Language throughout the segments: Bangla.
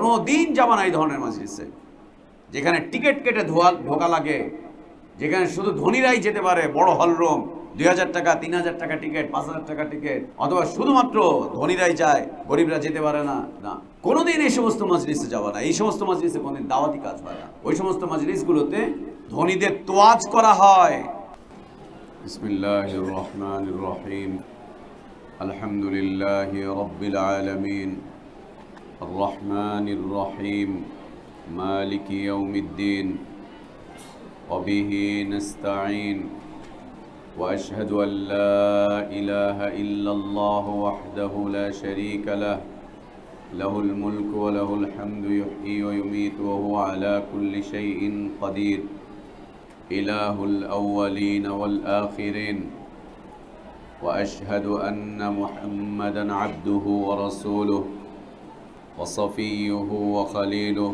কোনো দিন যাবা না এই ধরনের মজলিসে, যেখানে টিকিট কেটে ঢোকা লাগে, যেখানে শুধু ধনীরাই যেতে পারে, বড় হলরুম, 2000 টাকা 3000 টাকা টিকিট, 5000 টাকা টিকিট, অথবা শুধুমাত্র ধনীরাই যায়, গরিবরা যেতে পারে না। না, কোনোদিন এই সমস্ত মজলিসে যাবা না। এই সমস্ত মজলিসে কোনোদিন দাওয়াতি কাজ হয় না। ওই সমস্ত মজলিসগুলোতে ধনীদের তোয়াজ করা হয়। বিসমিল্লাহির রহমানির রহিম। আলহামদুলিল্লাহি রাব্বিল আলামিন, আর রহমানির রহিম, মালিকি ইয়াউমিদ্দিন, وبه نستعين، وأشهد أن لا إله إلا الله وحده لا شريك له، له الملك وله الحمد يحيي ويميت وهو على كل شيء قدير، إله الأولين والآخرين، وأشهد أن محمدًا عبده ورسوله وصفيه وخليله،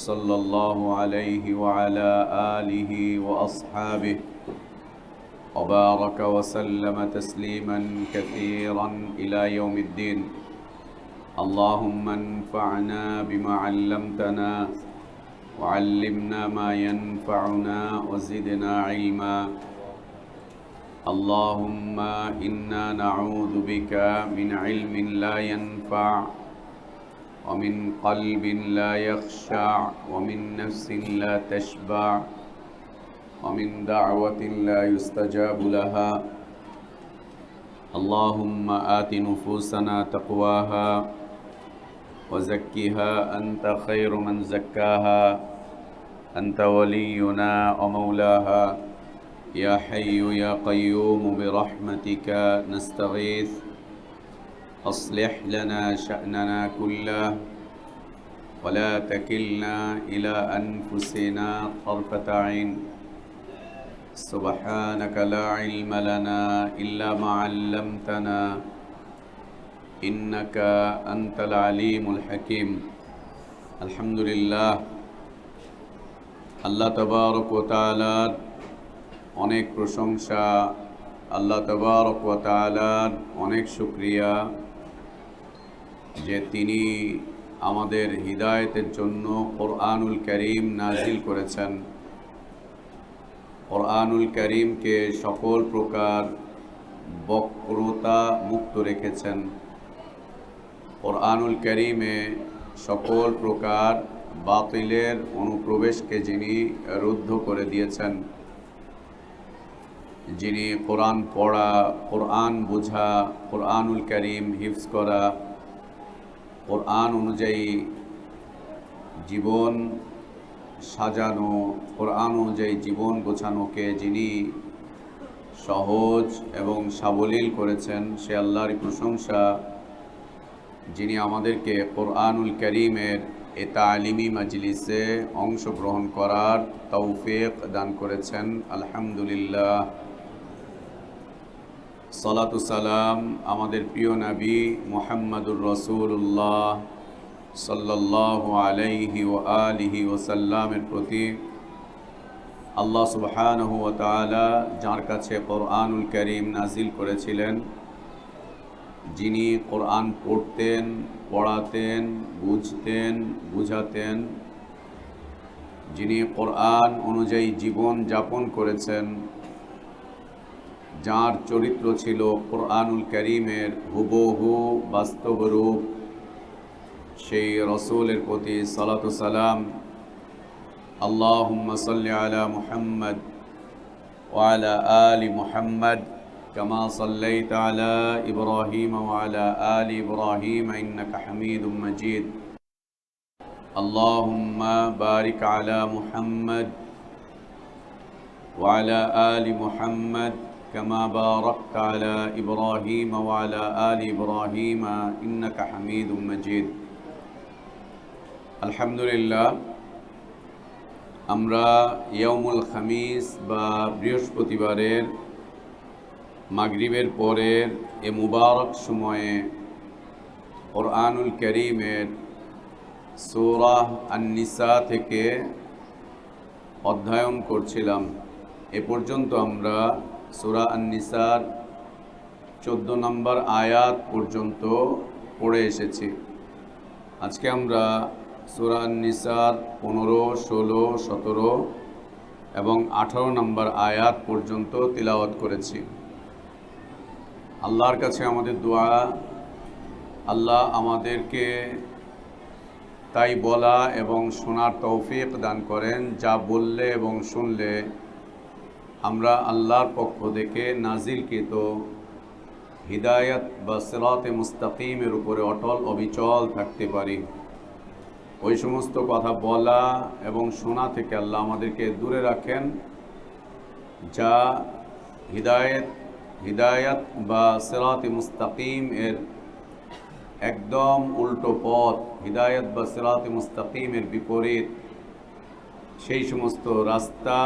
صلى الله عليه وعلى آله وأصحابه وبارك وسلم تسليما كثيرا إلى يوم الدين. اللهم انفعنا بما علمتنا وعلمنا ما ينفعنا وزدنا علما. اللهم إنا نعوذ بك من علم لا ينفع، ومن قلب لا يخشع، ومن نفس لا تشبع، ومن دعوة لا يستجاب لها. اللهم آت نفوسنا تقواها وزكها أنت خير من زكاها، أنت ولينا ومولاها. يا حي يا قيوم برحمتك نستغيث، أصلح لنا شأننا كله ولا تكلنا إلى أنفسنا طرفة عين. سبحانك لا علم لنا إلا ما علمتنا إنك أنت العليم الحكيم. الحمد لله। আল্লাহ তাবারক ওয়া তাআলার অনেক প্রশংসা, আল্লাহ তাবারক ওয়া তাআলার অনেক শুকরিয়া যে তিনি আমাদের হিদায়াতের জন্য কোরআনুল কারীম নাজিল করেছেন। কোরআনুল কারীমকে সকল প্রকার বক্রতা মুক্ত রেখেছেন। কোরআনুল কারীমে সকল প্রকার বাতিলের অনুপ্রবেশকে যিনি রুদ্ধ করে দিয়েছেন, যিনি কোরআন পড়া, কোরআন বোঝা, কোরআনুল কারীম হিফজ করা, কোরআন অনুযায়ী জীবন সাজানো, কোরআন অনুযায়ী জীবন গোছানোকে যিনি সহজ এবং সাবলীল করেছেন, সে আল্লাহর প্রশংসা, যিনি আমাদেরকে কোরআনুল কারীমের এ তালিমি মজলিসে অংশগ্রহণ করার তৌফিক দান করেছেন। আলহামদুলিল্লাহ। সালাতু সালাম আমাদের প্রিয় নবী মুহাম্মদুর রাসূলুল্লাহ সাল্লাল্লাহু আলাইহি ওয়া আলিহি ওয়াসাল্লামের প্রতি। আল্লাহ সুবহানাহু ওয়া তাআলা যার কাছে কোরআনুল কারীম নাজিল করেছিলেন, যিনি কোরআন পড়তেন, পড়াতেন, বুঝতেন, বুঝাতেন, যিনি কোরআন অনুযায়ী জীবন যাপন করেছেন, যার চরিত্র ছিল কোরআনুল কারীমের হুবহু বাস্তব রূপ, সেই রাসূলের প্রতি সালাতু সালাম। আল্লাহুম্মা সাল্লি আলা মুহাম্মদ ওয়া আলা আলি মুহাম্মদ কামা সাল্লাইতা আলা ইব্রাহিম ওয়া আলা আলি ইব্রাহিম ইন্নাকা হামিদুম মাজিদ। আল্লাহুম্মা বারিক আলা মুহাম্মদ ওয়া আলা আলি মুহাম্মদ كما باركت على إبراهيم وعلى آل إبراهيم إنك حميد مجيد. আলহামদুলিল্লাহ, আমরা ইয়াউমুল খামিস বা বৃহস্পতিবারের মাগরিবের পরের এ মুবারক সময়ে কোরআনুল কারীমের সূরা আন-নিসা থেকে অধ্যয়ন করছিলাম। এ পর্যন্ত আমরা সূরা আন-নিসার 14 নম্বর আয়াত পর্যন্ত পড়ে এসেছি। আজকে আমরা সূরা আন-নিসার 15, 16, 17 এবং 18 নম্বর আয়াত পর্যন্ত তিলাওয়াত করেছি। আল্লাহর কাছে আমাদের দোয়া, আল্লাহ আমাদেরকে তাই বলা এবং শোনার তৌফিক দান করেন, যা বললে এবং শুনলে আমরা আল্লাহর পক্ষ থেকে নাজিলকৃত হিদায়াত বা সিরাতে মুস্তাকিমের উপরে অটল অবিচল থাকতে পারি। ওই সমস্ত কথা বলা এবং শোনা থেকে আল্লাহ আমাদেরকে দূরে রাখেন, যা হিদায়াত বা সিরাতে মুস্তাকিম এর একদম উল্টো পথ, হিদায়াত বা সিরাতে মুস্তাকিমের বিপরীত সেই সমস্ত রাস্তা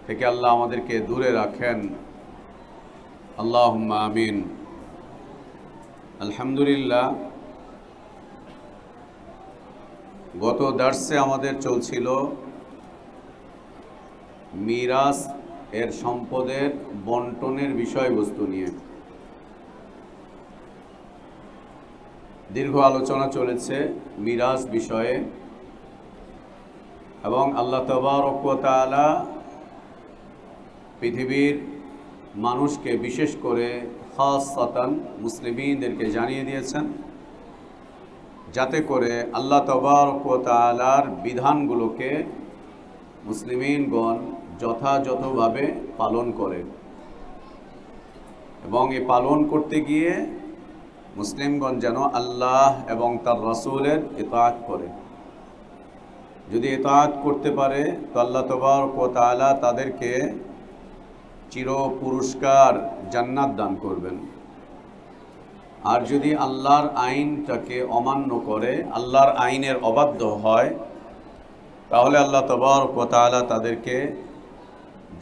থেকে আল্লাহ আমাদেরকে দূরে রাখেন। আল্লাহুম্মা আমিন। আলহামদুলিল্লাহ, গত দার্সে আমাদের চলছিল মিরাস এর সম্পদের বন্টনের বিষয়বস্তু নিয়ে। দীর্ঘ আলোচনা চলেছে মিরাস বিষয়ে এবং আল্লাহ তাবারক ওয়া তাআলা পৃথিবীর মানুষকে, বিশেষ করে খাসসাতান মুসলিমদেরকে জানিয়ে দিয়েছেন, যাতে করে আল্লাহ তাবারক ওয়া তাআলার বিধানগুলোকে মুসলিমগণ যথাযথভাবে পালন করে এবং এই পালন করতে গিয়ে মুসলিমগণ যেন আল্লাহ এবং তার রাসূলের ইতাআত করে। যদি ইতাআত করতে পারে তো আল্লাহ তাবারক ওয়া তাআলা তাদেরকে চির পুরস্কার জান্নাত দান করবেন। আর যদি আল্লাহর আইনটাকে অমান্য করে, আল্লাহর আইনের অবাধ্য হয়, তাহলে আল্লাহ তাবারক ওয়া তাআলা তাদেরকে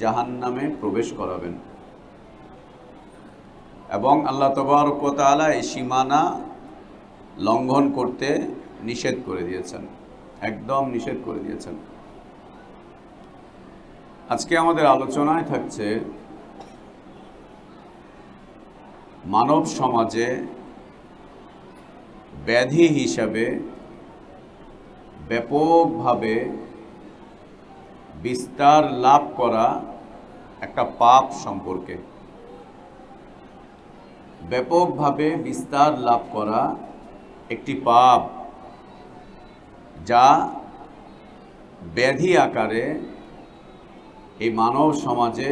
জাহান্নামে প্রবেশ করাবেন এবং আল্লাহ তাবারক ওয়া তাআলা এই সীমানা লঙ্ঘন করতে নিষেধ করে দিয়েছেন, একদম নিষেধ করে দিয়েছেন। আজকে আমাদের আলোচনায় থাকছে মানব সমাজে ব্যাধি হিসাবে ব্যাপকভাবে বিস্তার লাভ করা একটা পাপ সম্পর্কে। ব্যাপকভাবে বিস্তার লাভ করা একটি পাপ, যা ব্যাধি আকারে এই মানব সমাজে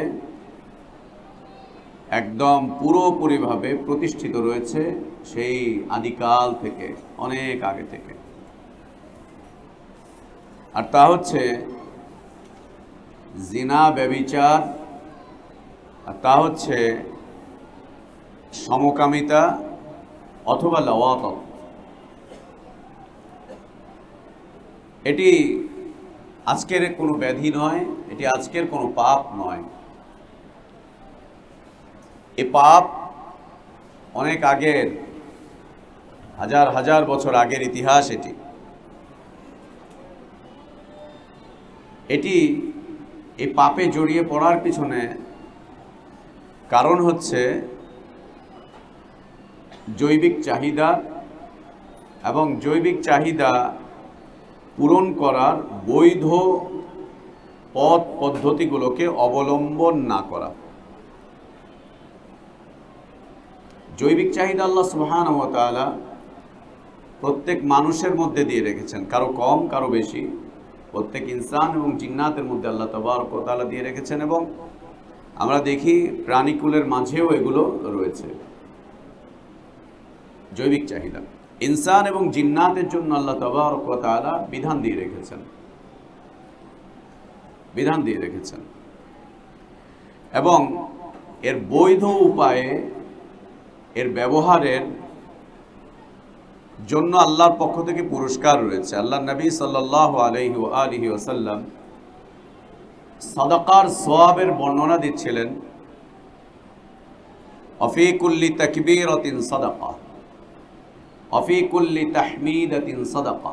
একদম পুরোপুরিভাবে প্রতিষ্ঠিত রয়েছে সেই আদিকাল থেকে, অনেক আগে থেকে। আর তা হচ্ছে জিনা, ব্যভিচার, আর তা হচ্ছে সমকামিতা অথবা লাওয়াত। এটি আজকের কোনো ব্যাধি নয়, এটি আজকের কোনো পাপ নয়। এ পাপ অনেক আগের, হাজার হাজার বছর আগের ইতিহাস। এটি এই পাপে জড়িয়ে পড়ার পিছনে কারণ হচ্ছে জৈবিক চাহিদা এবং জৈবিক চাহিদা পূরণ করার বৈধ পথ পদ্ধতিগুলোকে অবলম্বন না করা। জৈবিক চাহিদা আল্লাহ সুবহানাহু ওয়া তাআলা প্রত্যেক মানুষের মধ্যে দিয়ে রেখেছেন, কারো কম কারো বেশি, প্রত্যেক ইনসান এবং জিন্নাতের মধ্যে আল্লাহ তাবারক ওয়া তাআলা দিয়ে রেখেছেন এবং আমরা দেখি প্রাণীকুলের মাঝেও এগুলো রয়েছে। জৈবিক চাহিদা ইনসান এবং জিন্নাতের জন্য আল্লাহ তাবারক ওয়া তাআলা বিধান দিয়ে রেখেছেন এবং এর বৈধ উপায়ে এর ব্যবহারের জন্য আল্লাহর পক্ষ থেকে পুরস্কার রয়েছে। আল্লাহর নবী সাল্লাল্লাহু আলাইহি ওয়া আলিহি ওয়াসাল্লাম সাদাকার সওয়াবের বর্ণনা দিচ্ছিলেন। অফি কুল্লি তাকবীরাতিন সাদাকা, অফি কুল্লি তাহমিদাতিন সাদাকা,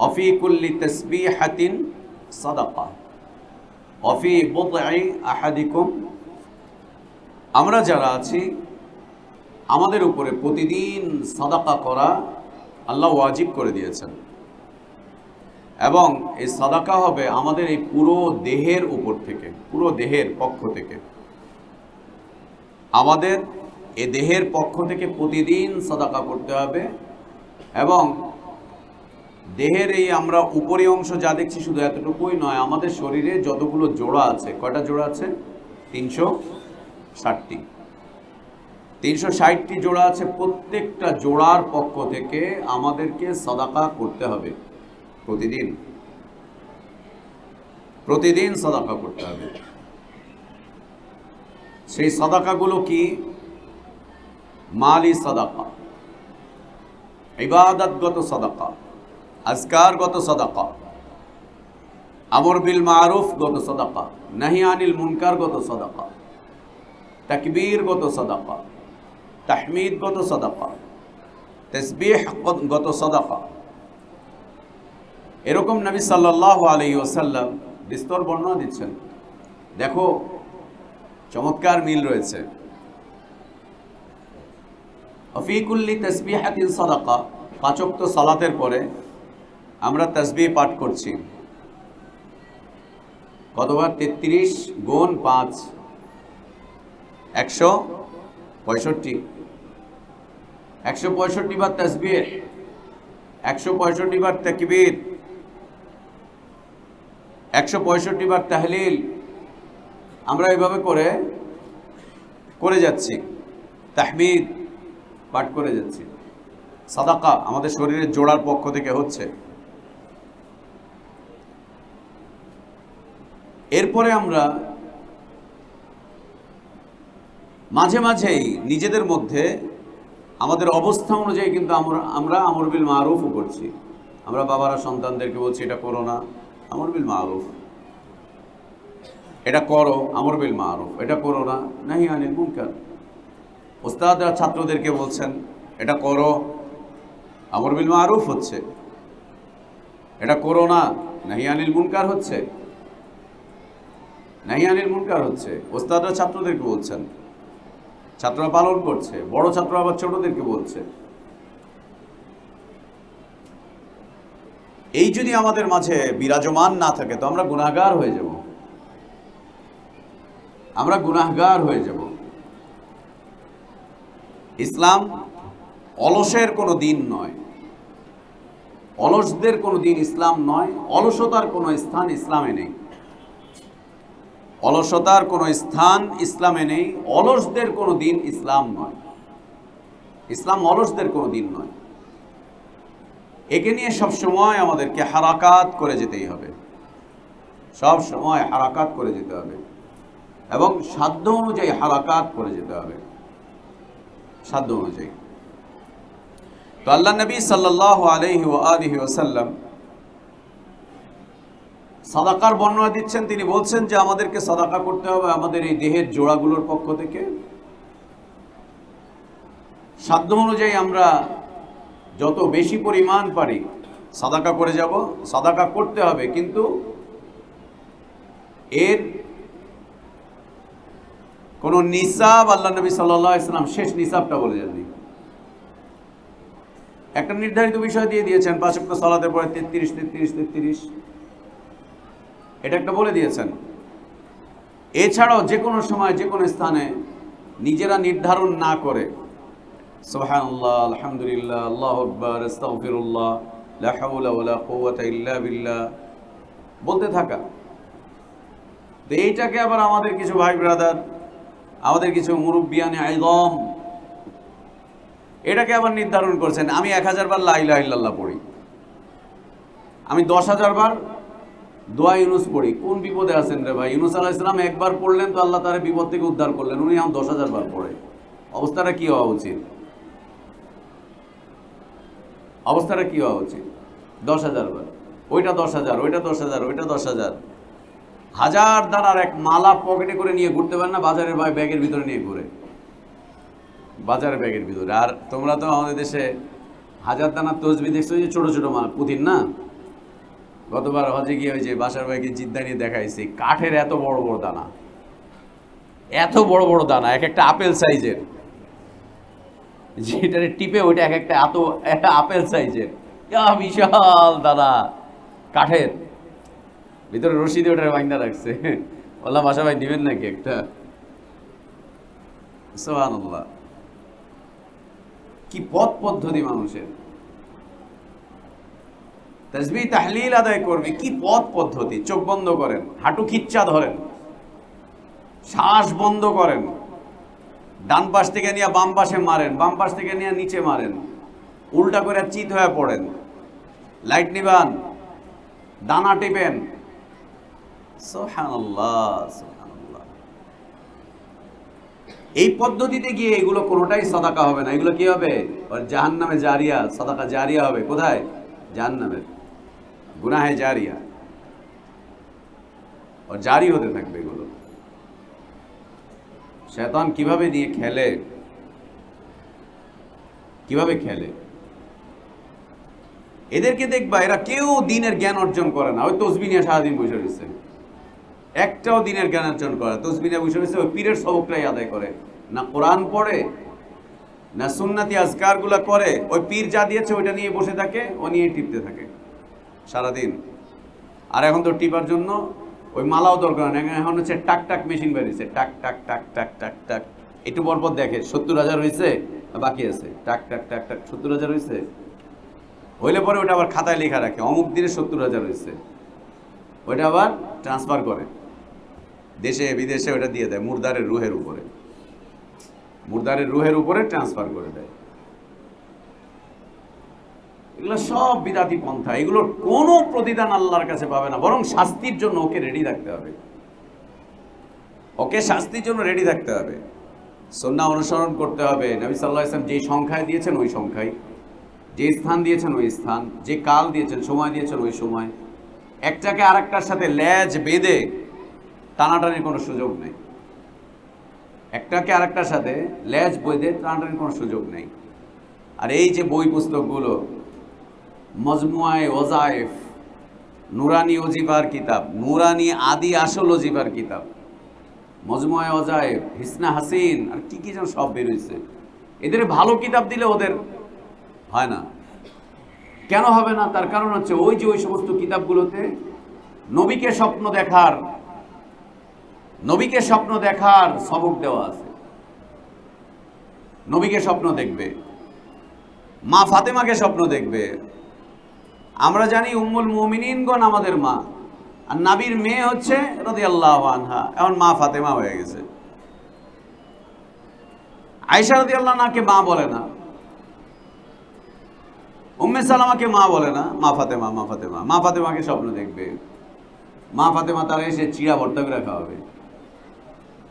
অফি কুল্লি তাসবিহাতিন সাদাকা, অফি বুদঈ আহাদিকুম। আমরা যারা আছি, আমাদের উপরে প্রতিদিন সাদাকা করা আল্লাহ ওয়াজিব করে দিয়েছেন, এবং এই সাদাকা হবে আমাদের এই পুরো দেহের উপর থেকে, পুরো দেহের পক্ষ থেকে। আমাদের এ দেহের পক্ষ থেকে প্রতিদিন সাদাকা করতে হবে, এবং দেহের এই আমরা উপরি অংশ যা দেখছি শুধু এতটুকুই নয়, আমাদের শরীরে যতগুলো জোড়া আছে, কয়টা জোড়া আছে? 360টি। 360টি জোড়া আছে, প্রত্যেকটা জোড়ার পক্ষ থেকে আমাদেরকে সাদাকা করতে হবে প্রতিদিন, প্রতিদিন সাদাকা করতে হবে। সেই সাদাকাগুলো কি? মালি সাদাকা, ইবাদতগত সাদাকা, আজকারগত সাদাকা, আমর বিল মারুফগত সাদাকা, নাহি আনিল মুনকারগত সাদাকা, তাকবীরগত সাদাকা, তাহমিদগত সাদাকা, তাসবিহগত সাদাকা। এরকম নবী সাল্লাল্লাহু আলাইহি ওয়াসাল্লাম বিস্তর বর্ণনা দিচ্ছেন। দেখো, চমৎকার মিল রয়েছে। ফি কুল্লি তাসবিহাতিন সাদাকা, পাঁচ ওয়াক্ত সালাতের পরে আমরা তাসবিহ পাঠ করছি কতবার? 33 গুণ 5, 165। 165 বার তাসবিহ, 165 বার তাকবীর, 165 বার তাহলিল। আমরা এভাবে করে যাচ্ছি, তাহমিদ পাঠ করে যাচ্ছি। সাদাকা আমাদের শরীরের জোড়ার পক্ষ থেকে হচ্ছে। এরপরে আমরা মাঝে মাঝেই নিজেদের মধ্যে আমাদের অবস্থা অনুযায়ী কিন্তু আমরা আমর বিল মারুফও করছি। আমরা বাবারা সন্তানদেরকে বলছি এটা করো না, আমর বিল মারুফ, এটা করো, আমর বিল মারুফ, এটা করো না, নাহি আনিল মুনকার। ওস্তাদরা ছাত্রদেরকে বলছেন এটা করো, আমর বিল মারুফ হচ্ছে, এটা করো না, নাহি আনিল মুনকার হচ্ছে, নাহি আনিল মুনকার হচ্ছে। ওস্তাদরা ছাত্রদেরকে বলছেন, ছাত্ররা পালন করছে, বড় ছাত্র আবার ছোটদেরকে বলছে। এই যদি আমাদের মাঝে বিরাজমান না থাকে তো আমরা গুনাহগার হয়ে যাব, আমরা গুনাহগার হয়ে যাব। ইসলাম অলসের কোনো দিন নয়, অলসদের কোনো দিন ইসলাম নয়, অলসতার কোনো স্থান ইসলামে নেই, অলসতার কোনো স্থান ইসলামে নেই, অলসদের কোনো দিন ইসলাম নয়, ইসলাম অলসদের কোনো দিন নয়। একে নিয়ে সবসময় আমাদেরকে হারাকাত করে যেতেই হবে, সব সময় হারাকাত করে যেতে হবে, এবং সাধ্য অনুযায়ী হারাকাত করে যেতে হবে, সাধ্য অনুযায়ী। তো আল্লাহ নবী সাল্লাল্লাহু আলাইহি ওয়া আলিহি ওয়াসাল্লাম সাদাকার বর্ণনা দিচ্ছেন। তিনি বলছেন যে আমাদেরকে সাদাকা করতে হবে আমাদের এই দেহের জোড়াগুলোর পক্ষ থেকে। সাধ্য অনুযায়ী আমরা যত বেশি পরিমাণ পারি সাদাকা করে যাব, সাদাকা করতে হবে, কিন্তু এর কোন নিসাব আল্লাহ নবী সাল্লাল্লাহু আলাইহি ওয়াসাল্লাম শেষ নিসাবটা বলে যাননি। একটা নির্ধারিত বিষয় দিয়ে দিয়েছেন, 5 ওয়াক্ত সালাতের পরে 33 33 33, এটা একটা বলে দিয়েছেন। এছাড়াও যে কোনো সময় যে কোনো স্থানে নিজেরা নির্ধারণ না করে সুবহানাল্লাহ, আলহামদুলিল্লাহ, আল্লাহু আকবার, আস্তাগফিরুল্লাহ, লা হাওলা ওয়ালা কুওয়াতা ইল্লা বিল্লাহ বলতে থাকা। তো এইটাকে আবার আমাদের কিছু ভাই ব্রাদার, আমাদের কিছু মুরব্বিয়ানে আইযম এটাকে আবার নির্ধারণ করছেন, আমি 1000 বার লা ইলাহা ইল্লাল্লাহ পড়ি, আমি 10,000 বার দোয়া ইউনুস পড়ি। কোন বিপদে আছেন রে ভাই? ইউনুস আলাইহিস সালাম একবার পড়লেন তো আল্লাহ তার বিপদ থেকে উদ্ধার করলেন, উনি এখন 10,000 বার পড়ে। অবস্থাটা কি হওয়া উচিত? অবস্থাটা কি হওয়া উচিত? 10,000 বার, ওইটা 10,000, ওইটা 10,000, ওইটা 10,000, হাজার দানার এক মালা পকেটে করে নিয়ে ঘুরতে পারেন না? বাজারের ভাই ব্যাগের ভিতরে নিয়ে ঘুরে, বাজারের ব্যাগের ভিতরে। আর তোমরা তো আমাদের দেশে হাজার দানার তসবি দেখছো, যে ছোট ছোট মাল পুঁথির না। গতবার হজে গিয়ে ওই যে বাসার ভাইকে জিদ্দা নিয়ে দেখাইছি, কাঠের এত বড় বড় দানা, এত বড় বড় দানা, এক একটা আপেল সাইজের। যেটারে টিপে ওইটা এক একটা একটা আপেল সাইজের, বিশাল দাদা, কাঠের ভিতরে রশি দিয়ে ওটার বাইন্দা রাখছে। বললাম বাসা ভাই দিবেন নাকি একটা? সুবহানাল্লাহ, কি পথ পদ্ধতি মানুষের। তাসবিহ তাহলিল আদায় করবি, কি পথ পদ্ধতি। চোখ বন্ধ করেন, হাঁটু খিচ্চা ধরেন, শ্বাস বন্ধ করেন, ডান পাশ থেকে নিয়ে বাম পাশে মারেন, বাম পাশ থেকে নিয়ে নিচে মারেন, উল্টা করে চিত হয়ে পড়েন, লাইট নিবান, ডানা টিপেন। সুবহানাল্লাহ, সুবহানাল্লাহ। এই পদ্ধতিতে গিয়ে এগুলো কোনোটাই সাদাকা হবে না। এগুলো কি হবে? জাহান্নামে জারিয়া, সাদাকা জারিয়া হবে। কোথায়? জাহান্নামে, গুনাহে জারিয়া, আর জারি হতে থাকবে এগুলো। শয়তান কিভাবে নিয়ে খেলে, কিভাবে খেলে। এদেরকে দেখবা, এরা কেউ দিনের জ্ঞান অর্জন করে না। ওই তসবিহ নিয়ে সারাদিন বসে রয়েছে, একটাও দিনের জ্ঞান অর্জন করে। তসবিহ নিয়ে বসে রয়েছে, ওই পীরের সবকটাই আদায় করে, না কোরআন পড়ে, না সুন্নাতি আজকার গুলা করে। ওই পীর যা দিয়েছে ওইটা নিয়ে বসে থাকে, ও নিয়ে টিপতে থাকে সারাদিন। আর এখন তো টিপার জন্য ওই মালাও দরকার না, এখন হচ্ছে টাক টাক মেশিন বেরিয়েছে, টাক টাক টাক টাক টাক টাক। একটু পরপর দেখে 70,000 হয়েছে, বাকি আছে, টাক টাক টাক টাক 70,000 হয়েছে। হইলে পরে ওটা আবার খাতায় লেখা রাখে, অমুক দিনে 70,000 হয়েছে। ওইটা আবার ট্রান্সফার করে দেশে বিদেশে, ওটা দিয়ে দেয় মুর্দারের রুহের উপরে, মুর্দারের রুহের উপরে ট্রান্সফার করে দেয়। এগুলো সব বিদাতি পন্থা। এগুলোর কোনো প্রতিদান আল্লাহর কাছে পাবে না, বরং শাস্তির জন্য ওকে রেডি থাকতে হবে, ওকে শাস্তির জন্য রেডি থাকতে হবে। সুন্নাহ অনুসরণ করতে হবে। নবী সাল্লাল্লাহু আলাইহি ওয়াসাল্লাম যে সংখ্যায় দিয়েছেন ওই সংখ্যায়, যে স্থান দিয়েছেন ওই স্থান, যে কাল দিয়েছেন, সময় দিয়েছেন ওই সময়। একটাকে আরেকটার সাথে লেজ বেঁধে টানাটানির কোনো সুযোগ নেই। একটাকে আরেকটার সাথে লেজ বেঁধে টানাটানির কোনো সুযোগ নেই। আর এই যে বই পুস্তকগুলো, মজমুআয়ে ওয়াজায়েফ, নুরানি ওজিফার কিতাব, নুরানি আদি আসল ওজিফার কিতাব, মজমুআয়ে ওয়াজায়েফ, হিসনা হাসিন, আর কি কি যেন সব বেরোইছে। এদের ভালো কিতাব দিলে ওদের হয় না। কেন হবে না? তার কারণ হচ্ছে ওই যে ওই সমস্ত কিতাবগুলোতে নবীকে স্বপ্ন দেখার, নবীকে স্বপ্ন দেখার সবক দেওয়া আছে। নবীকে স্বপ্ন দেখবে, মা ফাতেমাকে স্বপ্ন দেখবে। আমরা জানি উম্মুল মুমিনিনগণ আমাদের মা, আর নবীর মেয়ে হচ্ছে রাদিয়াল্লাহু আনহা, এখন মা ফাতেমা হয়ে গেছে। আয়েশা রাদিয়াল্লাহু আনহাকে মা বলে না, উম্মে সালামাকে মা বলে না, মা ফাতেমা, মা ফাতেমা। মা ফাতেমাকে স্বপ্ন দেখবে। মা ফাতেমা তারা এসে চিড়া ভর্তা করে খাওয়াবে,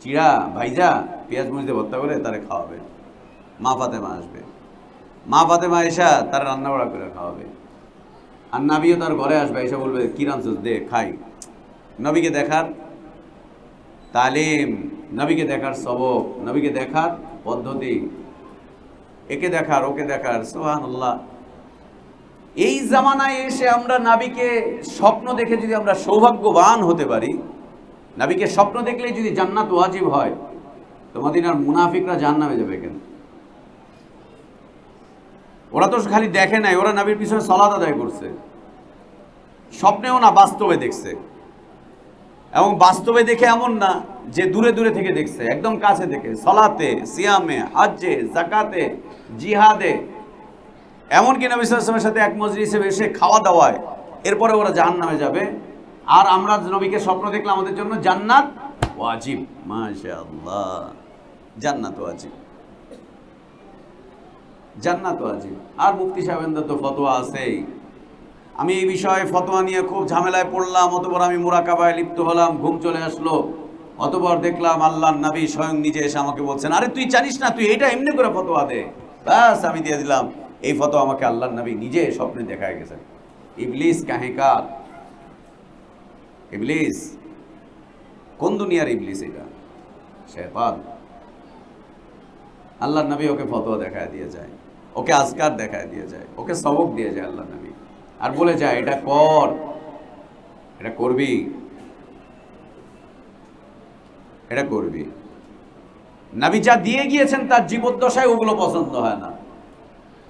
চিড়া ভাইজা পেঁয়াজ মরিচ দিয়ে ভর্তা করে তারা খাওয়াবে। মা ফাতেমা আসবে, মা ফাতেমা এসা তারা রান্না বাড়া করে খাওয়াবে। আর নবীও তার ঘরে আসবে, এসে বলবে কি রাঁধছস, দে খাই। নবীকে দেখার তালিম, নবীকে দেখার সবক, নবীকে দেখার পদ্ধতি, একে দেখার ওকে দেখার। সুবহানাল্লাহ। এই জামানায় এসে আমরা নবীকে স্বপ্ন দেখে যদি আমরা সৌভাগ্যবান হতে পারি, নবীকে স্বপ্ন দেখলেই যদি জান্নাত ওয়াজিব হয়, তো মদিনার মুনাফিকরা জাহান্নামে যাবে কেন? ওরা তো খালি দেখে নাই, ওরা নবীর পিছনে সালাত আদায় করছে, স্বপ্নেও না বাস্তবে দেখছে। এবং বাস্তবে দেখে এমন না যে দূরে দূরে থেকে দেখছে, একদম কাছে থেকে, সালাতে, সিয়ামে, হজ্জে, যাকাতে, জিহাদে, এমনকি নবী সাল্লাল্লাহু আলাইহি ওয়াসাল্লামের সাথে এক মজলিসে বসে খাওয়া দাওয়ায়। এরপরে ওরা জাহান্নামে যাবে। আর আমরা নবীকে স্বপ্ন দেখলে আমাদের জন্য জান্নাত ওয়াজিব। মাশাআল্লাহ, জান্নাত ওয়াজিব, জান্নাত ওয়াজিব। আর মুফতি সাহেবের তো ফতোয়া আছেই। আমি এই বিষয়ে ফতোয়া নিয়ে খুব ঝামেলায় পড়লাম, অতঃপর আমি মুরাকাবায় লিপ্ত হলাম, ঘুম চলে আসলো। অতঃপর দেখলাম আল্লাহর নবী স্বয়ং নিজে এসে আমাকে বলছেন, আরে তুই জানিস না, তুই এটা এমনি করে ফতোয়া দে। ব্যাস আমি দিয়ে দিলাম। এই ফতোয়া আমাকে আল্লাহর নবী নিজে স্বপ্নে দেখায় গেছেন। ইবলিস কাহেকার, ইবলিস কোন দুনিয়ার ইবলিস? এটা শয়তান। আল্লাহর নবী ওকে ফতোয়া দেখায় দিয়ে যায়, ওকে আজকার দেখায় দিয়ে যায়, ওকে সবক দিয়ে যায় আল্লাহর নবী, আর বলে যায় এটা কর, এটা করবি, এটা করবি। নবী যা দিয়ে গিয়েছেন তার জীবদ্দশায় ওগুলো পছন্দ হয় না।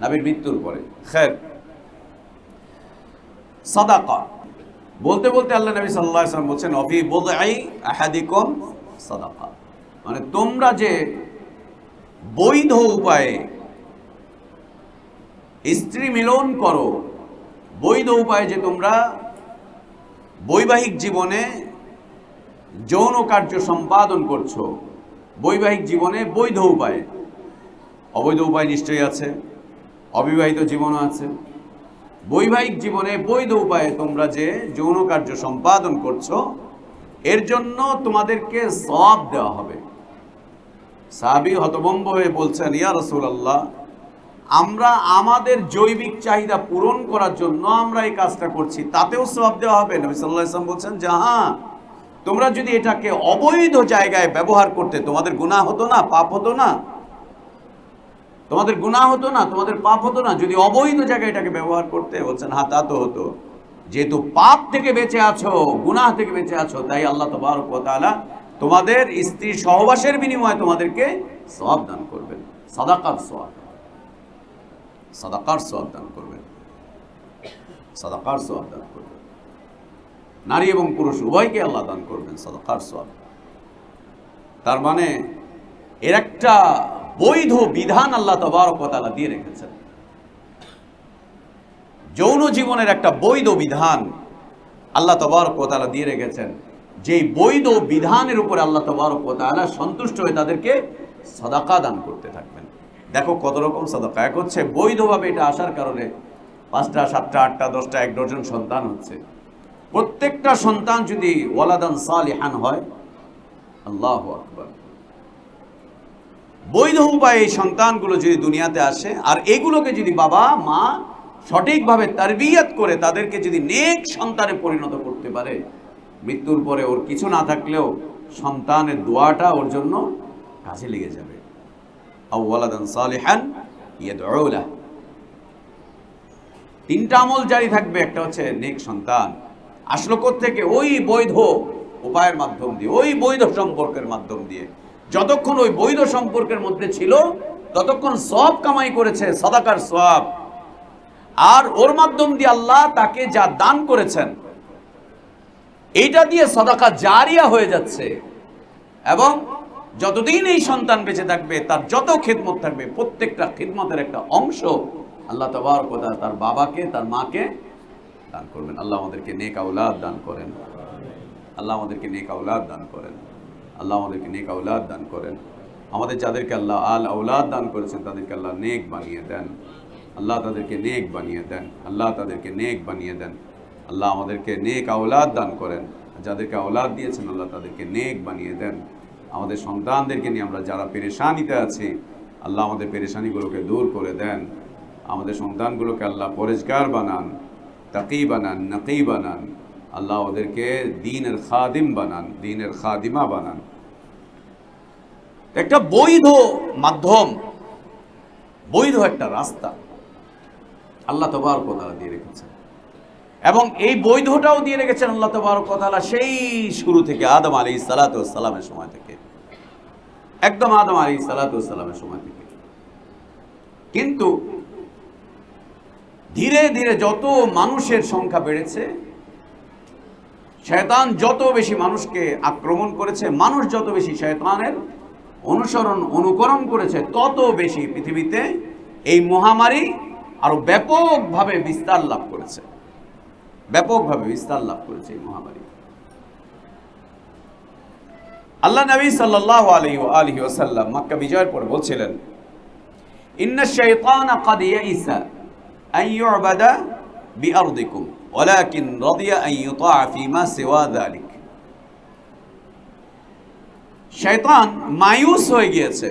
নবীর মৃত্যুর পরে। খের, সাদাকা বলতে বলতে আল্লাহ নবী সাল্লাল্লাহু আলাইহি ওয়াসাল্লাম বলছেন অফি বুদআই আহাদিকুম সাদাকা, মানে তোমরা যে বৈধ উপায়ে স্ত্রী মিলন করো, বৈধ উপায়ে যে তোমরা বৈবাহিক জীবনে যৌন কার্য সম্পাদন করছো, বৈবাহিক জীবনে বৈধ উপায়ে, অবৈধ উপায় নিশ্চয়ই আছে, অবিবাহিত জীবনও আছে। বৈবাহিক জীবনে বৈধ উপায়ে তোমরা যে যৌন কার্য সম্পাদন করছো, এর জন্য তোমাদেরকে সওয়াব দেওয়া হবে। সাহাবী হতভম্ব হয়ে বলছেন, ইয়া রাসূলুল্লাহ, আমরা আমাদের জৈবিক চাহিদা পূরণ করার জন্য আমরা এই কাজটা করছি, তাতেও সওয়াব দেওয়া হবে? নবী সাল্লাল্লাহু আলাইহি ওয়াসাল্লাম বলছেন যে হ্যাঁ, তোমরা যদি এটাকে অবৈধ জায়গায় ব্যবহার করতে, তোমাদের গুনাহ হতো না, পাপ হতো না? তোমাদের গুনাহ হতো না, তোমাদের পাপ হতো না যদি অবৈধ জায়গায় এটাকে ব্যবহার করতে? বলছেন হ্যাঁ, তা তো হতো। যেহেতু পাপ থেকে বেঁচে আছো, গুনাহ থেকে বেঁচে আছো, তাই আল্লাহ তাবারক ওয়া তাআলা তোমাদের স্ত্রী সহবাসের বিনিময়ে তোমাদেরকে সওয়াব দান করবেন, সাদাকার সওয়াব, সাদাকার সওয়াব দান করবেন, সাদাকার সওয়াব দান করবেন। নারী এবং পুরুষ উভয়কে আল্লাহ দান করবেন সাদাকার সওয়াব। তার মানে এর একটা বৈধ বিধান আল্লাহ তাবারক ওয়া তাআলা দিয়ে রেখেছেন। যৌন জীবনের একটা বৈধ বিধান আল্লাহ তাবারক ওয়া তাআলা দিয়ে রেখেছেন, যেই বৈধ বিধানের উপরে আল্লাহ তাবারক ওয়া তাআলা সন্তুষ্ট হয়ে তাদেরকে সাদাকা দান করতে থাকবেন। দেখো কত রকম সাদাকা। এক হচ্ছে বৈধভাবে এটা আসার কারণে 5টা 7টা 8টা 10টা 1 ডজন সন্তান হচ্ছে। প্রত্যেকটা সন্তান যদি ওয়ালাদান সালিহান হয়, আল্লাহু আকবার, বৈধ উপায়ে এই সন্তানগুলো যদি দুনিয়াতে আসে, আর এগুলোকে যদি বাবা মা সঠিকভাবে তারবিয়াত করে তাদেরকে যদি নেক সন্তানে পরিণত করতে পারে, মৃত্যুর পরে ওর কিছু না থাকলেও সন্তানের দোয়াটা ওর জন্য কাজে লেগে যাবে। আও ওয়ালাদান সালিহান ইয়াদউ লাহ, 3টা আমল জারি থাকবে। একটা হচ্ছে নেক সন্তান আসলো কোত্থেকে? ওই বৈধ উপায়ের মাধ্যম দিয়ে, ওই বৈধ সম্পর্কের মাধ্যম দিয়ে। যতক্ষণ ওই বৈধ সম্পর্কের মধ্যে ছিল ততক্ষণ সওয়াব কামাই করেছে, সাদাকার সওয়াব। আর ওর মাধ্যম দিয়ে আল্লাহ তাকে যা দান করেছেন এইটা দিয়ে সাদাকা জারিয়া হয়ে যাচ্ছে। এবং যতদিন এই সন্তান বেঁচে থাকবে তার যত খিদমত থাকবে, প্রত্যেকটা খিদমতের একটা অংশ আল্লাহ তাবারক ওয়া তাআলা তার বাবাকে তার মাকে দান করবেন। আল্লাহ আমাদেরকে নেক আওলাদ দান করেন, আল্লাহ আমাদেরকে নেক আওলাদ দান করেন, আল্লাহ আমাদেরকে নেক আওলাদ দান করেন। আমাদের যাদেরকে আল্লাহ আল আওলাদ দান করেছেন তাদেরকে আল্লাহ নেক বানিয়ে দেন, আল্লাহ তাদেরকে নেক বানিয়ে দেন, আল্লাহ তাদেরকে নেক বানিয়ে দেন। আল্লাহ আমাদেরকে নেক আওলাদ দান করেন, যাদেরকে আওলাদ দিয়েছেন আল্লাহ তাদেরকে নেক বানিয়ে দেন। আমাদের সন্তানদেরকে নিয়ে আমরা যারা পেরেশানিতে আছি, আল্লাহ আমাদের পেরেশানিগুলোকে দূর করে দেন। আমাদের সন্তানগুলোকে আল্লাহ পরেজগার বানান, তাকি বানান, নাকি বানান। আল্লাহ ওদেরকে দ্বীনের খাদিম বানান, দ্বীনের খাদিমা বানান। একটা বৈধ মাধ্যম, বৈধ একটা রাস্তা আল্লাহ তাবারক ওয়া তাআলা দিয়ে রেখেছেন। এবং এই বৈধটাও দিয়ে রেখেছেন আল্লাহ তাবারক ওয়া তাআলা সেই শুরু থেকে, আদম আলাইহিস সালাতু ওয়াস সালামের সময় থেকে, একদম আদম আলাইহিস সালাতু ওয়াস সালামের সময় থেকে। কিন্তু ধীরে ধীরে যত মানুষের সংখ্যা বেড়েছে, শয়তান যত বেশি মানুষকে আক্রমণ করেছে, মানুষ যত বেশি শয়তানের অনুকরণ করেছে, তত বেশি পৃথিবীতে এই মহামারী আরো ব্যাপকভাবে বিস্তার লাভ করেছে, ব্যাপকভাবে বিস্তার লাভ করেছে এই মহামারী। আল্লাহ নবী সাল্লাল্লাহু আলাইহি ওয়াসাল্লাম মক্কা বিজয়ের পর বলছিলেন, ইন্নাশ শাইতানা ক্বাদ ইয়াইসা আন ইউবাদা বিআরদিকুম ওয়ালাকিন রাদিয়া আন ইউতাআ ফীমা সিওয়া যালিক। শয়তান মায়ুস হয়ে গিয়েছে,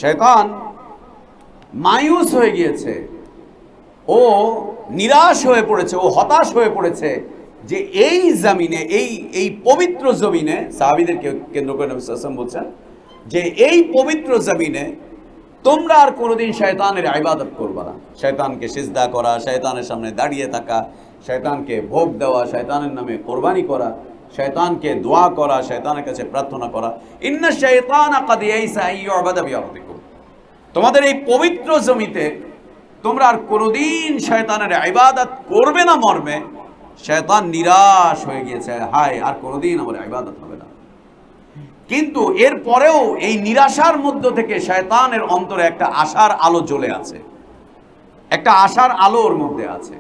শয়তান মায়ুস হয়ে গিয়েছে, ও নিরাশ হয়ে পড়েছে, ও হতাশ হয়ে পড়েছে যে এই জমিনে, এই পবিত্র জমিনে, সাহাবীদেরকে কেন্দ্র করে নবী সাল্লাল্লাহু আলাইহি ওয়াসাল্লাম বলছেন যে এই পবিত্র জমিনে তোমরা আর কোনোদিন শয়তানের ইবাদত করবে না। শয়তানকে সিজদা করা, শয়তানের সামনে দাঁড়িয়ে থাকা, শয়তানকে ভোগ দেওয়া, শয়তানের নামে কোরবানি করা, শয়তানকে দোয়া করা, শয়তানের কাছে প্রার্থনা করা। ইন্নাশ শাইতানা ক্বাদ ইয়াইসা আন ইউবাদা বিআরদিকুম, তোমাদের এই পবিত্র জমিতে তোমরা আর কোনোদিন শয়তানের ইবাদত করবে না মর্মে শয়তান নিরাশ হয়ে গিয়েছে, হায় আর কোনোদিন আমার ইবাদত হবে না। কিন্তু এর পরেও এই নিরাশার মধ্য থেকে শয়তানের অন্তরে একটা আশার আলো জ্বলে আছে, একটা আশার আলো ওর মধ্যে আছে।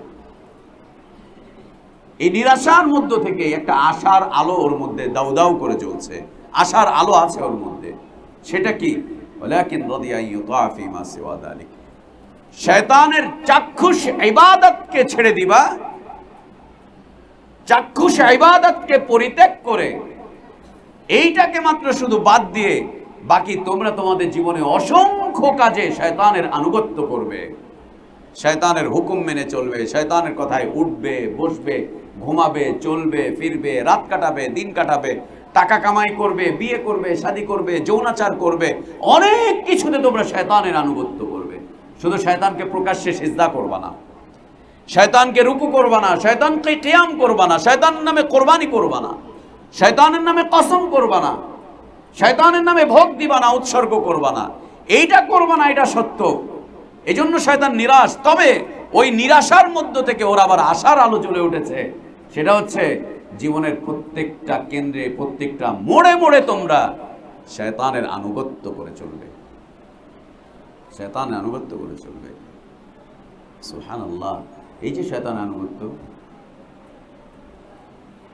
এই নিরাশার মধ্য থেকে একটা আশার আলো ওর মধ্যে দাউ দাউ করে জ্বলছে, আশার আলো আছে ওর মধ্যে। সেটা কি? ওয়ালাকিন রাদিয়া ইউতা ফি মা সিওয়া যালিক, শয়তানের চাক্ষুষ ইবাদতকে ছেড়ে দিবা, চাক্ষুষ ইবাদতকে পরিত্যাগ করে এইটাকে মাত্র শুধু বাদ দিয়ে বাকি তোমরা তোমাদের জীবনে অসংখ্য কাজে শয়তানের আনুগত্য করবে, শয়তানের হুকুম মেনে চলবে, শয়তানের কথায় উঠবে বসবে, ঘুমাবে, চলবে ফিরবে, রাত কাটাবে, দিন কাটাবে, টাকা কামাই করবে, বিয়ে করবে, শাদী করবে, যৌনাচার করবে, অনেক কিছুতে তোমরা শয়তানের আনুগত্য করবে। শুধু শয়তানকে প্রকাশ্যে সিজদা করবা না, শয়তানকে রুকু করবা না, শয়তানকে কিয়াম করবা না, শয়তানের নামে কোরবানি করবা না, শয়তানের নামে কসম করবা না, শয়তানের নামে ভোগ দিবা না, উৎসর্গ করবা না। এইটা করবা না, এটা সত্য। এজন্য শয়তান নিরাশ। তবে ওই নিরাশার মধ্য থেকে ওর আবার আশার আলো জ্বলে উঠেছে। সেটা হচ্ছে জীবনের প্রত্যেকটা কেন্দ্রে, প্রত্যেকটা মোড়ে মোড়ে তোমরা শয়তানের আনুগত্য করে চলবে, শয়তানের আনুগত্য করে চলবে। সুবহানাল্লাহ। এই যে শয়তানের আনুগত্য,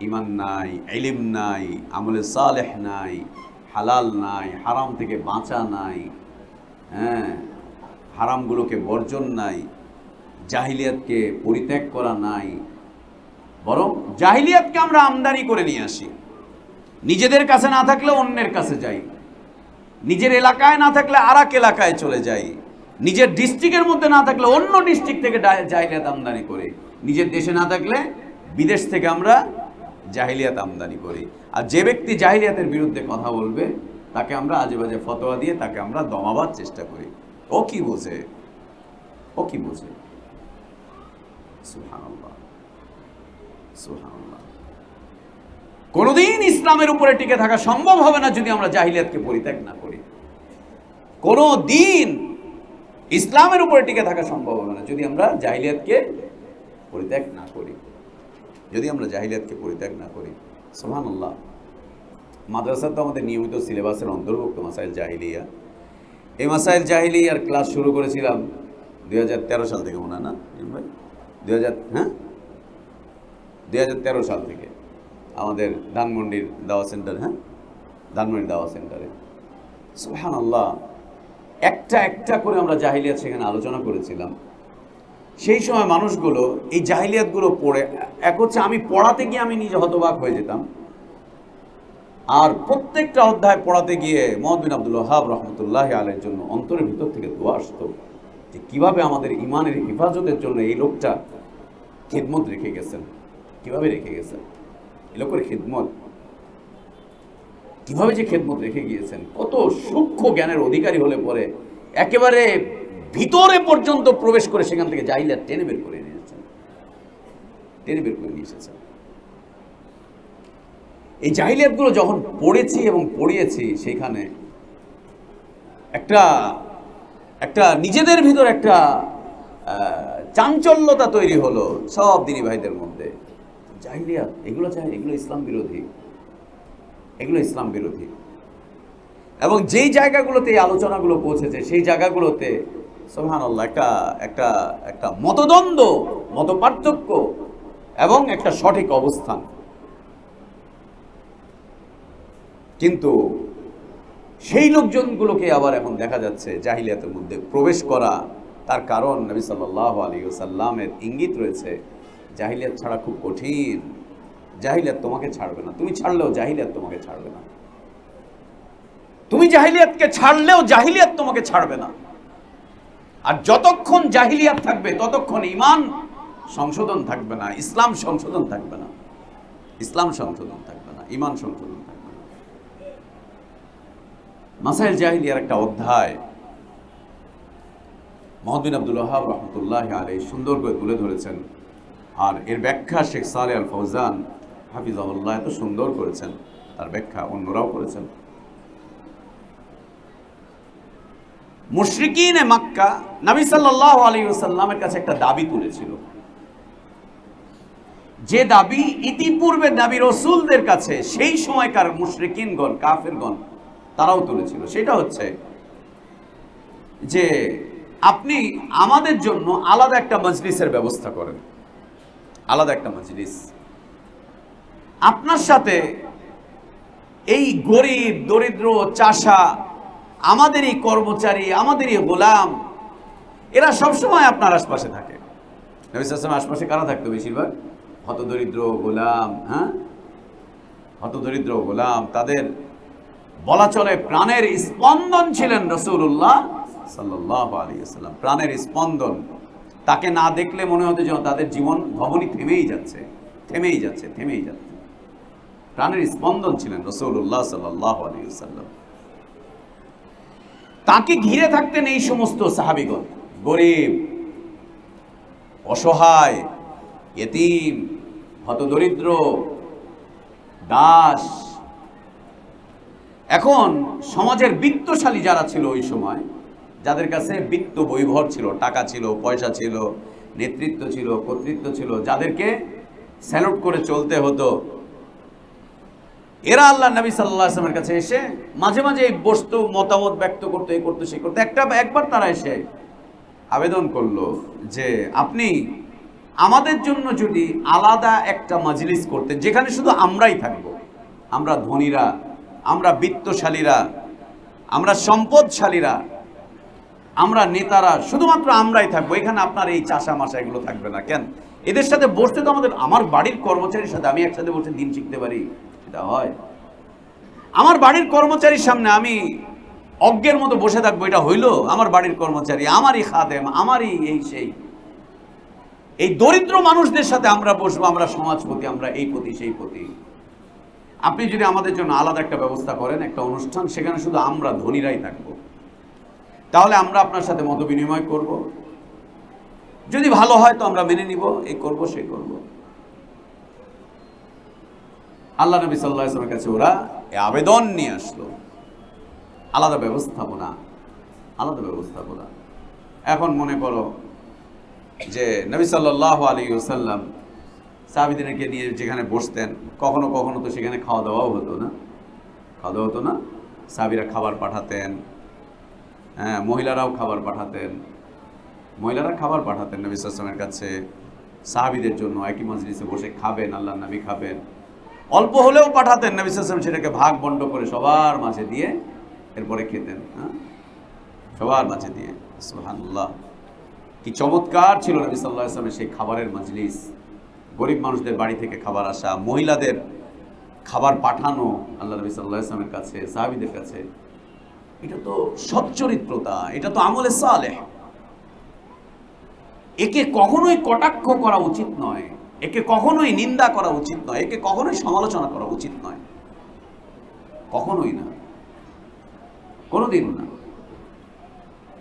ঈমান নাই, ইলম নাই, আমলে সালেহ নাই, হালাল নাই, হারাম থেকে বাঁচা নাই, হ্যাঁ, হারামগুলোকে বর্জন নাই, জাহিলিয়াতকে পরিত্যাগ করা নাই, বরং জাহিলিয়াতকে আমরা আমদানি করে নিয়ে আসি। নিজেদের কাছে না থাকলে অন্যের কাছে যাই, নিজের এলাকায় না থাকলে আরেক এলাকায় চলে যাই, নিজের ডিস্ট্রিক্টের মধ্যে না থাকলে অন্য ডিস্ট্রিক্ট থেকে জাহিলিয়াত আমদানি করি, নিজের দেশে না থাকলে বিদেশ থেকে আমরা জাহিলিয়াত আমদানি করি। আর যে ব্যক্তি জাহিলিয়াতের বিরুদ্ধে কথা বলবে তাকে আমরা আজে বাজে ফতোয়া দিয়ে তাকে আমরা দমাবার চেষ্টা করি। ও কি বোঝে, ও কি বোঝে? সুবহানাল্লাহ, সুবহানাল্লাহ। কোনোদিন ইসলামের উপরে টিকে থাকা সম্ভব হবে না যদি আমরা জাহিলিয়াতকে পরিত্যাগ না করি। কোনোদিন ইসলামের উপরে টিকে থাকা সম্ভব হবে না যদি আমরা জাহিলিয়াতকে পরিত্যাগ না করি, যদি আমরা জাহিলিয়াতকে পরিত্যাগ না করি। সুবহানাল্লাহ। মাদ্রাসা তো আমাদের নিয়মিত সিলেবাসের অন্তর্ভুক্ত মাসাইল জাহিলিয়া। এই মাসাইল জাহিলিয়ার ক্লাস শুরু করেছিলাম 2013 সাল থেকে, মনে হয় না ভাই? 2013 সাল থেকে আমাদের ধানমন্ডির দাওয়া সেন্টার, হ্যাঁ, ধানমন্ডির দাওয়া সেন্টারে। সুবহানাল্লাহ। একটা একটা করে আমরা জাহিলিয়াত সেখানে আলোচনা করেছিলাম। সেই সময় মানুষগুলো এই জাহিলিয়াতগুলো পড়ে, এক হচ্ছে আমি পড়াতে গিয়ে আমি নিজে হতবাক হয়ে যেতাম, আর প্রত্যেকটা অধ্যায় পড়াতে গিয়ে মুহাম্মদ বিন আব্দুল ওয়াহাব রাহমাতুল্লাহি আলাইহির জন্য অন্তরের ভিতর থেকে দোয়া আসতো যে কিভাবে আমাদের ইমানের হেফাজতের জন্য এই লোকটা খিদমত রেখে গেছেন, কিভাবে রেখে গেছেন, এই লোকের খিদমত কিভাবে যে খেদমত রেখে গিয়েছেন, কত সূক্ষ্ম জ্ঞানের অধিকারী হলে পরে একেবারে ভিতরে পর্যন্ত প্রবেশ করে সেখান থেকে জাহিলিয়াত টেনে বের করে নিয়েছেন, টেনে বের করে নিয়ে এসেছেন। এই জাহিলিয়াতগুলো যখন পড়েছি এবং পড়িয়েছি, সেখানে একটা একটা নিজেদের ভিতর একটা চাঞ্চল্যতা তৈরি হলো সব দিনী ভাইদের মধ্যে। জাহিলিয়াত এগুলো ইসলাম বিরোধী, এগুলো ইসলাম বিরোধী। এবং যেই জায়গাগুলোতে এই আলোচনাগুলো পৌঁছেছে সেই জায়গাগুলোতে সুবহানাল্লাহ একটা একটা একটা মতদ্বন্দ্ব, মতপার্থক্য এবং একটা সঠিক অবস্থান। কিন্তু সেই লোকজনগুলোকে আবার এখন দেখা যাচ্ছে জাহিলিয়াতের মধ্যে প্রবেশ করা। তার কারণ নবী সাল্লাল্লাহু আলাইহি ওয়াসাল্লামের ইঙ্গিত রয়েছে, জাহিলিয়াত ছাড়া খুব কঠিন, জাহিলিয়াত তোমাকে ছাড়বে না, তুমি ছাড়লেও জাহিলিয়াত তোমাকে ছাড়বে না, তুমি জাহিলিয়াতকে ছাড়লেও জাহিলিয়াত তোমাকে ছাড়বে না। আর যতক্ষণ জাহিলিয়াত থাকবে ততক্ষণ ঈমান সংশোধন থাকবে না, ইসলাম সংশোধন থাকবে না, ইসলাম সংশোধন থাকবে না, ঈমান সংশোধন থাকবে না। মাসাইল জাহিলিয়ার একটা অধ্যায় মুহাম্মদ বিন আব্দুল ওয়াহাব রাহমাতুল্লাহি আলাইহি সুন্দর করে তুলে ধরেছেন, আর এর ব্যাখ্যা শেখ সালেহ আল ফৌজান হাফিজাহুল্লাহ এত সুন্দর করেছেন, তার ব্যাখ্যা অন্যরাও করেছেন। মুশরিকিনে মক্কা নবী সাল্লাল্লাহু আলাইহি ওয়াসাল্লামের কাছে একটা দাবি তুলেছিল, যে দাবি ইতিপূর্বে নবী রাসূলদের কাছে সেই সময়কার মুশরিকিনগণ, কাফেরগণ তারাও তুলেছিল। সেটা হচ্ছে যে আপনি আমাদের জন্য আলাদা একটা মজলিসের ব্যবস্থা করেন, আলাদা একটা মজলিস। আপনার সাথে এই গরিব দরিদ্র চাষা, আমাদেরই কর্মচারী, আমাদেরই গোলাম, এরা সবসময় আপনার আশপাশে থাকে। নবী সাল্লাল্লাহু আলাইহি ওয়াসাল্লাম আশপাশে কারা থাকতো বেশিরভাগ? হতদরিদ্র গোলাম। হ্যাঁ, হতদরিদ্র গোলাম, তাদের বলা চলে প্রাণের স্পন্দন ছিলেন রাসূলুল্লাহ সাল্লাল্লাহু আলাইহি ওয়াসাল্লাম। প্রাণের স্পন্দন। তাকে না দেখলে মনে হতো যে তাদের জীবন ধমনী থেমেই যাচ্ছে, থেমেই যাচ্ছে, থেমেই যাচ্ছে। প্রাণের স্পন্দন ছিলেন রাসূলুল্লাহ সাল্লাল্লাহু আলাইহি ওয়াসাল্লাম। তাকে ঘিরে থাকতেন এই সমস্ত সাহাবীগণ, গরিব, অসহায়, ইতিম, হতদরিদ্র, দাস। এখন সমাজের বিত্তশালী যারা ছিল ওই সময়, যাদের কাছে বিত্ত বৈভব ছিল, টাকা ছিল, পয়সা ছিল, নেতৃত্ব ছিল, কর্তৃত্ব ছিল, যাদেরকে স্যালুট করে চলতে হতো, এরা আল্লাহ নবী সাল্লাল্লাহু আলাইহি ওয়াসাল্লামের কাছে এসে মাঝে মাঝে বস্তু মতামত ব্যক্ত করতো, এই করতো, সেই করতো। একবার তারা এসে আবেদন করলো যে আপনি আমাদের জন্য যদি আলাদা একটা মজলিস করতেন, যেখানে শুধু আমরাই থাকবো, আমরা ধনীরা, আমরা বিত্তশালীরা, আমরা সম্পদশালীরা, আমরা নেতারা, শুধুমাত্র আমরাই থাকবো এখানে, আপনার এই চাষা মাসা এগুলো থাকবে না। কেন? এদের সাথে বসতে তো আমার বাড়ির কর্মচারীর সাথে আমি একসাথে বসে দিন শিখতে পারি, এটা হয়? আমার বাড়ির কর্মচারীর সামনে আমি অজ্ঞের মতো বসে থাকবো, এটা হইলো? আমার বাড়ির কর্মচারী, আমারই খাদেম, আমারই এই সেই। এই দরিদ্র মানুষদের সাথে আমরা বসবো, আমরা সমাজপতি, আমরা এই পতি সেই পতি। আপনি যদি আমাদের জন্য আলাদা একটা ব্যবস্থা করেন, একটা অনুষ্ঠান, সেখানে শুধু আমরা ধনীরাই থাকবো, তাহলে আমরা আপনার সাথে মত বিনিময় করব, যদি ভালো হয় তো আমরা মেনে নিব, এই করব সেই করব। আল্লাহ নবী সাল্লাল্লাহু আলাইহি ওয়াসাল্লামের কাছে ওরা এই আবেদন নিয়ে আসলো, আলাদা ব্যবস্থাপনা, আলাদা ব্যবস্থাপনা। এখন মনে করো যে নবী সাল্লাল্লাহু আলাইহি ওয়াসাল্লাম সাহাবীদেরকে নিয়ে যেখানে বসতেন, কখনো কখনো তো সেখানে খাওয়া দাওয়াও হতো না, খাওয়া দাওয়া হতো না, সাহাবীরা খাবার পাঠাতেন, হ্যাঁ, মহিলারাও খাবার পাঠাতেন, মহিলারা খাবার পাঠাতেন নবী সাল্লাল্লাহু আলাইহি ওয়াসাল্লামের কাছে সাহাবীদের জন্য, একই মজলিসে বসে খাবেন, আল্লাহর নবী খাবেন। অল্প হলেও পাঠাতেন, নবী সাল্লাল্লাহু আলাইহি ওয়াসাল্লাম সেটাকে ভাগ বন্ড করে সবার মাঝে দিয়ে এরপরে খেতেন। হ্যাঁ, সবার মাঝে দিয়ে। সুবহানাল্লাহ, কি চমৎকার ছিল নবী সাল্লাল্লাহু আলাইহি ওয়াসাল্লামের সেই খাবারের মজলিস। গরিব মানুষদের বাড়ি থেকে খাবার আসা, মহিলাদের খাবার পাঠানো আল্লাহ নবী সাল্লাল্লাহু আলাইহি ওয়াসাল্লামের কাছে, সাহাবীদের কাছে। এটা তো সচ্চরিত্রতা, এটা তো আমলে সালেহ। একে কখনোই কটাক্ষ করা উচিত নয়, একে কখনোই নিন্দা করা উচিত নয়, একে কখনোই সমালোচনা করা উচিত নয়, কখনোই না, কোনোদিন না।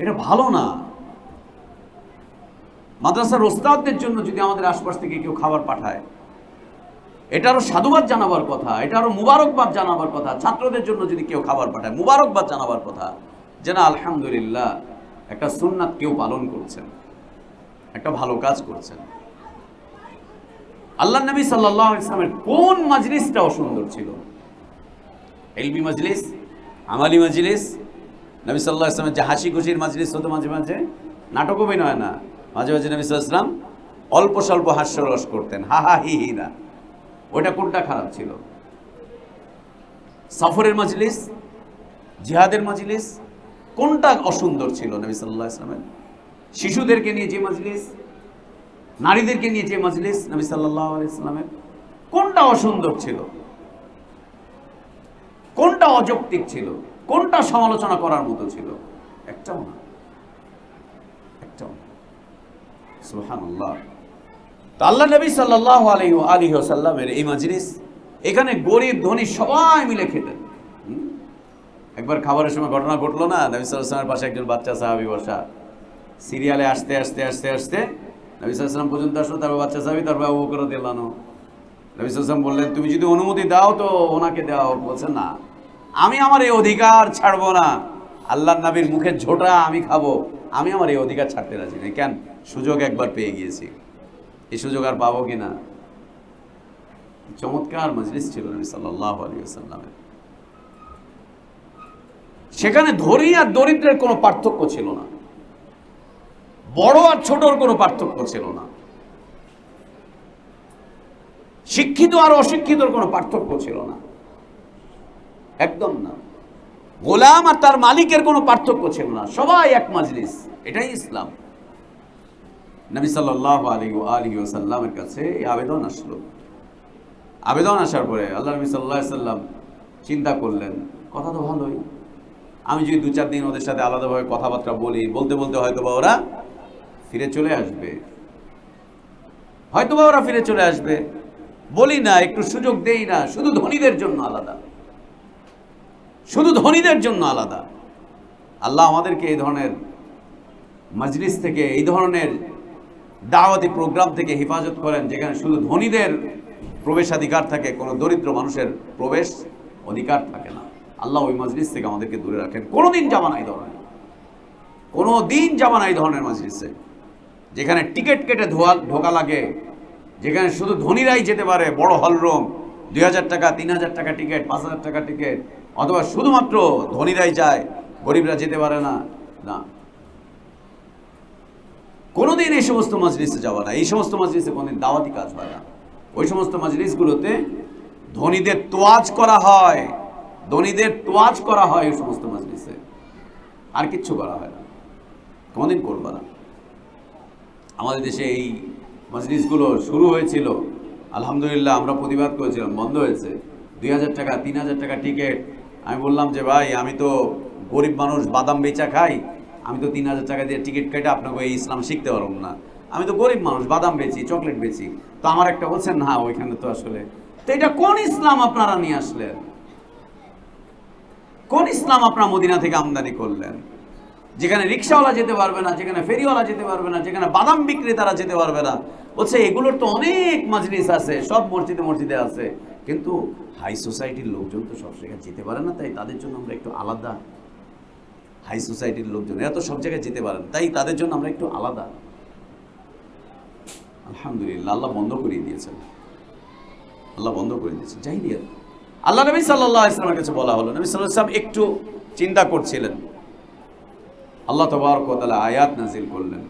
এটা ভালো না। মাদ্রাসার ওস্তাদদের জন্য যদি আমাদের আশপাশ থেকে কেউ খাবার পাঠায়, এটা আরো সাধুবাদ জানাবার কথা, এটা আরো মুবারকবাদ জানাবার কথা। ছাত্রদের জন্য যদি কেউ খাবার পাঠায়, মুবারকবাদ জানাবার কথা, যে না আলহামদুলিল্লাহ একটা সুন্নাত কেউ পালন করছেন, একটা ভালো কাজ করছেন। আল্লাহ নবী সাল্লাল্লাহু আলাইহি ওয়াসাল্লামের কোন মজলিসটা অসুন্দর ছিল? ইলমি মজলিস, আমালি মজলিস। নবী সাল্লাল্লাহু আলাইহি ওয়াসাল্লামের যে হাসি খুশির মজলিস হতো, মাঝে মাঝে নাটক অভিনয় না, মাঝে মাঝে নবী সাল্লাল্লাহু আলাইহি ওয়াসাল্লাম অল্প স্বল্প হাস্যরস করতেন, হা হা হি হি না। ওইটা কোনটা খারাপ ছিল? সফরের মজলিস, জিহাদের মজলিস, কোনটা অসুন্দর ছিল নবী সাল্লাল্লাহু আলাইহি ওয়াসাল্লামের? শিশুদেরকে নিয়ে যে মজলিস, নারীদেরকে নিয়ে যে মজলিস নবী সাল্লাল্লাহু আলাইহি ওয়াসাল্লামের, কোনটা অসুন্দর ছিল? কোনটা অযৌক্তিক ছিল? কোনটা সমালোচনা করার মতো ছিল? একটাও না, একটাও না। সুবহানাল্লাহ। তো আল্লাহ নবী সাল্লাল্লাহু আলাইহি ওয়াসাল্লামের এই মজলিস, এখানে গরিব ধনী সবাই মিলে খেতেন। একবার খাবারের সময় ঘটনা ঘটলো না, নবী সাল্লাল্লাহু আলাইহি ওয়াসাল্লামের পাশে একজন বাচ্চা সাহাবী বসা, সিরিয়ালে আসতে আসতে আসতে আসতে নবী সাল্লাল্লাহু আলাইহি ওয়াসাল্লাম পর্যন্ত আসলো, তারপর বাচ্চা সাহাবী, তারপর আবু বকর রাদিয়াল্লাহু আনহু। নবী সাল্লাল্লাহু আলাইহি ওয়াসাল্লাম বললেন, তুমি যদি অনুমতি দাও তো ওনাকে দাও। বলছে না, আমি আমার এই অধিকার ছাড়বো না, আল্লাহর নবীর মুখের ঝোঁটা আমি খাবো, আমি আমার এই অধিকার ছাড়তে রাজি নেই। কেন? সুযোগ একবার পেয়ে গিয়েছি, এই সুযোগ আর পাবো কিনা। চমৎকার মজলিস ছিল নবী সাল্লাল্লাহু আলাইহি ওয়াসাল্লামের। সেখানে ধনী আর দরিদ্রের কোনো পার্থক্য ছিল না, বড় আর ছোটর কোনো পার্থক্য ছিল না, শিক্ষিত আর অশিক্ষিতর কোনো পার্থক্য ছিল না, একদম না। গোলাম আর তার মালিকের কোনো পার্থক্য ছিল না, সবাই এক মজলিস। এটাই ইসলাম। নবী সাল্লাল্লাহু আলাইহি ওয়াসাল্লামের কাছে এই আবেদন আসলো। আবেদন আসার পরে আল্লাহ নবী সাল্লাল্লাহু আলাইহি ওয়াসাল্লাম চিন্তা করলেন, কথা তো ভালোই, আমি যদি 2-4 দিন ওদের সাথে আলাদাভাবে কথাবার্তা বলি, বলতে বলতে হয়তোবা ওরা ফিরে চলে আসবে, হয়তোবা ওরা ফিরে চলে আসবে। বলি না, একটু সুযোগ দেই না, শুধু ধনীদের জন্য আলাদা, শুধু ধনীদের জন্য আলাদা। আল্লাহ আমাদেরকে এই ধরনের মজলিস থেকে, এই ধরনের দাওয়াতি প্রোগ্রাম থেকে হেফাজত করেন, যেখানে শুধু ধনীদের প্রবেশাধিকার থাকে, কোনো দরিদ্র মানুষের প্রবেশ অধিকার থাকে না। আল্লাহ ওই মজলিস থেকে আমাদেরকে দূরে রাখেন। কোনোদিন যাবা না এই ধরনের, কোনোদিন যাবা না এই ধরনের মজলিসে, যেখানে টিকিট কেটে ঢোকা লাগে, যেখানে শুধু ধনীরাই যেতে পারে, বড় হলরুম, 2000 টাকা 3000 টাকা টিকিট, 5000 টাকা টিকিট, অথবা শুধুমাত্র ধনীরাই যায়, গরিবরা যেতে পারে না। না, কোনোদিন এই সমস্ত মজলিসে যাওয়া না। এই সমস্ত মজলিসে কোনোদিন দাওয়াতি কাজ হয় না। ওই সমস্ত মজলিসগুলোতে ধনীদের তোয়াজ করা হয়, ধনীদের তোয়াজ করা হয় ওই সমস্ত মজলিসে, আর কিচ্ছু করা হয় না, কোনোদিন করবা না। আমাদের দেশে এই মজলিসগুলো শুরু হয়েছিল, আলহামদুলিল্লাহ আমরা প্রতিবাদ করেছিলাম, বন্ধ হয়েছে। 2000 টাকা 3000 টাকা টিকিট। আমি বললাম যে ভাই, আমি তো গরিব মানুষ, বাদাম বেচা খাই, আমি তো 3000 টাকা দিয়ে টিকিট কেটে আপনাকে এই ইসলাম শিখতে পারব না। আমি তো গরিব মানুষ, বাদাম বেচি, চকলেট বেচি। তো আমার একটা বলছেন না, ওইখানে তো আসলে, তো এটা কোন ইসলাম আপনারা নিয়ে আসলেন? কোন ইসলাম আপনারা মদিনা থেকে আমদানি করলেন, যেখানে রিক্সাওয়ালা যেতে পারবে না, যেখানে ফেরিওয়ালা যেতে পারবে না, যেখানে বাদাম বিক্রেতারা যেতে পারবে না? বলছে এগুলোর তো অনেক মজলিস আছে, সব মসজিদে মসজিদে আছে, কিন্তু হাই সোসাইটির লোকজন তো সব জায়গায় যেতে পারে না, তাই তাদের জন্য আমরা একটু আলাদা। হাই সোসাইটির লোকজন এরা তো সব জায়গায় যেতে পারেন, তাই তাদের জন্য আমরা একটু আলাদা। আলহামদুলিল্লাহ, আল্লাহ বন্ধ করে দিয়েছেন, আল্লাহ বন্ধ করে দিয়েছেন। জাহিলিয়াত। আল্লাহ নবী সাল্লাল্লাহু আলাইহি ওয়াসাল্লামের কাছে বলা হলো, নবী সাল্লাল্লাহু আলাইহি ওয়াসাল্লাম একটু চিন্তা করছিলেন। আল্লাহ তাবারক ওয়া তাআলা আয়াত নাযিল করলেন,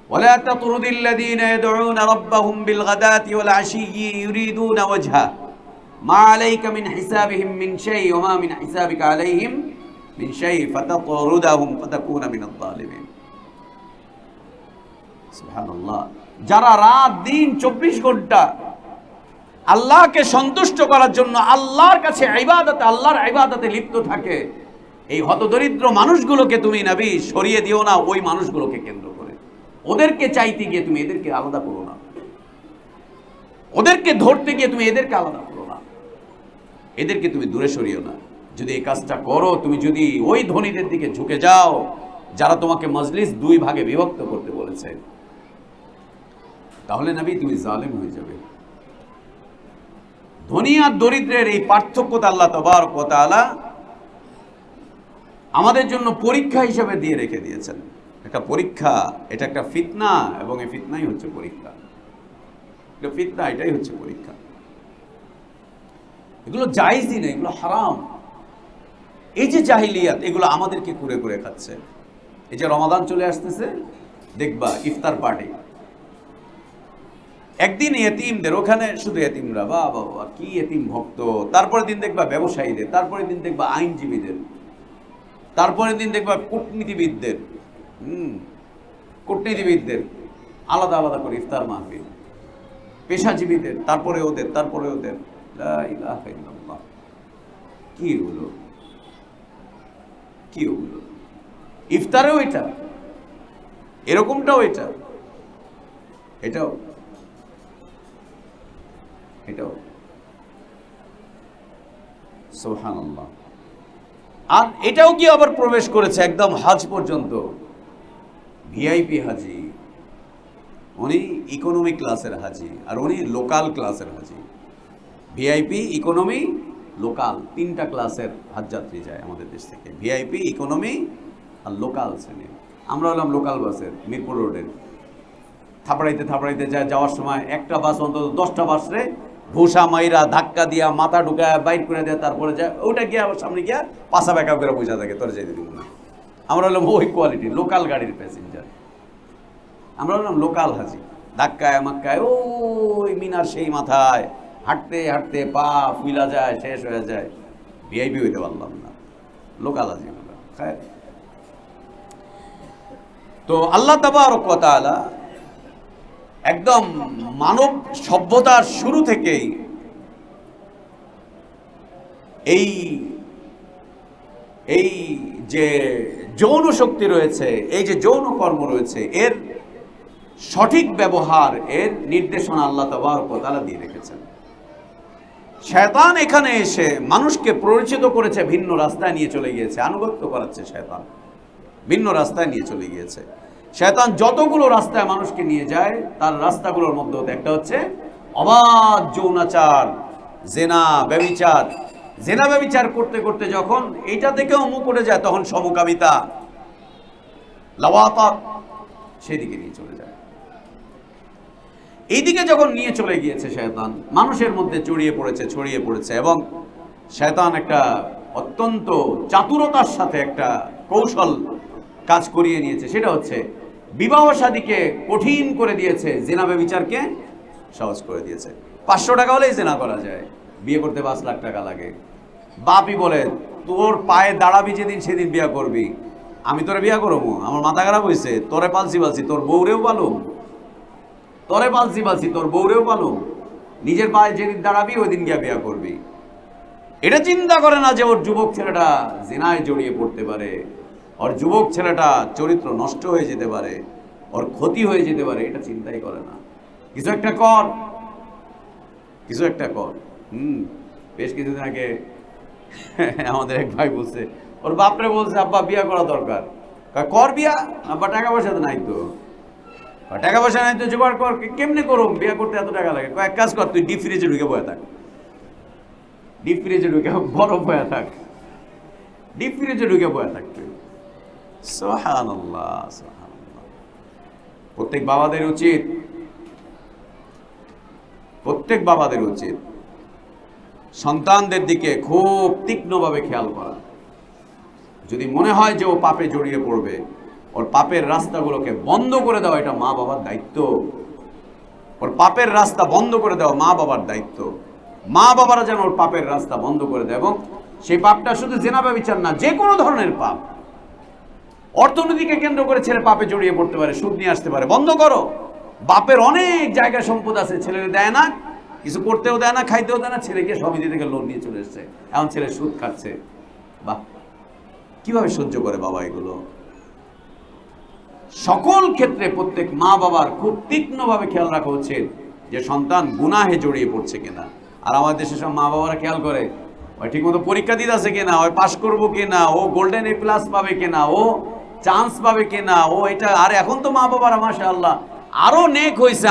ওয়ালা তাতরুদিল্লাযীনা ইয়াদউনা রাব্বাহুম বিলগাদাতি ওয়াল আশিয়্যি ইউরিদুনা ওয়াজহা মা আলাইকা মিন হিসাবিহিম মিন শাই ওয়া মা মিন হিসাবিকা আলাইহিম মিন শাই ফাতাতরুদাহুম ফাতাকুনা মিনাল যালিমিন। সুবহানাল্লাহ। যারা রাত দিন 24 ঘন্টা আল্লাহকে সন্তুষ্ট করার জন্য আল্লাহর কাছে ইবাদতে, আল্লাহর ইবাদতে লিপ্ত থাকে, এই হতদরিদ্র মানুষগুলোকে তুমি নবী সরিয়ে দিও না ওই মানুষগুলোকে কেন্দ্র করে। ওদেরকে চাইতে গিয়ে তুমি এদেরকে আলাদা করো না, ওদেরকে ধরতে গিয়ে তুমি এদেরকে আলাদা করো না, এদেরকে তুমি দূরে সরিও না। যদি এই কাজটা করো, তুমি যদি ওই ধনীদের দিকে ঝুঁকে যাও যারা তোমাকে মজলিস 2 ভাগে বিভক্ত করতে বলেছে, তাহলে নবী তুমি জালেম হয়ে যাবে। ধনী আর দরিদ্রের এই পার্থক্যটা আল্লাহ তাবারক ওয়া তাআলা আমাদের জন্য পরীক্ষা হিসেবে দিয়ে রেখে দিয়েছেন। একটা পরীক্ষা, এটা একটা ফিতনা, এবং এই ফিতনাই হচ্ছে পরীক্ষা। এটা ফিতনা, এটাই হচ্ছে পরীক্ষা। এগুলো জায়েজই না, এগুলো হারাম। এই যে জাহিলিয়াত, এগুলো আমাদেরকে কুরে কুরে খাচ্ছে। এই যে রমাদান চলে আসতেছে, দেখবা ইফতার পার্টি, একদিন এতিমদের, ওখানে শুধু এতিমরা, বাহ বাবা কি এতিম ভক্ত। তারপরে দিন দেখবা ব্যবসায়ীদের, তারপরে দিন দেখবা আইনজীবীদের, তারপরে দিন দেখবা কূটনীতিবিদদের, কূটনীতিবিদদের আলাদা আলাদা করে ইফতার মাহফিল, পেশাজীবীদের, তারপরে ওদের, তারপরে ওদের। লা ইলাহা ইল্লাল্লাহ। কি হলো, কি হলো? ইফতারেও এটা, এরকমটাও এটা, এটাও, এটাও। সুবহানাল্লাহ। আর এটাও কি আবার প্রবেশ করেছে একদম হজ পর্যন্ত। ভিআইপি হাজি, উনি ইকোনমি ক্লাসের হাজি, আর উনি লোকাল ক্লাসের হাজি। ভিআইপি, ইকোনমি, লোকাল, 3টা ক্লাসের হজ যাত্রী যায় আমাদের দেশ থেকে, ভিআইপি, ইকোনমি আর লোকাল শ্রেণীর। আমরা হলাম লোকাল বাসের, মিরপুর রোডের, থাপড়াইতে যায়। যাওয়ার সময় একটা বাস অন্তত 10টা বাসরে ভূষা মাইরা ধাক্কা দিয়া মাথা ঢুকায় বাইর করে দেয়, তারপরে যায় ওইটা গিয়ে আবার সামনে গিয়া পাশা ব্যাকআপ করে পয়সা থাকে, তোরা যেতে দিব না। আমরা হলাম ওই কোয়ালিটি লোকাল গাড়ির প্যাসেঞ্জার, আমরা হলাম লোকাল হাজি। ধাক্কায় মাক্কায় ওই মিনার সেই মাথায় হাঁটতে হাঁটতে পা ফুইলা যায়, শেষ হয়ে যায়, ভিআইপি হইতে পারলাম না, লোকাল হাজি। তো আল্লাহ তাবারক ওয়া তাআলা একদম মানব সভ্যতার শুরু থেকেই এই যে যৌন শক্তি রয়েছে, এই যে যৌন কর্ম রয়েছে, এর সঠিক ব্যবহার, এর নির্দেশনা আল্লাহ তাবারক ওয়া তাআলা দিয়ে রেখেছেন। শয়তান এখানে এসে মানুষকে পরিচিত করেছে, ভিন্ন রাস্তায় নিয়ে চলে গিয়েছে, আনুগত্য করাচ্ছে শয়তান, ভিন্ন রাস্তায় নিয়ে চলে গিয়েছে। শয়তান যতগুলো রাস্তায় মানুষকে নিয়ে যায়, তার রাস্তাগুলোর মধ্যে একটা হচ্ছে অবাধ যৌনাচার, জেনা, ব্যভিচার। জেনা ব্যভিচার করতে করতে যখন এইটা থেকেও মুখ উঠে যায়, তখন সমকামিতা, লাওয়াতাত, সেদিকে নিয়ে চলে যায়। এইদিকে যখন নিয়ে চলে গিয়েছে শয়তান, মানুষের মধ্যে ছড়িয়ে পড়েছে এবং শয়তান একটা অত্যন্ত চাতুরতার সাথে একটা কৌশল কাজ করিয়ে নিয়েছে। সেটা হচ্ছে বিবাহ শাদীকে কঠিন করে দিয়েছে, জেনা ব্যভিচারকে সহজ করে দিয়েছে। 500 টাকা হলেই জেনা করা যায়, বিয়ে করতে 5 লাখ টাকা লাগে। বাপই বলে তোর পায়ে দাঁড়াবি যেদিন সেদিন বিয়া করবি, আমি তোরে বিয়া করবো, আমার মাথা খারাপ হয়েছে, তোরে পালছি তোর বউরেও পালুম, তোরে পালছি তোর বউরেও পালুম, নিজের পায়ে যেদিন দাঁড়াবি ওই দিন গিয়া বিয়া করবি। এটা চিন্তা করে না যে ওর যুবক ছেলেটা জিনায় জড়িয়ে পড়তে পারে, ওর যুবক ছেলেটা চরিত্র নষ্ট হয়ে যেতে পারে, ওর ক্ষতি হয়ে যেতে পারে, এটা চিন্তাই করে না। কিছু একটা কর। বেশ কিছুদিন আগে আমাদের এক ভাই বলছে, ওর বাপরে বলছে আব্বা বিয়া করা দরকার। কর বিয়া, আব্বা টাকা পয়সা তো নাই তো, টাকা পয়সা নাই তো জোগাড় কর। কেমনে করো, বিয়া করতে এত টাকা লাগে? এক কাজ কর, তুই ডিপ ফ্রিজে ঢুকে বয়ে থাক, ডিপ ফ্রিজে ঢুকে বরফ বয়ে থাক, ডিপ ফ্রিজে ঢুকে বয়ে থাক তুই। সুবহানাল্লাহ, সুবহানাল্লাহ। প্রত্যেক বাবাদের উচিত সন্তানদের দিকে খুব তীক্ষ্ণভাবে খেয়াল করা। যদি মনে হয় যে ও পাপে জড়িয়ে পড়বে, ওর পাপের রাস্তাগুলোকে বন্ধ করে দেওয়া এটা মা বাবার দায়িত্ব। ওর পাপের রাস্তা বন্ধ করে দেওয়া মা বাবার দায়িত্ব। মা বাবারা যেন ওর পাপের রাস্তা বন্ধ করে দেয়, এবং সেই পাপটা শুধু জেনা ব্যভিচার না, যে কোনো ধরনের পাপ। অর্থনীতিকে কেন্দ্র করে ছেলে পাপে জড়িয়ে পড়তে পারে, সুদ নিয়ে আসতে পারে, বন্ধ করো। বাপের অনেক জায়গা সম্পদ আছে, ছেলেকে দেয় না, কিছু করতেও দেয় না, খাইতেও দেয় না, ছেলেকে সমিতি থেকে লোন নিয়ে চলে এসছে, এখন ছেলে সুদ খাচ্ছে। বাহ, কিভাবে সহ্য করে বাবা এগুলো? সকল ক্ষেত্রে প্রত্যেক মা বাবার খুব তীক্ষ্ণভাবে খেয়াল রাখা উচিত যে সন্তান গুনাহে জড়িয়ে পড়ছে কিনা। আর আমাদের দেশে সব মা বাবারা খেয়াল করে ওই ঠিকমতো পরীক্ষা দিতে আছে কিনা, ওই পাশ করবো কিনা, ও গোল্ডেন A+ পাবে কিনা, ও চান্স পাবে কিনা, ও এটা। আর এখন তো মা বাবারা মাশাআল্লাহ আরো নেক হয়েছে।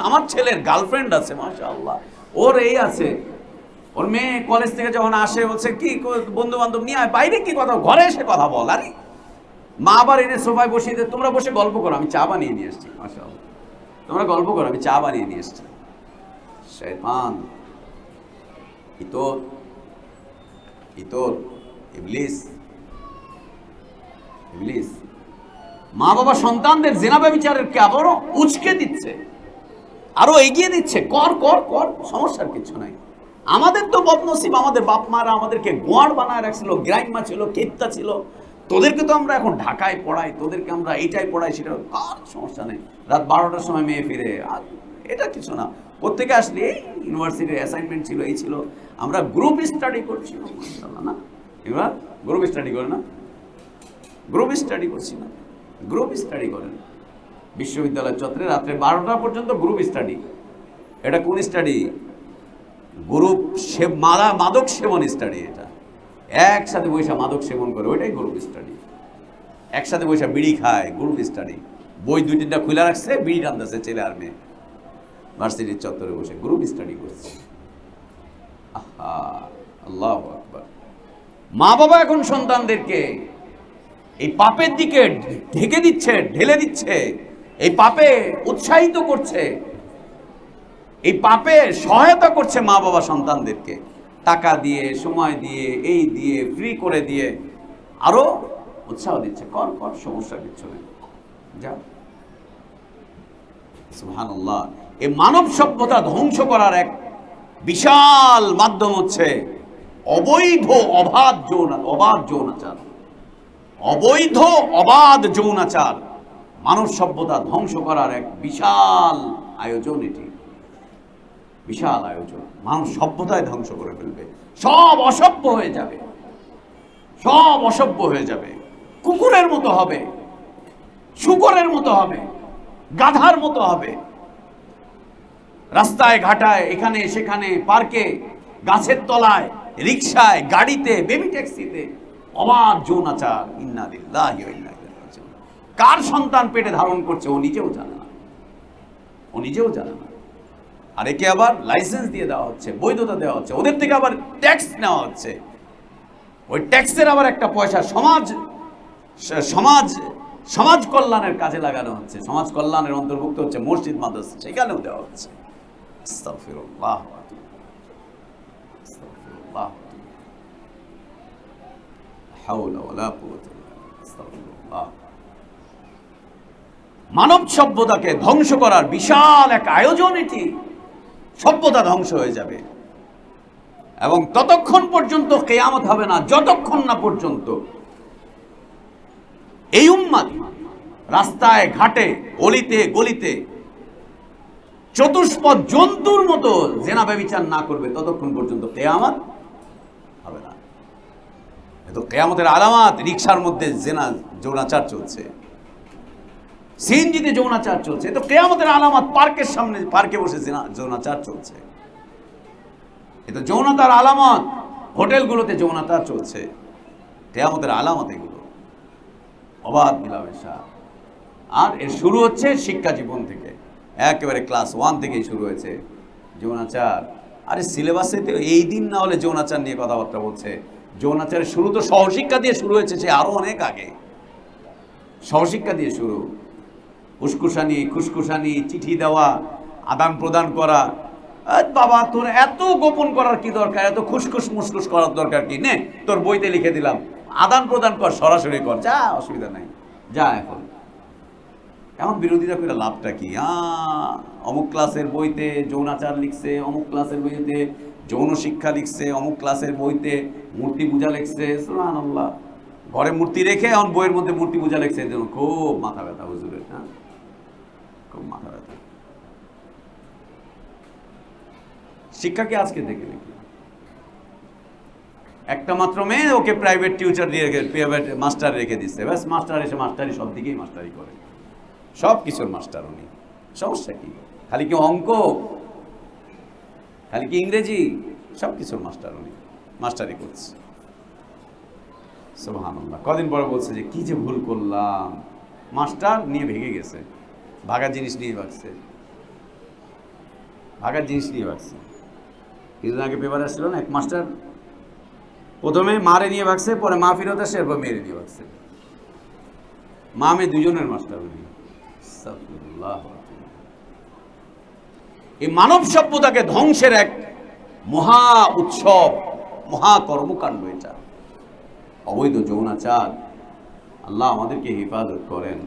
আমার ছেলের গার্লফ্রেন্ড আছে মাশাআল্লাহ, ওর এই আছে, ওর মেয়ে কলেজ থেকে যখন আসে বলছে কি বন্ধু বান্ধব নিয়ে আয়, বাইরে কি কথা, ঘরে এসে কথা বল। আরে মা আবার এনে সোফায় বসিয়ে দিয়ে তোমরা বসে গল্প করো, আমি চা বানিয়ে নিয়ে এসছি, মাশাআল্লাহ, তোমরা গল্প করো, আমি চা বানিয়ে নিয়ে এসছি। শয়তান, ইবলিস। মা বাবা সন্তানদের জিনা ব্যভিচারের কে আবারও উচকে দিচ্ছে, আরো এগিয়ে দিচ্ছে, কর কর কর, সমস্যার কিছু নাই। আমাদের তো বদনসিব, আমাদের বাপ মারা আমাদেরকে গোয়ার বানায় রাখছিল, গ্রাইমা ছিল, কেত্তা ছিল। তোদেরকে তো আমরা এখন ঢাকায় পড়াই, তোদেরকে আমরা এইটাই পড়াই, সেটা কার সমস্যা নেই। রাত 12টার সময় মেয়ে ফিরে, আর এটা কিছু না। কোত্থেকে আসলি? এই ইউনিভার্সিটির অ্যাসাইনমেন্ট ছিল, এই ছিল, আমরা গ্রুপ স্টাডি করছি না। এবার গ্রুপ স্টাডি করে না, গ্রুপ স্টাডি করছি না, গ্রুপ স্টাডি করেন বিশ্ববিদ্যালয় চত্বরে রাত্রে 12টা পর্যন্ত গ্রুপ স্টাডি। এটা কোন স্টাডি? গ্রুপ মাদক সেবন স্টাডি। এটা একসাথে বৈশা মাদক সেবন করে, ওইটাই গ্রুপ স্টাডি। একসাথে বৈশা বিড়ি খায়, গ্রুপ স্টাডি। বই 2-3টা খুলে রাখছে, বিড়ি টানতেছে ছেলে আর মেয়ে, ভার্সিটির চত্বরে বসে গ্রুপ স্টাডি করছে। আহা, আল্লাহু আকবার। মা বাবা এখন সন্তানদেরকে এই পাপের দিকে ঢেকে দিচ্ছে, ঢেলে দিচ্ছে, এই পাপে উৎসাহিত করছে, এই পাপে সহায়তা করছে মা বাবা সন্তানদেরকে টাকা দিয়ে, সময় দিয়ে, এই দিয়ে, ফ্রি করে দিয়ে আরো উৎসাহ দিচ্ছে, কর কর, সমস্যা কিছু নেই, যা। সুবহানাল্লাহ। এই মানব সভ্যতা ধ্বংস করার এক বিশাল মাধ্যম হচ্ছে অবৈধ অবাধ যৌনাচার। অবৈধ অবাধ যৌনাচার মানব সভ্যতা ধ্বংস করার এক বিশাল আয়োজন। এটি বিশাল আয়োজন, মানব সভ্যতায় ধ্বংস করে ফেলবে। সব অসভ্য হয়ে যাবে, সব অসভ্য হয়ে যাবে, কুকুরের মতো হবে, শূকরের মতো হবে, গাধার মতো হবে। রাস্তায় ঘাটায়, এখানে সেখানে, পার্কে, গাছের তলায়, রিকশায়, গাড়িতে, বেবি ট্যাক্সিতে অবাধ যৌনাচার। ইন্না লিল্লাহি ওয়া ইন্না ইলাইহি রাজিউন। কার সন্তান পেটে ধারণ করছে ও নিজেও জানে না, ও নিজেও জানে না। আর একে আবার লাইসেন্স দিয়ে দেওয়া হচ্ছে, বৈধতা দেওয়া হচ্ছে, ওদের থেকে আবার ট্যাক্স নেওয়া হচ্ছে। ওই ট্যাক্সের আবার একটা পয়সা সমাজ কল্যাণের কাজে লাগানো হচ্ছে। সমাজ কল্যাণের অন্তর্ভুক্ত হচ্ছে মসজিদ, মাদ্রাসা, সেখানেও দেওয়া হচ্ছে। আস্তাগফিরুল্লাহ, আস্তাগফিরুল্লাহ, হাওলা ওয়ালা কুওয়াতা ইল্লা বিল্লাহ, আস্তাগফিরুল্লাহ। মানব সভ্যতাকে ধ্বংস করার বিশাল এক আয়োজন এটি। সভ্যতা ধ্বংস হয়ে যাবে এবং ততক্ষণ পর্যন্ত কিয়ামত হবে না যতক্ষণ না পর্যন্ত এই উম্মত রাস্তায় ঘাটে, অলিতে গলিতে চতুষ্পদ জন্তুর মতো জেনা ব্যভিচার না করবে, ততক্ষণ পর্যন্ত কিয়ামত হবে না। এতো কিয়ামতের আলামত। রিকশার মধ্যে যৌনাচার চলছে, সিএনজিতে যৌনাচার চলছে, তো কিয়ামতের আলামত। পার্কের সামনে, পার্কে বসে যৌনাচার চলছে, এ তো যৌনতার আলামত। হোটেলগুলোতে যৌনাচার চলছে, কিয়ামতের আলামত এগুলো, অবাধ মেলামেশা। আর এর শুরু হচ্ছে শিক্ষা জীবন থেকে, একেবারে ক্লাস 1 থেকেই শুরু হয়েছে যৌনাচার। আরে সিলেবাসে তো এই দিন না হলে যৌনাচার নিয়ে কথাবার্তা বলছে। যৌনাচারের শুরু তো সহশিক্ষা দিয়ে শুরু হয়েছে, সে আরো অনেক আগে। সহশিক্ষা দিয়ে শুরু, উস্কুসানি, খুসখুসানি, চিঠি দেওয়া, আদান প্রদান করা। বাবা, তোর এত গোপন করার কি দরকার? এত খুসখুস মুসখুস করার দরকার কি? নে, তোর বইতে লিখে দিলাম, আদান প্রদান কর, সরাসরি কর, যা, অসুবিধা নাই, যা। এখন বিরোধিতা করে লাভটা কি? অমুক ক্লাসের বইতে যৌনাচার লিখছে, অমুক ক্লাসের বইতে যৌন শিক্ষা লিখছে, অমুক ক্লাসের বইতে মূর্তি পূজা লিখছে। সুবহানাল্লাহ। ঘরে মূর্তি রেখে এখন বইয়ের মধ্যে মূর্তি পূজা লিখছে, খুব মাথা ব্যথা হুজুরের। হ্যাঁ, খুব মাথা ব্যথা। শিক্ষা কি আজকে দেখে নাকি? একটা মাত্র মেয়ে, ওকে প্রাইভেট টিউচার দিয়ে প্রাইভেট মাস্টার রেখে দিচ্ছে, ব্যাস। মাস্টার এসে মাস্টারি, সব দিকেই মাস্টারি করে, সব কিছুর মাস্টার উনি। সমস্যা কি? খালি কি অঙ্ক, খালি কি ইংরেজি? সব কিছুর মাস্টার উনি, মাস্টারি করছে। সুবহানাল্লাহ। কদিন পরে বলছে যে কি যে ভুল করলাম, মাস্টার নিয়ে ভেঙে গেছে, ভাগার জিনিস নিয়ে ভাগছে, ভাগার জিনিস নিয়ে ভাগছে। কিছুদিন আগে পেপার আসছিল না, এক মাস্টার প্রথমে মারে নিয়ে ভাগছে, পরে মা ফেরত আসে, এরপর মেরে নিয়ে ভাগছে। মা মেয়ে দুজনের মাস্টার উনি। এই মানব সভ্যতাকে ধ্বংসের এক মহা উৎসব, মহা কর্মকাণ্ড এটা, অবৈধ যৌনাচার। আল্লাহ আমাদেরকে হেফাজত করেন।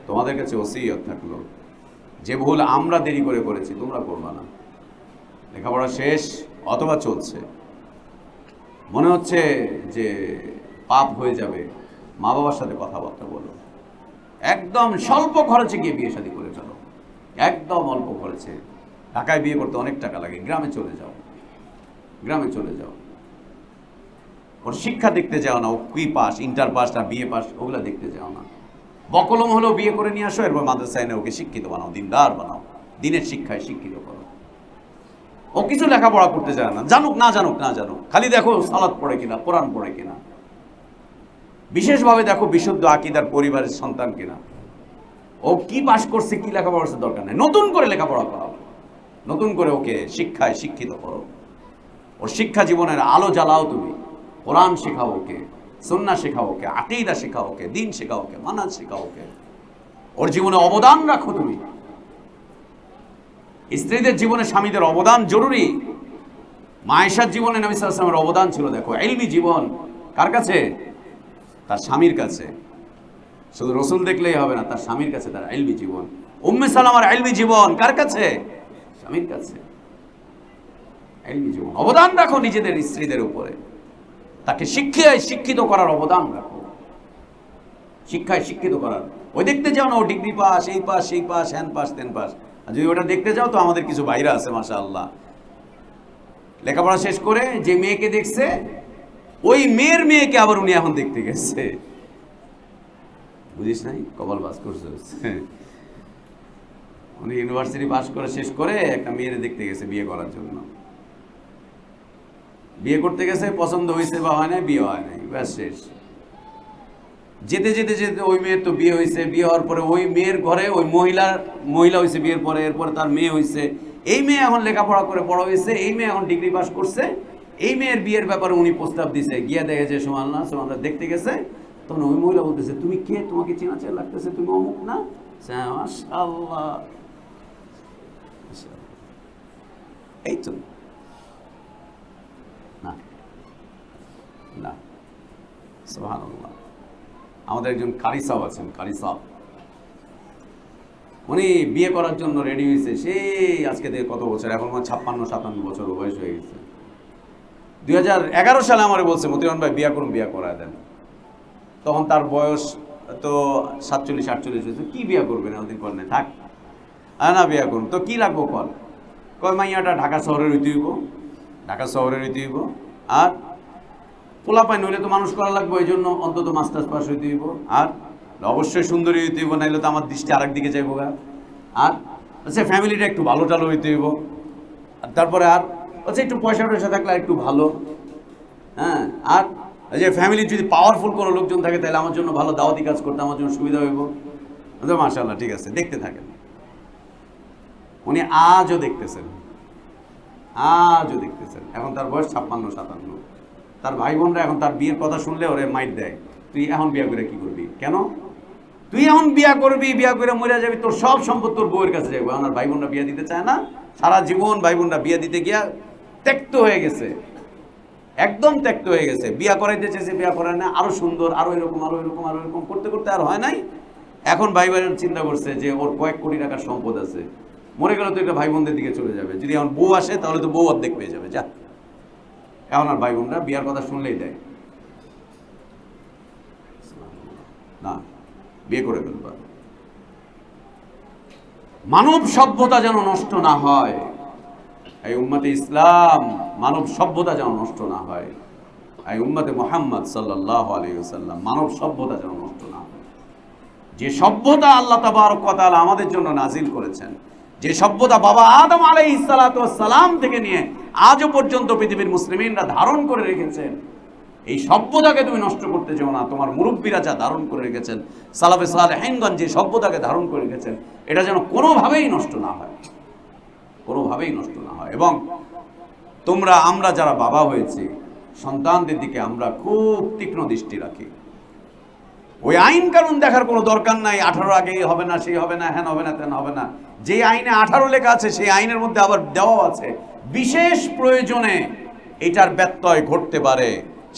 তোমাদের কাছে ওসিয়ত থাকলো, যে ভুল আমরা দেরি করে করেছি তোমরা করবা না। লেখাপড়া শেষ অথবা চলছে, মনে হচ্ছে যে পাপ হয়ে যাবে, মা বাবার সাথে কথাবার্তা বলো, একদম স্বল্প খরচে গিয়ে বিয়ে শাদী করে ফেলো, একদম অল্প খরচে। ঢাকায় বিয়ে করতে অনেক টাকা লাগে, গ্রামে চলে যাও, গ্রামে চলে যাও। ওর শিক্ষা দেখতে যাও না, ও কি পাস, ইন্টার পাস না বিএ পাস, ওগুলো দেখতে যাও না। বকলম হলেও বিয়ে করে নিয়ে আসো, এরপর মাদ্রাসায় এনে ওকে শিক্ষিত বানাও, দিনদার বানাও, দিনের শিক্ষায় শিক্ষিত করো। ও কিছু লেখাপড়া করতে চায় না, জানুক না জানুক না জানুক, খালি দেখো সালাত পড়ে কিনা, কোরআন পড়ে কিনা, বিশেষভাবে দেখো বিশুদ্ধ আকীদার পরিবারের সন্তান কিনা। ও কি পাস করছে, কি লেখাপড়া করছে দরকার নেই, নতুন করে লেখাপড়া করাও, নতুন করে ওকে শিক্ষায় শিক্ষিত করো। ওর শিক্ষা জীবনের আলো জ্বালাও তুমি, কোরআন শেখাও ওকে, সুন্নাহ শেখাও ওকে, আকীদা শেখাও ওকে, দ্বীন শেখাও ওকে, মানহাজ শেখাও ওকে। ওর জীবনে অবদান রাখো তুমি। স্ত্রীদের জীবনে স্বামীদের অবদান জরুরি। মা আয়েশার জীবনে নবী সাল্লাল্লাহু আলাইহি ওয়াসাল্লামের অবদান ছিল। দেখো, ইলমি জীবন কার কাছে? তার স্বামীর কাছে। শুধু রসুল দেখলেই হবে না, তার স্বামীর কাছে তার ইলমি জীবন। উম্মে সালামার ইলমি জীবন কার কাছে? স্বামীর কাছে। ইলমি জীবন অবদান রাখো নিজেদের স্ত্রীদের উপরে, তাকে শিক্ষিত করার অবদান রাখো, শিক্ষায় শিক্ষিত করার। ওই দেখতে যাও না ও ডিগ্রি পাস, এই পাস, সেই পাস, হ্যান পাস, তেন পাস। আর যদি ওটা দেখতে যাও তো আমাদের কিছু ভাইরা আছে মাশাআল্লাহ, লেখাপড়া শেষ করে যে মেয়েকে দেখছে ওই মেয়ের মেয়েকে আবার উনি এখন দেখতে গেছে। বুঝিস নাই? কপাল বাস করছে। উনি ইউনিভার্সিটি পাস করে শেষ করে একটা মেয়ের দেখতে গেছে বিয়ে করার জন্য। বিয়ে করতে গেছে, পছন্দ হয়েছে বা হয় নাই, বিয়ে হয় নাই, ব্যাস শেষ। যেতে যেতে যেতে ওই মেয়ের তো বিয়ে হয়েছে, বিয়ে হওয়ার পরে ওই মেয়ের ঘরে ওই মহিলা হয়েছে বিয়ের পরে, এরপরে তার মেয়ে হয়েছে। এই মেয়ে এখন লেখাপড়া করে বড় হয়েছে, এই মেয়ে এখন ডিগ্রি পাস করছে। এই মেয়ের বিয়ের ব্যাপারে উনি প্রস্তাব দিছে, গিয়ে দেখেছে সুবহানাল্লাহ দেখতে গেছে। তখন ওই মহিলা বলতেছে, তুমি কে? তোমাকে চেনা চেনা লাগতেছে, তুমি অমুক না? মাশাআল্লাহ, এই তো না না, সুবহানাল্লাহ। আমাদের একজন কারি সাহেব আছেন, কারি সাহেব, উনি বিয়ে করার জন্য রেডি হয়েছে সেই আজকে থেকে কত বছর, এখন 56-57 বছর বয়স হয়ে গেছে। 2011 সালে আমারে বলছে, মতিউর ভাই বিয়ে করুন, বিয়ে করায় দেন। তখন তার বয়স তো 47-48 হয়েছে। কি বিয়ে করবেন? ওদিন পর নেই, থাক না বিয়ে করুন তো কি লাগবো কল? কয় মাইয়াটা ঢাকা শহরের হইতে হইব, ঢাকা শহরের হইতে হইব, আর পোলাপাই নইলে তো মানুষ করা লাগবে, এই জন্য অন্তত মাস্টার্স পাস হইতে হইব, আর অবশ্যই সুন্দরী হইতে হইব, নাইলে তো আমার দৃষ্টি আরেক দিকে যাইব গা, আর আচ্ছা ফ্যামিলিটা একটু ভালো টালো হইতে হইব, আর তারপরে আর আচ্ছা একটু পয়সা টয়সা থাকলে একটু ভালো, হ্যাঁ, আর যে ফ্যামিলির যদি পাওয়ারফুল কোনো লোকজন থাকে তাহলে আমার জন্য ভালো, দাওয়াতি কাজ করতে আমার জন্য সুবিধা হইব। মাশাআল্লাহ, ঠিক আছে, দেখতে থাকেন। উনি আজও দেখতেছেন, আজও দেখতেছেন। এখন তার বয়স 56-57। তার ভাই বোনরা এখন তার বিয়ের কথা শুনলে ওরে মাইট দেয়, তুই এখন বিয়ে করে কি করবি? কেন তুই এখন বিয়া করবি? বিয়া করে মরে যাবি, তোর সব সম্পদ তোর বউয়ের কাছে যাবে। আমার ভাই বোনরা বিয়ে দিতে চায় না, সারা জীবন ভাই বোনরা বিয়ে দিতে গিয়া ত্যক্ত হয়ে গেছে, একদম ত্যক্ত হয়ে গেছে। বিয়া করাইতে চেয়েছে, বিয়া করায় না, আরো সুন্দর, আরো এরকম, আরো এরকম, আরো এরকম করতে করতে আর হয় নাই। এখন ভাই বোনের চিন্তা করছে যে ওর কয়েক কোটি টাকার সম্পদ আছে, মরে গেলে তো এটা ভাই বোনদের দিকে চলে যাবে, যদি এখন বউ আসে তাহলে তো বউ অর্ধেক পেয়ে যাবে। যা, এখন আর ভাই বোনরা বিয়ার কথা শুনলেই দেয় না, বিয়ে করে ফেলবা। মানব সভ্যতা যেন নষ্ট না হয়, এই উম্মতে ইসলাম মানব সভ্যতা যেন নষ্ট না হয়, এই উম্মতে মুহাম্মদ সাল্লাল্লাহু আলাইহি ওয়াসাল্লাম মানব সভ্যতা যেন নষ্ট না হয়। যে সভ্যতা আল্লাহ তাবারক ওয়া তাআলা আমাদের জন্য নাজিল করেছেন, যে সভ্যতা বাবা আদম আলাইহিস সালাতু ওয়াস সালাম থেকে নিয়ে আজও পর্যন্ত পৃথিবীর মুসলিমিনরা ধারণ করে রেখেছেন, এই সভ্যতাকে তুমি নষ্ট করতে চাও না। তোমার মুরব্বীরা যা ধারণ করে রেখেছেন, সালাফে সালেহিনগণ যে সভ্যতাকে ধারণ করে রেখেছেন, এটা যেন কোনোভাবেই নষ্ট না হয়, কোনোভাবেই নষ্ট না হয়। এবং আমরা যারা বাবা হয়েছি, সন্তানদের দিকে আমরা খুব তীক্ষ্ণ দৃষ্টি রাখি। ওই আইন কানুন দেখার কোনো দরকার নাই, 18 আগে হবে না, সেই হবে না, হ্যান হবে না, তেন হবে না। যে আইনে 18 লেখা আছে সেই আইনের মধ্যে আবার দেওয়া আছে বিশেষ প্রয়োজনে এটার ব্যত্যয় ঘটতে পারে,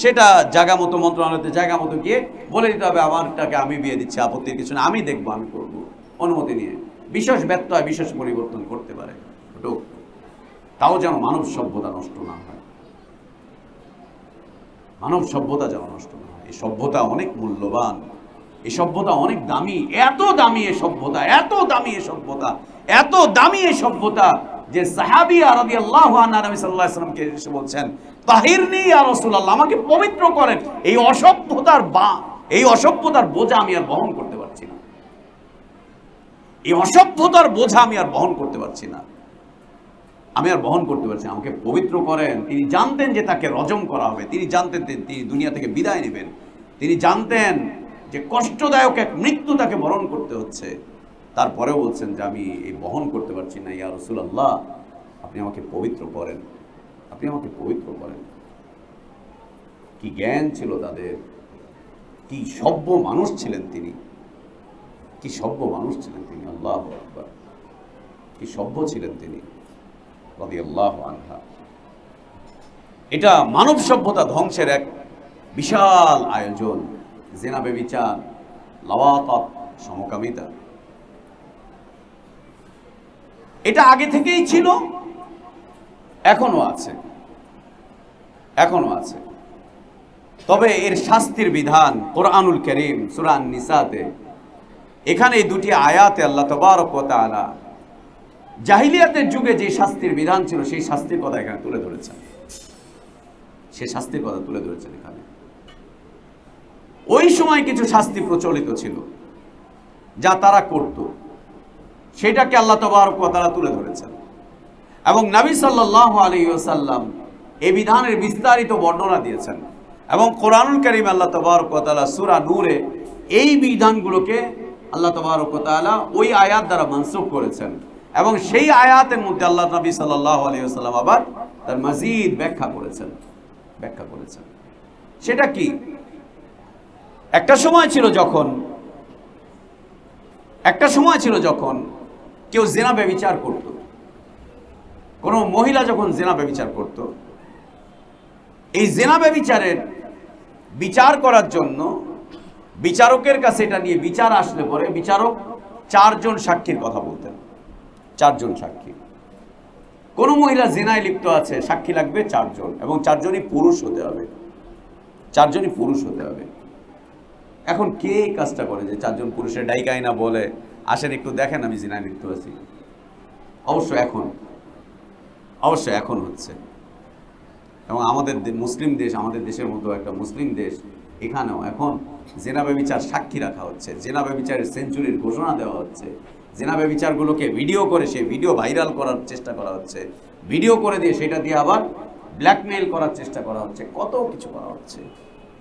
সেটা জায়গা মতো মন্ত্রণালয়তে জায়গা মতো গিয়ে বলে দিতে হবে, আমারটাকে আমি বিয়ে দিচ্ছি, আপত্তির কিছু না, আমি দেখবো, আমি করবো, অনুমতি নিয়ে। বিশেষ ব্যত্যয়, বিশেষ পরিবর্তন করতে পারে, তাও যেন মানব সভ্যতা নষ্ট না হয়, মানব সভ্যতা যেন নষ্ট না হয়। এই সভ্যতা অনেক মূল্যবান, এই সভ্যতা অনেক দামি, এত দামি এই সভ্যতা, এত দামি এই সভ্যতা, এত দামি এই সভ্যতা যে সাহাবিয়া রাদিয়াল্লাহু আনহা নবী সাল্লাল্লাহু আলাইহি ওয়াসাল্লামকে এসে বলছেন, তাহিরনি ইয়া রাসূলুল্লাহ, আমাকে পবিত্র করেন, এই অসভ্যতার বোঝা আমি আর বহন করতে পারছি না, এই অসভ্যতার বোঝা আমি আর বহন করতে পারছি না, আমি আর বহন করতে পারছি না, আমাকে পবিত্র করেন। তিনি জানতেন যে তাকে রজম করা হবে, তিনি জানতেন তিনি দুনিয়া থেকে বিদায় নেবেন, তিনি জানতেন যে কষ্টদায়ক এক মৃত্যু তাকে বরণ করতে হচ্ছে, তারপরেও বলছেন যে আমি এই বহন করতে পারছি না, ইয়া রাসূলুল্লাহ আপনি আমাকে পবিত্র করেন, আপনি আমাকে পবিত্র করেন। কি জ্ঞান ছিল তাদের, কি সভ্য মানুষ ছিলেন তিনি, কি সভ্য মানুষ ছিলেন তিনি, আল্লাহু আকবার, কি সভ্য ছিলেন তিনি রাদিয়াল্লাহু আনহা। এটা মানব সভ্যতা ধ্বংসের এক বিশাল আয়োজন, জিনা, ব্যভিচার, লাওয়াতাত, সমকামিতা। এটা আগে থেকেই ছিল, এখনো আছে, এখনো আছে। তবে এর শাস্তির বিধান কোরআনুল কারীম সূরা আন-নিসাতে, এখানে এই দুটি আয়াতে আল্লাহ তাবারক ওয়া তাআলা জাহিলিয়াতের যুগে যে শাস্তির বিধান ছিল সেই শাস্তির কথা এখানে তুলে ধরেছেন, সেই শাস্তির কথা তুলে ধরেছেন এখানে। ওই সময় কিছু শাস্তি প্রচলিত ছিল যা তারা করত, সেটাকে আল্লাহ তাবারক ওয়া তাআলা তুলে ধরেছেন। এবং নবী সাল্লাল্লাহু আলাইহি ওয়াসাল্লাম এই বিধানের বিস্তারিত বর্ণনা দিয়েছেন। এবং কোরআনুল কারীম আল্লাহ তাবারক ওয়া তাআলা সূরা নূরে এই বিধানগুলোকে আল্লাহ তাবারক ওয়া তাআলা ওই আয়াত দ্বারা মানসুখ করেছেন। এবং সেই আয়াতের মধ্যে আল্লাহ নবী সাল্লাল্লাহু আলাইহি ওয়াসাল্লাম আবার তার মাজিদ ব্যাখ্যা করেছেন। সেটা কি? একটা সময় ছিল যখন কেউ জিনা ব্যভিচার করত, কোন মহিলা যখন জিনা ব্যভিচার করত, এই জিনা ব্যভিচারের বিচার করার জন্য বিচারকের কাছে এটা নিয়ে বিচার আসলে পরে বিচারক 4 জন সাক্ষীর কথা বলতেন। 4 জন সাক্ষী। কোন মহিলা জিনায় লিপ্ত আছে, সাক্ষী লাগবে 4 জন, এবং 4 জনই পুরুষ হতে হবে, 4 জনই পুরুষ হতে হবে। এখন কে কাজটা করে যে 4 জন পুরুষের ডাইকাই না বলে, আসেন একটু দেখেন আমি জিনায় লিপ্ত আছি? অবশ্য এখন হচ্ছে। এবং আমাদের মুসলিম দেশ, আমাদের দেশের মতো একটা মুসলিম দেশ, এখানেও এখন জিনা ব্যভিচার সাক্ষী রাখা হচ্ছে, জিনা ব্যভিচারের সেঞ্চুরির ঘোষণা দেওয়া হচ্ছে, জিনা ব্যভিচারগুলোকে ভিডিও করে সেই ভিডিও ভাইরাল করার চেষ্টা করা হচ্ছে, ভিডিও করে দিয়ে সেটা দিয়ে আবার ব্ল্যাকমেইল করার চেষ্টা করা হচ্ছে, কত কিছু করা হচ্ছে।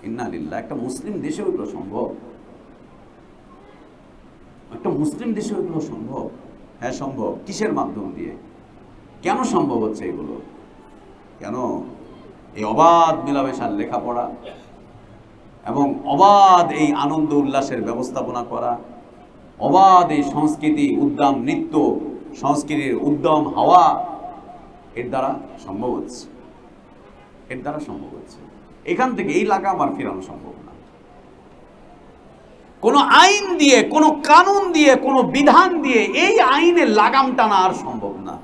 ইন্না লিল্লাহ। একটা মুসলিম দেশেও এগুলো সম্ভব? একটা মুসলিম দেশেও এগুলো সম্ভব? হ্যাঁ সম্ভব। কিসের মাধ্যম দিয়ে? কেন সম্ভব হচ্ছে এগুলো? কেন? এই অবাধ মেলামেশার লেখাপড়া এবং অবাধ এই আনন্দ উল্লাসের ব্যবস্থাপনা করা, অবাধ এই সংস্কৃতি, উদ্দাম নৃত্য, সংস্কৃতির উদ্যম হাওয়া, এর দ্বারা সম্ভব হচ্ছে, এর দ্বারা সম্ভব হচ্ছে। এখান থেকে এই লাগাম আর ফেরানো সম্ভব না। কোনো আইন দিয়ে, কোনো কানুন দিয়ে, কোনো বিধান দিয়ে এই আইনের লাগাম টানা আর সম্ভব না।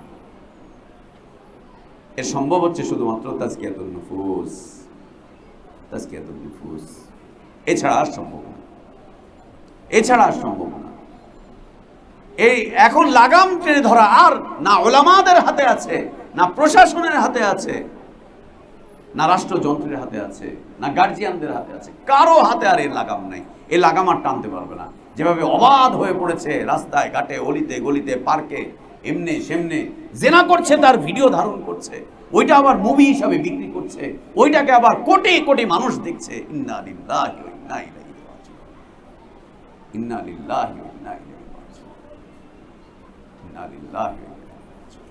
এর সম্ভব হচ্ছে শুধুমাত্র তাজকিয়াতুন নুফুস, তাজকিয়াতুন নুফুস। এছাড়া আর সম্ভব না, এছাড়া আর সম্ভব না। এই এখন লাগাম টেনে ধরা আর না উলামাদের হাতে আছে, না প্রশাসনের হাতে আছে, না রাষ্ট্রযন্ত্রের হাতে আছে, না গার্জিয়ানদের হাতে আছে, কারো হাতে আর এর লাগাম নাই। এই লাগাম আর টানতে পারবে না। যেভাবে অবাধ হয়ে পড়েছে রাস্তায় ঘাটে, অলিতে গলিতে, পার্কে, এমনে সেমনে জেনা করছে, তার ভিডিও ধারণ করছে, ওইটা আবার মুভি হিসাবে বিক্রি করছে, ওইটাকে আবার কোটি কোটি মানুষ দেখছে। ইন্না লিল্লাহি ওয়া ইন্না ইলাইহি রাজিউন, ইন্না লিল্লাহি ওয়া ইন্না ইলাইহি রাজিউন, ইন্না লিল্লাহি ওয়া ইন্না ইলাইহি রাজিউন।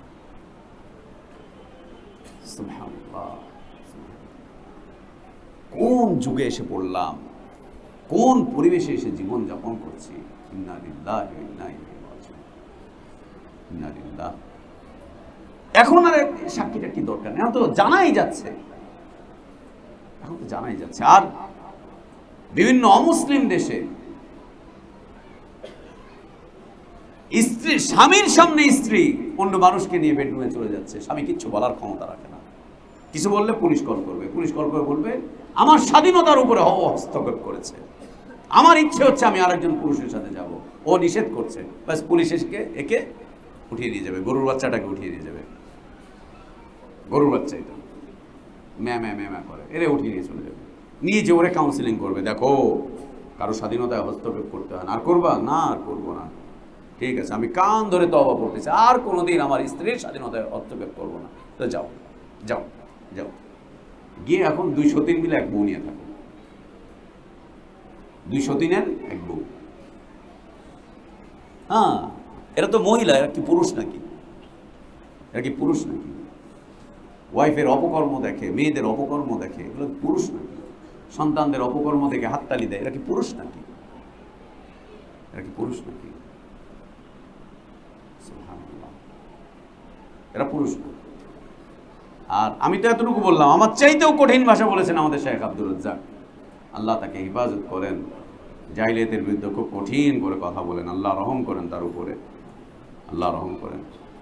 সুবহানাল্লাহ। কোন যুগে এসে পড়লাম, কোন পরিবেশে এসে জীবন যাপন করছি। ইন্না লিল্লাহি ওয়া ইন্না ইলাইহি রাজিউন, ইন্না লিল্লাহ। এখন আর সাক্ষীটা কি দরকার নেই, এখন তো জানাই যাচ্ছে, এখন তো জানাই যাচ্ছে। আর বিভিন্ন অমুসলিম দেশে স্ত্রী, স্বামীর সামনে স্ত্রী অন্য মানুষকে নিয়ে বেডরুমে চলে যাচ্ছে, স্বামী কিচ্ছু বলার ক্ষমতা রাখে না। কিছু বললে পুলিশ কল করবে, পুলিশ কল করে বলবে আমার স্বাধীনতার উপরে হস্তক্ষেপ করেছে, আমার ইচ্ছে হচ্ছে আমি আরেকজন পুরুষের সাথে যাব, ও নিষেধ করছে, ব্যাস পুলিশ একে উঠিয়ে দিয়ে যাবে, গরুর বাচ্চাটাকে উঠিয়ে দিয়ে যাবে। গরুর বাচ্চা এটা ম্যা করে, এরে উঠিয়ে নিয়ে চলে যাবে, নিয়ে যে ওরে কাউন্সিলিং করবে, দেখো কারো স্বাধীনতায় হস্তক্ষেপ করতে হয় না, আর করবা না? আর করবো না, ঠিক আছে, আমি কান ধরে তওবা করতেছি, আর কোনোদিন আমার স্ত্রীর স্বাধীনতায় হস্তক্ষেপ করবো না। তো যাও যাও যাও, গিয়ে এখন 203 মিলে এক বউ নিয়ে থাকো, 203-এর এক বউ। হ্যাঁ, এরা তো মহিলা, এরা কি পুরুষ নাকি? এরা কি পুরুষ নাকি? ওয়াইফের অপকর্ম দেখে, মেয়েদের অপকর্ম দেখে, এগুলো পুরুষ নাকি? সন্তানদের অপকর্ম দেখে হাততালি দেয়, এরা কি পুরুষ নাকি? এরা কি পুরুষ নাকি? সুবহানাল্লাহ, এরা পুরুষ না। আর আমি তো এতটুকু বললাম, আমার চাইতেও কঠিন ভাষা বলেছেন আমাদের শেখ আব্দুর রাজ্জাক, আল্লাহ তাকে হেফাজত করেন। জাহিলিয়াতের বিরুদ্ধে খুব কঠিন করে কথা বলেন, আল্লাহ রহম করেন তার উপরে, আল্লাহ রহম করেন।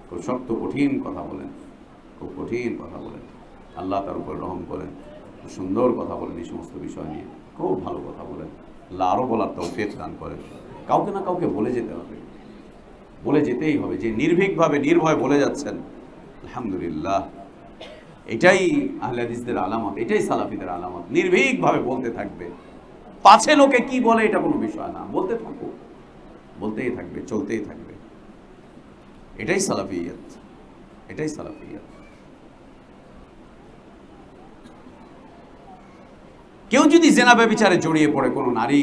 খুব শক্ত কঠিন কথা বলেন, খুব কঠিন কথা বলেন, আল্লাহ তার উপরে রহম করেন। সুন্দর কথা বলেন এই সমস্ত বিষয় নিয়ে, খুব ভালো কথা বলেন। আল্লাহ আরও বলার তৌফিক দান করেন। কাউকে না কাউকে বলে যেতে হবে, বলে যেতেই হবে। যে নির্ভীকভাবে নির্ভয় বলে যাচ্ছেন, আলহামদুলিল্লাহ, এটাই আহলে হাদিসদের আলামত, এটাই সালাফিদের আলামত। নির্ভীকভাবে বলতে থাকবে, পাছে লোকে কি বলে এটা কোনো বিষয় না, বলতে থাকো, বলতেই থাকবে, চলতেই থাকবে। এটাই সালাফিয়ত, এটাই সালাফিয়ত। কেউ যদি জেনা ব্যভিচারে জড়িয়ে পড়ে কোনো নারী,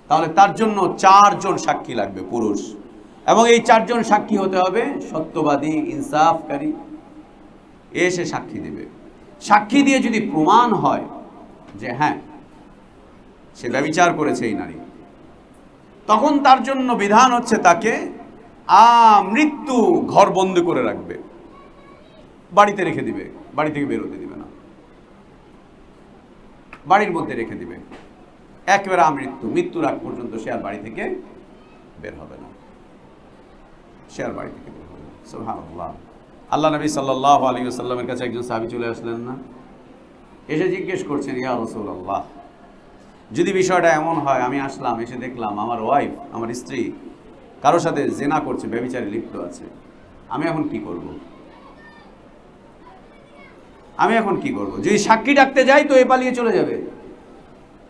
তাহলে তার জন্য 4 জন সাক্ষী লাগবে, পুরুষ। এবং এই 4 জন সাক্ষী হতে হবে সত্যবাদী, ইনসাফকারী, এসে সাক্ষী দেবে। সাক্ষী দিয়ে যদি প্রমাণ হয় যে হ্যাঁ সে ব্যভিচার করেছে এই নারী, তখন তার জন্য বিধান হচ্ছে তাকে মৃত্যু ঘর বন্ধ করে রাখবে, বাড়িতে রেখে দিবে, বাড়ি থেকে বেরোতে দিবে না, বাড়ির মধ্যে রেখে দিবে একেবারে আমৃত্যু, মৃত্যুর আগ পর্যন্ত সে আর বাড়ি থেকে বের হবে না, সে আর বাড়ি থেকে বের হবে না। সুবহানাল্লাহ। আল্লাহ নবী সাল্লাল্লাহু আলাইহি ওয়াসাল্লামের কাছে একজন সাহাবী চলে আসলেন না, এসে জিজ্ঞেস করছেন, ইয়া রাসূলুল্লাহ, যদি বিষয়টা এমন হয়, আমি আসলাম, এসে দেখলাম আমার ওয়াইফ, আমার স্ত্রী কারোর সাথে জেনা করছে, ব্যভিচারে লিপ্ত আছে, আমি এখন কি করব? আমি এখন কি করব? যদি সাক্ষী ডাকতে যাই তো এ পালিয়ে চলে যাবে,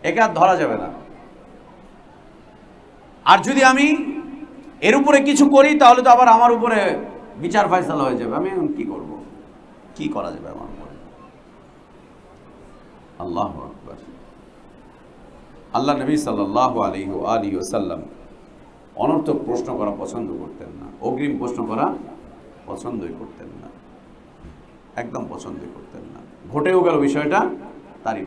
একে আর ধরা যাবে না। আর যদি আমি এর উপরে কিছু করি তাহলে তো আবার আমার উপরে বিচার ফয়সালা হয়ে যাবে, আমি এখন কি করব? কি করা যাবে আমার উপরে? আল্লাহু আকবার। আল্লাহ নবী সাল্লাল্লাহু আলাইহি ওয়াসাল্লাম অনর্থক প্রশ্ন করা পছন্দ করতেন না, অগ্রিম প্রশ্ন করা পছন্দই করতেন না, একদম পছন্দই করতেন না। ঘটেও গেল বিষয়টা তারই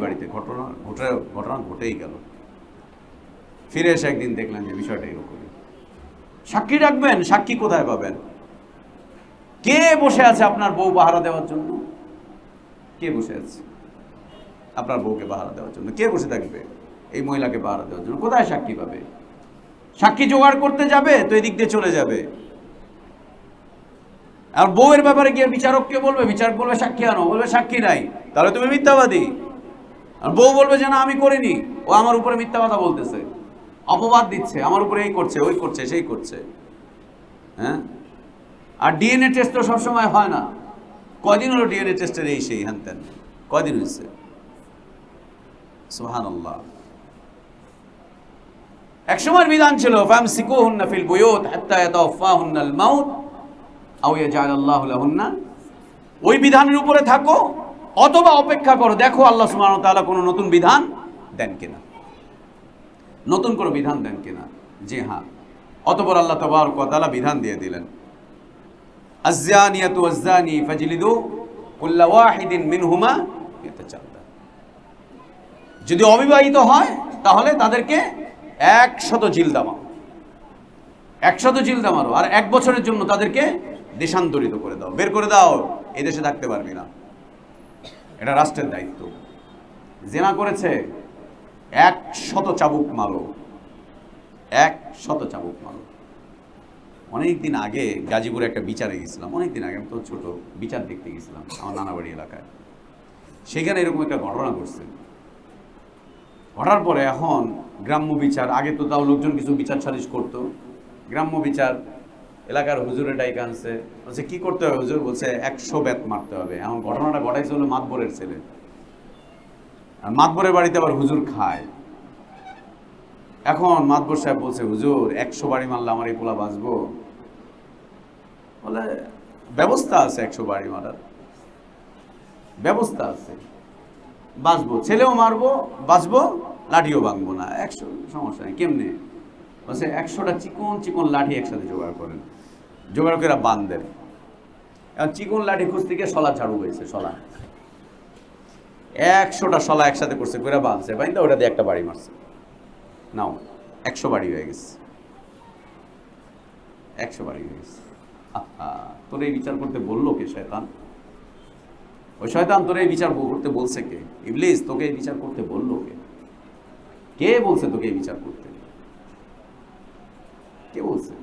বাড়িতে ঘটনা ঘটেই গেল। ফিরে এসে একদিন দেখলেন যে বিষয়টা এরকমই। সাক্ষী রাখবেন, সাক্ষী কোথায় পাবেন? কে বসে আছে আপনার বউ পাহারা দেওয়ার জন্য? কে বসে আছে আপনার বউকে পাহারা দেওয়ার জন্য? কে বসে থাকবে এই মহিলাকে পাহারা দেওয়ার জন্য? কোথায় সাক্ষী পাবে? সাক্ষী জোগাড় করতে যাবে তো এদিক দিয়ে চলে যাবে, আর বউয়ের ব্যাপারে গিয়ে বিচারককে বলবে, বিচারক বলবে সাক্ষী আনো, বলবে সাক্ষী নাই, তাহলে তুমি মিথ্যাবাদী। আর বউ বলবে যে না আমি করিনি, ও আমার উপরে মিথ্যা কথা বলতেছে, অপবাদ দিচ্ছে, আমার উপরে এই করছে, ওই করছে, সেই করছে। হ্যাঁ, আর ডিএনএ টেস্ট তো সবসময় হয় না। কয়দিন হলো ডিএনএ টেস্টের এই সেই হ্যান ত্যান, কয়দিন হয়েছে? সুবহানাল্লাহ। এক সময়ের বিধান ছিল ফামসিকুহুন্না ফিল বুয়ুত হাত্তা ইয়াতাওয়াফাহুন্নাল মাউত আও ইয়াজআলাল্লাহু লাহুন্না, ওই বিধানের উপরে থাকো অথবা অপেক্ষা করো, দেখো আল্লাহ সুবহানাহু ওয়া তাআলা কোনো নতুন বিধান দেন কিনা, নতুন কোনো বিধান দেন কিনা। জি হ্যাঁ, অতঃপর আল্লাহ তাবারক ওয়া তাআলা বিধান দিয়ে দিলেন, আয-যানিয়াতু ওয়াজ-যানি ফাজলিদু কুল্লা ওয়াহিদিন মিনহুমা ইয়াতাচাদ্দা। যদি অবিবাহিত হয় তাহলে তাদেরকে 100 জিলদা মারো, 100 জিলদা মারো, আর 1 বছরের জন্য তাদেরকে দেশান্তরিত করে দাও, বের করে দাও, এই দেশে থাকতে পারবি না। এটা রাষ্ট্রের দায়িত্ব। জেনা করেছে 100 চাবুক মারো, 100 চাবুক মারো। অনেকদিন আগে গাজীপুরে একটা বিচারে গেছিলাম, অনেকদিন আগে, আমি তো ছোট, বিচার দেখতে গেছিলাম আমার নানাবাড়ি এলাকায়। সেখানে এরকম একটা ঘটনা ঘটছে। ঘটার পরে এখন গ্রাম্য বিচার, আগে তো তাও লোকজন কিছু বিচার সালিশ করতো, গ্রাম্য বিচার এলাকার হুজুরে ডাইকা আনছে, বলছে কি করতে হবে হুজুর? বলছে 100 বেত মারতে হবে। এখন ঘটনাটা ঘটাইছে হলো মাতবরের ছেলে, আর মাতবরের বাড়িতে আবার হুজুর খায়। এখন মাতবর সাহেব বলছে, হুজুর 100 বাড়ি মারলে আমার এই পোলা বাঁচবো? বলে ব্যবস্থা আছে, 100 বাড়ি মারার ব্যবস্থা আছে, বাঁচবো, ছেলেও মারবো, বাঁচবো, লাঠিও ভাঙবো না, 100 সমস্যা নেই। কেমনে? বলছে 100টা চিকন চিকন লাঠি একসাথে জোগাড় করেন, জোগাড় করে বাঁধ দেন, এখন চিকন লাঠি খুঁজতে গিয়ে শলা ঝাড়ু হয়েছে, শলা 100টা শলা একসাথে করছে, করে বাঁধছে, বাইন্দা ওটা দিয়ে একটা বাড়ি মারছে, নাও 100 বাড়ি হয়ে গেছে, 100 বাড়ি হয়ে গেছে। তোর এই বিচার করতে বললো কে? শয়তান। ওই শয়তান তোর এই বিচার করতে বলছে কে? ইবলিস তোকে এই বিচার করতে বললো কে? কে বলছে তোকে এই বিচার করতে? কে বলছে?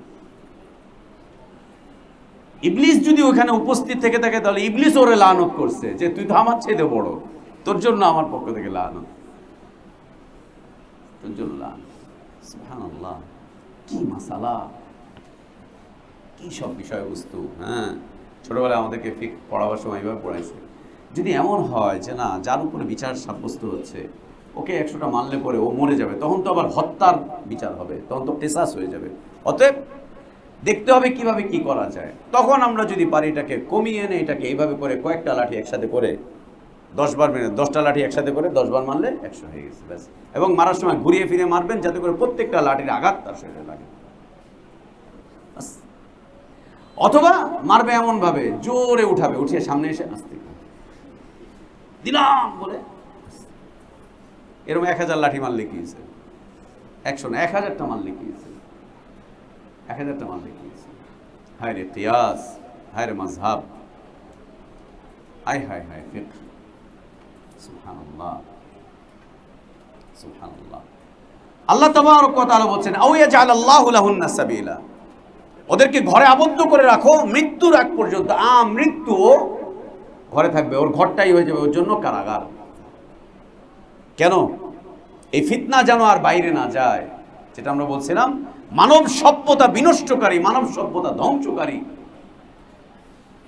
ইবলিস যদি ওখানে উপস্থিত থেকে থাকে তাহলে ইবলিস ওরে লানত করছে যে তুই তো আমার চেয়ে বড়, তোর জন্য আমার পক্ষ থেকে লানত, তোর জন্য লানত। সুবহানাল্লাহ, কি মাসালা, কি সব বিষয়বস্তু। হ্যাঁ, ছোটবেলায় আমাদেরকে ফিক পড়াবার সময় এভাবে পড়াইছে, যদি এমন হয় যে না যার উপরে বিচার সাব্যস্ত হচ্ছে ওকে 100টা মানলে পরে ও মরে যাবে, তখন তো আবার হত্যার বিচার হবে, তখন তো কেসাস হয়ে যাবে। অতএব দেখতে হবে কিভাবে কি করা যায়। তখন আমরা যদি পারি এটাকে কমিয়ে এনে এটাকে এইভাবে করে কয়েকটা লাঠি একসাথে করে 10 বার মেরে, 10টা লাঠি একসাথে করে 10 বার মারলে 100 হয়ে গেছে, ব্যাস। এবং মারার সময় ঘুরিয়ে ফিরে মারবেন যাতে করে প্রত্যেকটা লাঠির আঘাত তার শরীরে লাগে। অথবা মারবে এমন ভাবে জোরে উঠাবে, উঠিয়ে সামনে এসে আস্তে দিলাম বলে, এরকম 1000 লাঠি মারলে কি হয়েছে? 100 না, 1000টা মারলে কি হয়েছে? 1000টা মারলে কি হয়েছে? হায় রে কিয়াস, হায় রে মাযহাব, হায় হায় হায় ফিকহ। সুবহানাল্লাহ, সুবহানাল্লাহ। আল্লাহ তাবারক ওয়া তাআলা বলেন আও ইয়াজআলাল্লাহু লাহুন্না সাবিলা, ওদেরকে ঘরে আবদ্ধ করে রাখো মৃত্যুর আগ পর্যন্ত। মৃত্যু ঘরে থাকবে, ওর ঘরটাই হয়ে যাবে ওর জন্য কারাগার। কেন? এই ফিতনা যেন আর বাইরে না যায়, যেটা আমরা বলছিলাম মানব সভ্যতা বিনষ্টকারী, মানব সভ্যতা ধ্বংসকারী,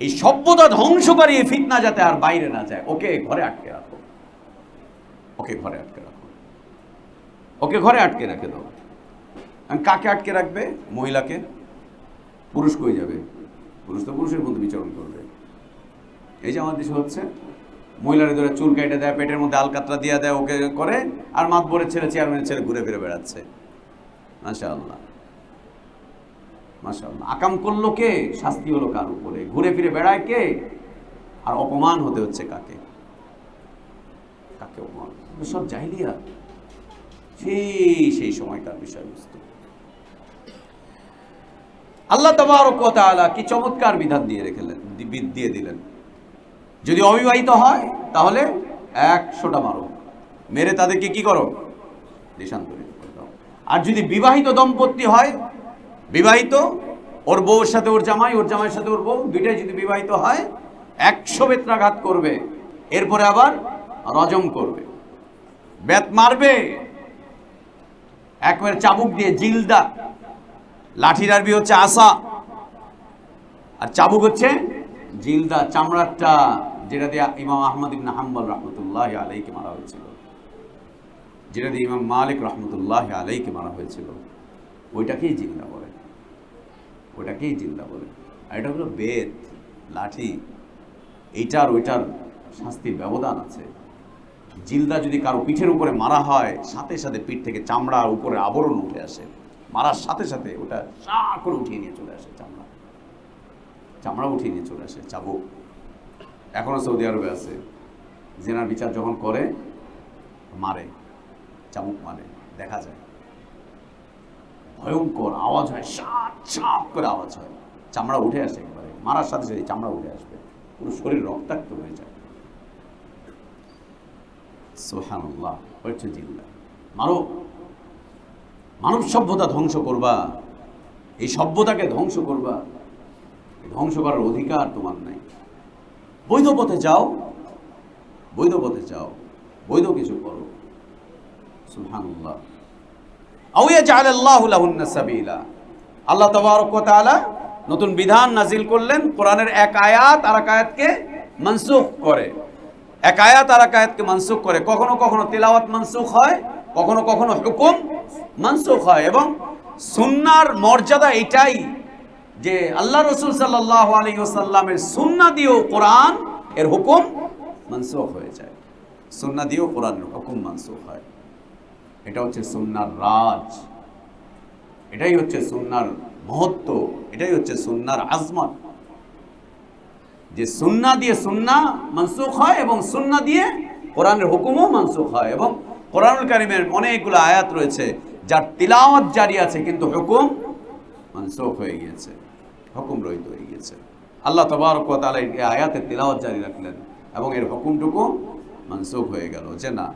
এই সভ্যতা ধ্বংসকারী এই ফিতনা যাতে আর বাইরে না যায়, ওকে ঘরে আটকে রাখো, ওকে ঘরে আটকে রাখো, ওকে ঘরে আটকে রেখে দাও। কাকে আটকে রাখবে? মহিলাকে। পুরুষ কই যাবে? পুরুষ তো পুরুষের মধ্যে বিচরণ করবে। এই যে আমার দেশে হচ্ছে, মহিলারা ধরে চুল কেটে দেয়, পেটের মধ্যে আলকাতরা দিয়ে দেয়, ওকে করে, আর মাতবরের ছেলে চেয়ারম্যানের ছেলে ঘুরে ফিরে বেড়াচ্ছে। মাশাআল্লাহ, মাশাআল্লাহ। আকাম করলো কে? শাস্তি হলো কার উপরে? ঘুরে ফিরে বেড়ায় কে? আর অপমান হতে হচ্ছে কাকে? কাকে অপমান? সব জাহিলিয়া, সেই সময়কার বিষয়বস্তু। আল্লাহ তাবারক ওয়া তাআলা কি চমৎকার বিধান দিয়ে দিলেন। যদি অবিবাহিত হয় তাহলে 100টা মারো, মেরে তাদেরকে কি করো? দেশান্তরিত করে দাও। আর যদি বিবাহিত দম্পতি হয়, বিবাহিত, ওর বউর সাথে ওর জামাই, ওর জামাইয়ের সাথে ওর বউ, দুইটাই যদি বিবাহিত হয় 100 বেত্রাঘাত করবে, এরপরে আবার রজম করবে, বেত মারবে একবারে চাবুক দিয়ে, জিলদা। লাঠির আরবি হচ্ছে আসা, আর চাবুক হচ্ছে জিলদা, চামড়াটা, যেটা দিয়ে ইমাম আহমদ ইবনে হাম্বল রাহমাতুল্লাহি আলাইহি মারা হয়েছিল, যেটা দিয়ে ইমাম মালিক রাহমাতুল্লাহি আলাইহি মারা হয়েছিল, ওইটাকেই জিলদা বলে, ওইটাকেই জিলদা বলে। আর এটা হলো বেত, লাঠি, এইটার ওইটার শাস্তির ব্যবধান আছে। জিলদা যদি কারো পিঠের উপরে মারা হয়, সাথে সাথে পিঠ থেকে চামড়ার উপরে আবরণ উঠে আসে, মারার সাথে সাথে ওটা সা করে উঠিয়ে নিয়ে চলে আসে, চামড়া উঠিয়ে নিয়ে চলে আসে, চাবুক। এখনো সৌদি আরবে আছে, জেনার বিচার যখন করে মারে, চাবুক মারে, দেখা যায় ভয়ঙ্কর আওয়াজ হয়, সাপ সাপ করে আওয়াজ হয়, চামড়া উঠে আসে একেবারে, মারার সাথে সাথে চামড়া উঠে আসবে, পুরো শরীর রক্তাক্ত হয়ে যায়। সুবহানাল্লাহ, হচ্ছে জিল্লা। মারো, মানব সভ্যতা ধ্বংস করবা, এই সভ্যতাকে ধ্বংস করবা, ধ্বংস করার অধিকার তোমার নাই। বৈধ পথে যাও, বৈধ পথে যাও, বৈধ কিছু করো। সুবহানাল্লাহ। আও ইয়াজআলাল্লাহু লাহুন্না সাবিলা, আল্লাহ তাবারক ওয়া তাআলা নতুন বিধান নাজিল করলেন, কোরআনের এক আয়াত আর এক আয়াতকে মানসুখ করে, এক আয়াত আর এক আয়াতকে মানসুখ করে। কখনো কখনো তিলাওয়াত মানসুখ হয়, কখনো কখনো হুকুম মানসুখ হয়। এবং সুন্নাহর মর্যাদা এটাই যে আল্লাহ রাসূল সাল্লাল্লাহু আলাইহি ওয়াসাল্লামের সুন্নাহ দিয়েও কোরআন এর হুকুম মানসুখ হয়ে যায়, সুন্নাহ দিয়েও কোরআনের হুকুম মানসুখ হয়। এটা হচ্ছে সুন্নাহর রাজ, এটাই হচ্ছে সুন্নাহর মহত্ব, এটাই হচ্ছে সুন্নাহর আজমত। যে সুন্নাহ দিয়ে সুন্নাহ মানসুখ হয় এবং সুন্নাহ দিয়ে কোরআনের হুকুমও মানসুখ হয়, এবং কোরআনুল কারীমের অনেকগুলো আয়াত রয়েছে যার তিলাওয়াত জারি আছে কিন্তু হুকুম মানসুখ হয়ে গিয়েছে, হুকুম রহিত হয়ে গিয়েছে। আল্লাহ তাবারক ওয়া তাআলা এই আয়াতের তিলাওয়াত জারি রাখলেন এবং এর হুকুমটুকু মানসুখ হয়ে গেল যে না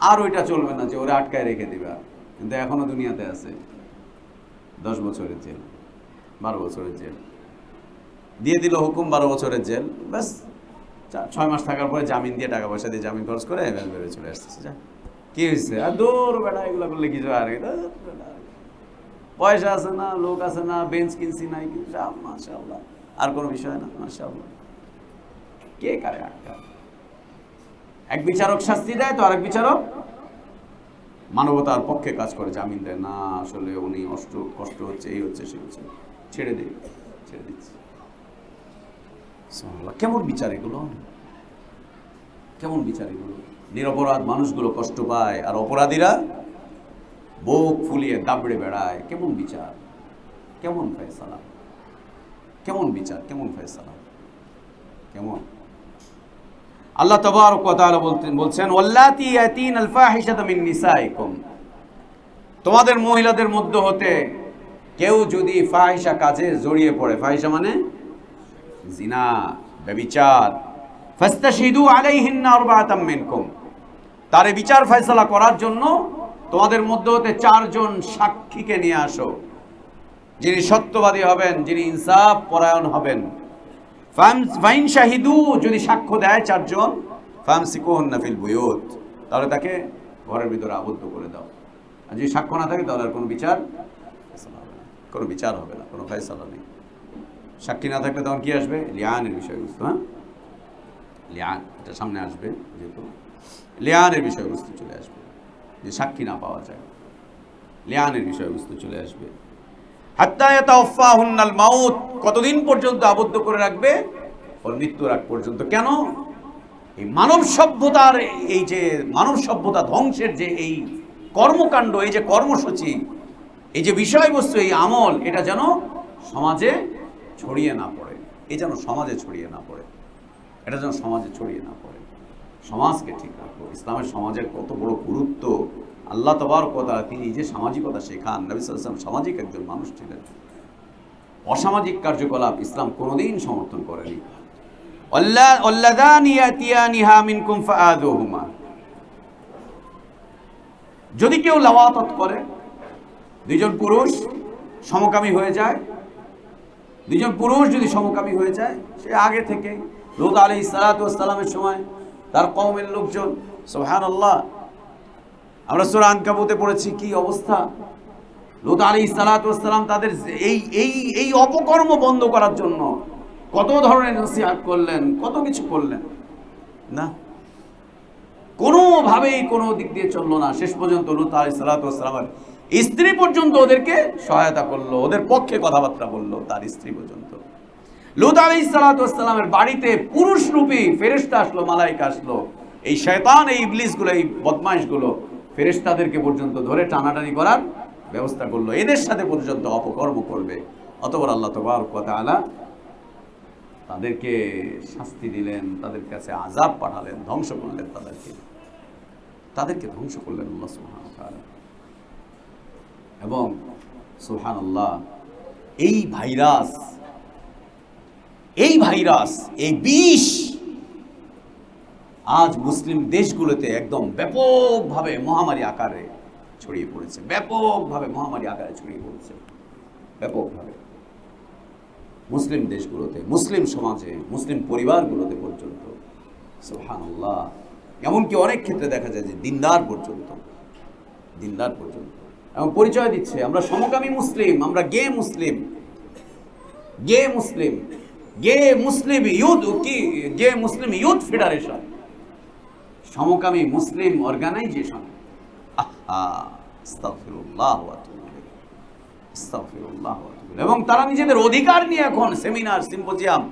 আর ওইটা চলবে না, যে ওরা আটকায় রেখে দিবে। কিন্তু এখনো দুনিয়াতে আছে 10 বছরের জেল, 12 বছরের জেল দিয়ে দিল হুকুম, 12 বছরের জেল, ব্যাস 6 মাস থাকার পরে জামিন দিয়ে টাকা পয়সা দিয়ে জামিন খরচ করে বেরোয় চলে আসতেছে। যা কি হয়েছে, আর দূর বেটা এগুলো করলে কিছু, আর পয়সা আছে না, লোক আছে না, বেঞ্চ কিনছি নাই কিনছি, মাশাআল্লাহ, আর কোনো বিষয় না, মাশাআল্লাহ। কে কারে আটকা? এক বিচারক শাস্তি দেয় তো আরেক বিচারক মানবতার পক্ষে কাজ করে, জামিন দেয় না, আসলে উনি কষ্ট হচ্ছে, এই হচ্ছে, সে হচ্ছে, ছেড়ে দিচ্ছে। কেমন বিচার এগুলো, কেমন বিচার এগুলো? নিরপরাধ মানুষগুলো কষ্ট পায় আর অপরাধীরা বুক ফুলিয়ে দাবড়ে বেড়ায়। কেমন বিচার, কেমন ফয়সালা, কেমন বিচার, কেমন ফয়সালা, কেমন? আল্লাহ তাবারক ওয়া তাআলা বলছেন ওয়াল্লাতি ইয়াতিনাল ফাহিশাতা মিন নিসাইকুম, তোমাদের মহিলাদের মধ্যে হতে কেউ যদি ফাহিশা কাজে জড়িয়ে পড়ে, ফাহিশা মানে জিনা, ব্যভিচার, ফাস্তাশহিদু আলাইহিন্না আরবাআতাম মিনকুম, তারে বিচার ফয়সালা করার জন্য তোমাদের মধ্যে হতে 4 জন সাক্ষীকে নিয়ে আসো, যিনি সত্যবাদী হবেন, যিনি ইনসাফ পরায়ণ হবেন। ফাইন শাহিদু, যদি সাক্ষ্য দেয় 4 জন, ফামসিকুহুন্না ফিল বুয়ুত, তাহলে তাকে ঘরের ভিতরে আবদ্ধ করে দাও। আর যদি সাক্ষ্য না থাকে তাহলে আর কোনো বিচার হবে না, কোনো ফয়সালা নেই। সাক্ষী না থাকলে তখন কি আসবে? লিয়ানের বিষয়বস্তু। হ্যাঁ, লিয়ান, এটা সামনে আসবে, যেহেতু লিয়ানের বিষয়বস্তু চলে আসবে, যে সাক্ষী না পাওয়া যায়, লিয়ানের বিষয়বস্তু চলে আসবে। হাত্তা ইয়াতাওয়াফাহুন্নাল মাউত, কতদিন পর্যন্ত আবদ্ধ করে রাখবে? ওর মৃত্যুর আগ পর্যন্ত। কেন? এই মানব সভ্যতার, এই যে মানব সভ্যতা ধ্বংসের যে এই কর্মকাণ্ড, এই যে কর্মসূচি, এই যে বিষয়বস্তু, এই আমল, এটা যেন সমাজে ছড়িয়ে না পড়ে, যেন সমাজে ছড়িয়ে না পড়ে, এটা যেন সমাজে ছড়িয়ে না পড়ে। সমাজকে ঠিক রাখবো। ইসলামের সমাজের কত বড় গুরুত্ব, আল্লাহ তাবারক ওয়া তাআলা তিনি যে সামাজিকতা শেখান। নবী সাল্লাল্লাহু আলাইহি ওয়াসাল্লাম সামাজিক একজন মানুষ ছিলেন। অসামাজিক কার্যকলাপ ইসলাম কোনোদিন সমর্থন করেনি। ওয়াল্লাযানি ইয়াতিয়ানিহা মিনকুম ফাআযুহুমা, যদি কেউ লাওয়াতাত করে, 2 জন পুরুষ সমকামী হয়ে যায়, 2 জন পুরুষ যদি সমকামী হয়ে যায়, সে আগে থেকে লূত আলাইহিস সালাতু ওয়াস সালামের সময় তার কওমের লোকজন, সুবহানাল্লাহ, আমরা সূরা আনকাবুতে পড়েছি কি অবস্থা। লূত আলাইহিস সালাতু ওয়াস সালাম তাদের এই অপকর্ম বন্ধ করার জন্য কত ধরনের নসিহত করলেন, কত কিছু করলেন, না কোনোভাবেই কোনো দিক দিয়ে চললো না। শেষ পর্যন্ত লূত আলাইহিস সালাতু ওয়াস সালামের স্ত্রী পর্যন্ত ওদেরকে সহায়তা করলো, ওদের পক্ষে কথাবার্তা বললো, তার স্ত্রী পর্যন্ত। লূত আলাইহিস সালাতু ওয়াস সালামের বাড়িতে পুরুষরূপী ফেরেশতা আসলো, মালায়েকা আসলো, এই শয়তান, এই ইবলিসগুলো, এই বদমাইশগুলো ফেরেশতাদেরকে পর্যন্ত ধরে টানাটানি করার ব্যবস্থা করলো, এদের সাথে পর্যন্ত অপকর্ম করবে। অতঃপর আল্লাহ তাবারক ওয়া তাআলা তাদেরকে শাস্তি দিলেন, তাদের কাছে আযাব পাঠালেন, ধ্বংস করলেন, তাদেরকে ধ্বংস করলেন আল্লাহ সুবহানাহু ওয়া তাআলা। এবং সুবহানাল্লাহ, এই ভাইরাস, এই বিষ আজ মুসলিম দেশগুলোতে একদম ব্যাপকভাবে মহামারী আকারে ছড়িয়ে পড়েছে, ব্যাপকভাবে মুসলিম দেশগুলোতে, মুসলিম সমাজে, মুসলিম পরিবারগুলোতে পর্যন্ত। সুবহানাল্লাহ, এমনকি অনেক ক্ষেত্রে দেখা যায় যে দিনদার পর্যন্ত এবং পরিচয় দিচ্ছে আমরা সমকামী মুসলিম, আমরা গে মুসলিম ইউথ ফেডারেশন, সমকামী মুসলিম অর্গানাইজেশন। আস্তাগফিরুল্লাহ ওয়া আতুবু ইলাইহি, আস্তাগফিরুল্লাহ ওয়া আতুবু ইলাইহি। এবং তারা নিজেদের অধিকার নিয়ে এখন সেমিনার, সিম্পোজিয়াম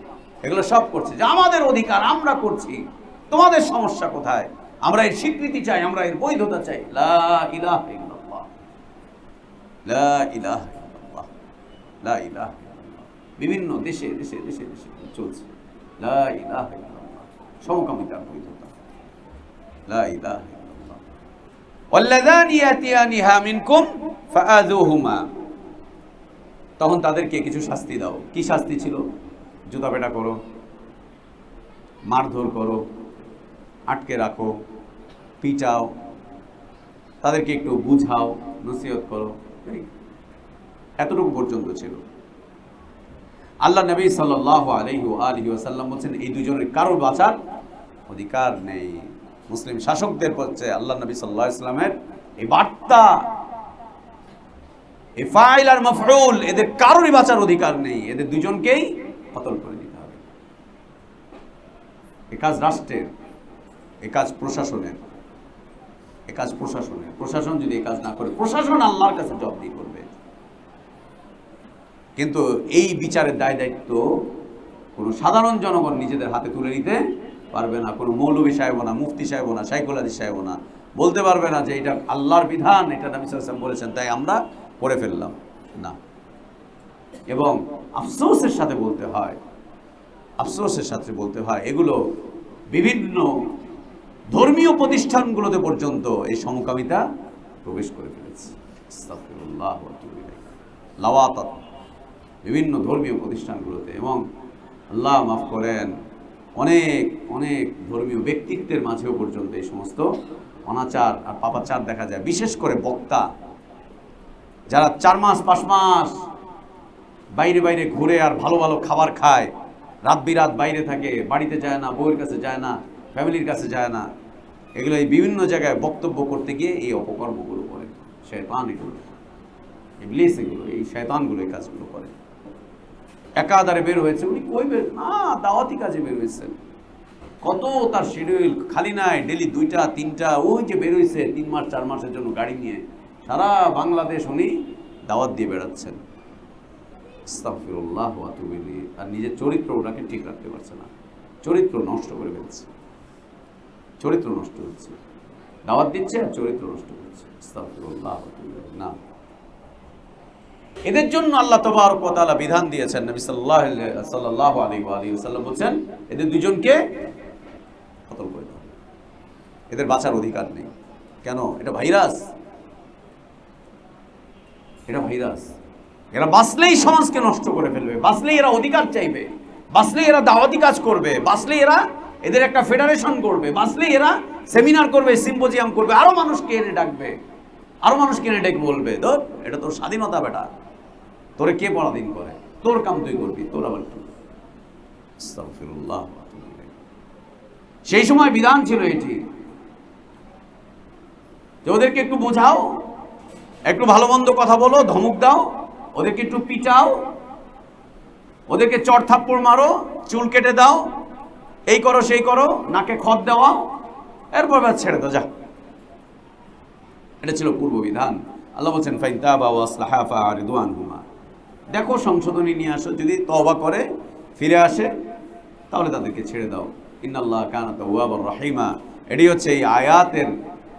এগুলো সব করছে, যে আমাদের অধিকার আমরা করছি, তোমাদের সমস্যা কোথায়? আমরা এর স্বীকৃতি চাই, আমরা এর বৈধতা চাই। লা ইলাহা ইল্লাল্লাহ, লা ইলাহা ইল্লাল্লাহ, লা ইলাহা ইল্লাল্লাহ। বিভিন্ন দেশে চলছে। লা ইলাহা ইল্লাল্লাহ, সমকামিতার বৈধতা। লা ইলাহা ইল্লাল্লাহ। ওয়াল্লাযানি ইয়াতিয়ানিহা মিনকুম ফাআযুহুমা, তখন তাদেরকে কিছু শাস্তি দাও। কি শাস্তি ছিল? জুতা পেটা করো, মারধর করো, আটকে রাখো, পিটাও, তাদেরকে একটু বুঝাও, নসিহত করো, এতটুকু পর্যন্ত ছিল। আল্লাহ নবী সাল্লাল্লাহু আলাইহি ওয়াসাল্লাম বলছেন এই দুজনের কারোর বাঁচার অধিকার নেই। মুসলিম শাসকদের বলছে আল্লাহ নবী সাল্লাল্লাহু আলাইহি ওয়াসাল্লামের এই বার্তা, এই ফাইল আর মাফউল, এদের কারোরই বাঁচার অধিকার নেই, এদের দুজনকেই কতল করে দিতে হবে। এ কাজ রাষ্ট্রের, এ কাজ প্রশাসনের, এ কাজ প্রশাসনের। প্রশাসন যদি এই কাজ না করে, প্রশাসন আল্লাহর কাছে জবাবদিহি করবে। কিন্তু এই বিচারের দায় দায়িত্ব কোনো সাধারণ জনগণ নিজেদের হাতে তুলে নিতে পারবে না। কোনো মৌলভী সাহেব না, মুফতি সাহেব না, শাইখুল হাদিস সাহেব না বলতে পারবে না যে এটা আল্লাহর বিধান, এটা নবী সাল্লাল্লাহু আলাইহি ওয়াসাল্লাম বলেছেন তাই আমরা করে ফেললাম না। এবং আফসোসের সাথে বলতে হয়, আফসোসের সাথে বলতে হয়, এগুলো বিভিন্ন ধর্মীয় প্রতিষ্ঠানগুলোতে পর্যন্ত এই সমকামিতা প্রবেশ করে ফেলেছে। আস্তাগফিরুল্লাহ ওয়া আতুবু ইলাইহি। লাওয়াতাত বিভিন্ন ধর্মীয় প্রতিষ্ঠানগুলোতে, এবং আল্লাহ মাফ করেন অনেক অনেক ধর্মীয় ব্যক্তিত্বের মাঝেও পর্যন্ত এই সমস্ত অনাচার আর পাপাচার দেখা যায়। বিশেষ করে বক্তা যারা 4 মাস 5 মাস বাইরে বাইরে ঘুরে আর ভালো ভালো খাবার খায়, রাত বিরাত বাইরে থাকে, বাড়িতে যায় না, বউয়ের কাছে যায় না, ফ্যামিলির কাছে যায় না, এগুলো এই বিভিন্ন জায়গায় বক্তব্য করতে গিয়ে এই অপকর্মগুলো করে। শয়তান এগুলো, ইবলিস এগুলো, এই শয়তানগুলো এই কাজগুলো করে। একাধারে বের হয়েছে, উনি কই বের না, দাওয়াতি কাজে বের হয়েছেন। কত তার শিডিউল খালি নাই, ডেলি 2টা 3টা, ওই যে বের হয়েছে 3 মাস 4 মাসের জন্য গাড়ি নিয়ে সারা বাংলাদেশ উনি দাওয়াত দিয়ে বেড়াচ্ছেন। আস্তাগফিরুল্লাহ ওয়া আতুবু ইলাইহি। আর নিজের চরিত্র ওটাকে ঠিক রাখতে পারছে না, চরিত্র নষ্ট করে ফেলছে, চরিত্র নষ্ট হচ্ছে, দাওয়াত দিচ্ছে আর চরিত্র নষ্ট হচ্ছে। আস্তাগফিরুল্লাহ ওয়া আতুবু ইলাইহি। না, এদের জন্য আল্লাহ তাবারক ওয়া তাআলা বিধান দিয়েছেন। নবী সাল্লাল্লাহু আলাইহি ওয়াসাল্লাম বলেন এদের দুজনকে কতল করে দাও, এদের বাঁচার অধিকার নেই। কেন? এটা ভাইরাস, এটা ভাইরাস। এরা বাঁচলেই সমাজকে নষ্ট করে ফেলবে, বাঁচলেই এরা অধিকার চাইবে, বাঁচলেই এরা দাওয়াতি কাজ করবে, বাঁচলেই এরা এদের একটা ফেডারেশন করবে, বাঁচলেই এরা সেমিনার করবে, সিম্পোজিয়াম করবে, আরো মানুষকে এনে ডাকবে, আরো মানুষকে এনে ডেকে বলবে ধর এটা তোর স্বাধীনতা বেটা, তোরে কে পরাধীন করে, তোর কাম তুই করবি, তোর আবার কি। আস্তাগফিরুল্লাহ। সেই সময় বিধান ছিল এটি যে ওদেরকে একটু বোঝাও, একটু ভালো মন্দ কথা বলো, ধমক দাও, ওদেরকে একটু পিটাও, ওদেরকে চড় থাপ্পড় মারো, চুল কেটে দাও, এই করো সেই করো, নাকে খত দেওয়া, এরপর ব্যাস ছেড়ে দাও, যা। এটা ছিল পূর্ব বিধান। আল্লাহ বলছেন ফাইন তাবা ওয়া আসলাহা ফারিদওয়ানহুমা, দেখো সংশোধনী নিয়ে আসো, যদি তওবা করে ফিরে আসে তাহলে তাদেরকে ছেড়ে দাও। ইন্নাল্লাহ কানা তাওয়াবার রহিমা। এটি হচ্ছে এই আয়াতের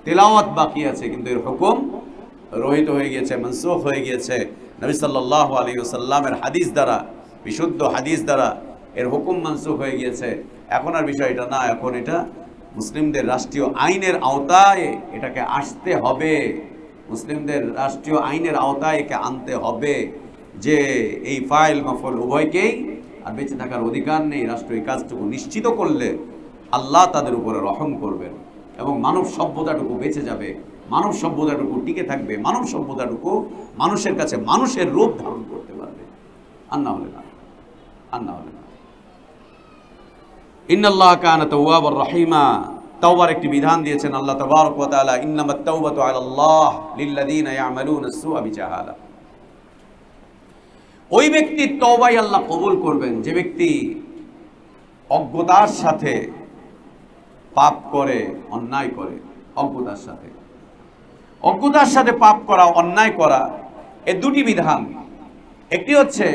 তেলাওয়াত বাকি আছে, কিন্তু এর হুকুম রহিত হয়ে গিয়েছে, মনসুখ হয়ে গিয়েছে নবী সাল্লাল্লাহু আলাইহি ওয়াসাল্লামের হাদিস দ্বারা, বিশুদ্ধ হাদিস দ্বারা এর হুকুম মনসুখ হয়ে গিয়েছে। এখন আর বিষয়টা না, এখন এটা মুসলিমদের রাষ্ট্রীয় আইনের আওতায় এটাকে আসতে হবে, মুসলিমদের রাষ্ট্রীয় আইনের আওতায় একে আনতে হবে যে এই ফাইল মাফুল উভয়কেই আর বেঁচে থাকার অধিকার নেই। রাষ্ট্র এই কাজটুকু নিশ্চিত করলে আল্লাহ তাদের উপরে রহম করবেন এবং মানব সভ্যতাটুকু বেঁচে যাবে, মানব সভ্যতাটুকু টিকে থাকবে, মানব সভ্যতাটুকু মানুষের কাছে মানুষের রূপ ধারণ করতে পারবে। আর না হলে না, আর না হলে না। ইন্নাল্লাহ কানা তাওয়াবার রহিমা। তাওবার একটি বিধান দিয়েছেন আল্লাহ তাবারক ওয়া তাআলা, ইন্নামাত তাওবাতু আলাল্লাহ লিল্লাযীনা ইয়ামালুনা আস-সুআ বিজাহালা। ওই ব্যক্তির তওবাই আল্লাহ কবুল করবেন যে ব্যক্তি অজ্ঞতার সাথে পাপ করে, অন্যায় করে। অজ্ঞতার সাথে, অজ্ঞতার সাথে পাপ করা, অন্যায় করা, এ দুটি বিধান। একটি হচ্ছে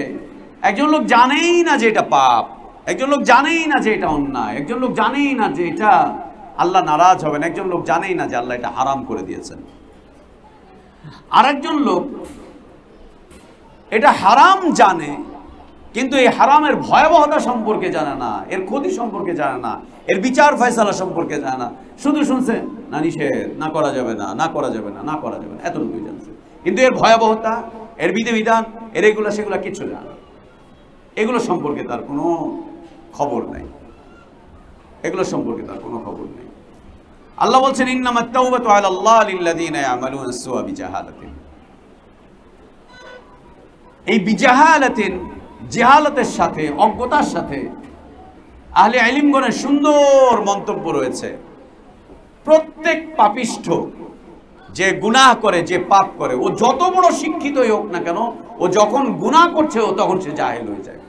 একজন লোক জানেই না যে এটা পাপ, একজন লোক জানেই না যে এটা অন্যায়, একজন লোক জানেই না যে এটা আল্লাহ নারাজ হবেন, একজন লোক জানেই না যে আল্লাহ এটা হারাম করে দিয়েছেন। আর একজন লোক এটা হারাম জানে কিন্তু এই হারামের ভয়াবহতা সম্পর্কে জানে না, এর ক্ষতি সম্পর্কে জানে না, এর বিচার ফয়সালা সম্পর্কে জানে না। শুধু শুনছে না নিষেধ, না করা যাবে না, না করা যাবে না, না করা যাবে না, এতটুকুই জানছে। কিন্তু এর ভয়াবহতা, এর বিধিবিধান, এর এগুলা সেগুলা কিচ্ছু জানে না। এগুলো সম্পর্কে তার কোনো খবর নাই, এগুলো সম্পর্কে তার কোনো খবর নেই। আল্লাহ বলছেন ইন্নামাত তাওবাতু আলাল্লাহ লিল্লাযিনা ইয়ামালুনা সুআ বিজাহালাতিন। এই বিজাহালাতিন, জাহালাতের সাথে, অজ্ঞতার সাথে আহলে ইলমগণের সুন্দর মন্তব্য রয়েছে। প্রত্যেক পাপিষ্ঠ যে গুনাহ করে, যে পাপ করে, ও যত বড় শিক্ষিতই হোক না কেন, ও যখন গুনাহ করছে ও তখন সে জাহেল হয়ে যায়।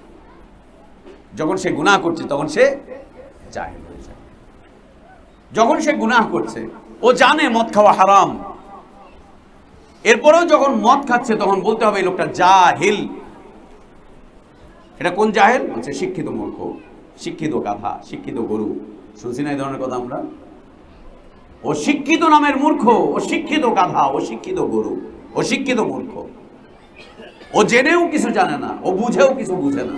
যখন সে গুনাহ করছে তখন সে জাহেল হয়ে যায়। যখন সে গুনাহ করছে ও জানে মদ খাওয়া হারাম, এরপরেও যখন মদ খাচ্ছে তখন বলতে হবে এই লোকটা জাহিল। এটা কোন জাহেল? বলছে শিক্ষিত মূর্খ, শিক্ষিত গাধা, শিক্ষিত গরু। শুনছি না এই ধরনের কথা আমরা? ও শিক্ষিত নামের মূর্খ, ও শিক্ষিত গাধা, ও শিক্ষিত গরু, ও শিক্ষিত মূর্খ। ও জেনেও কিছু জানে না, ও বুঝেও কিছু বুঝে না,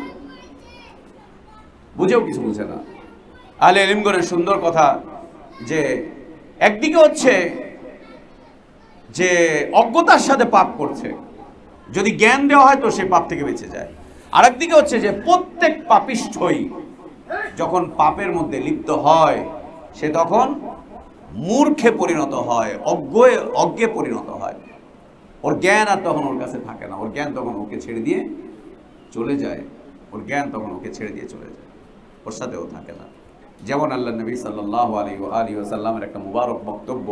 বুঝেও কিছু বুঝে না। আহলে ইলমগণের সুন্দর কথা যে একদিকে হচ্ছে যে অজ্ঞতার সাথে পাপ করছে, যদি জ্ঞান দেওয়া হয় তো সে পাপ থেকে বেঁচে যায়। আরেকদিকে হচ্ছে যে প্রত্যেক পাপিষ্ঠই যখন পাপের মধ্যে লিপ্ত হয় সে তখন মূর্খে পরিণত হয়, অজ্ঞে পরিণত হয়। ওর জ্ঞান আর তখন ওর কাছে থাকে না, ওর জ্ঞান তখন ওকে ছেড়ে দিয়ে চলে যায়, ওর জ্ঞান তখন ওকে ছেড়ে দিয়ে চলে যায়, ওর সাথে ও থাকে না। যেমন আল্লাহ নবী সাল্লাল্লাহু আলাইহি ওয়াসাল্লামের একটা মুবারক বক্তব্য,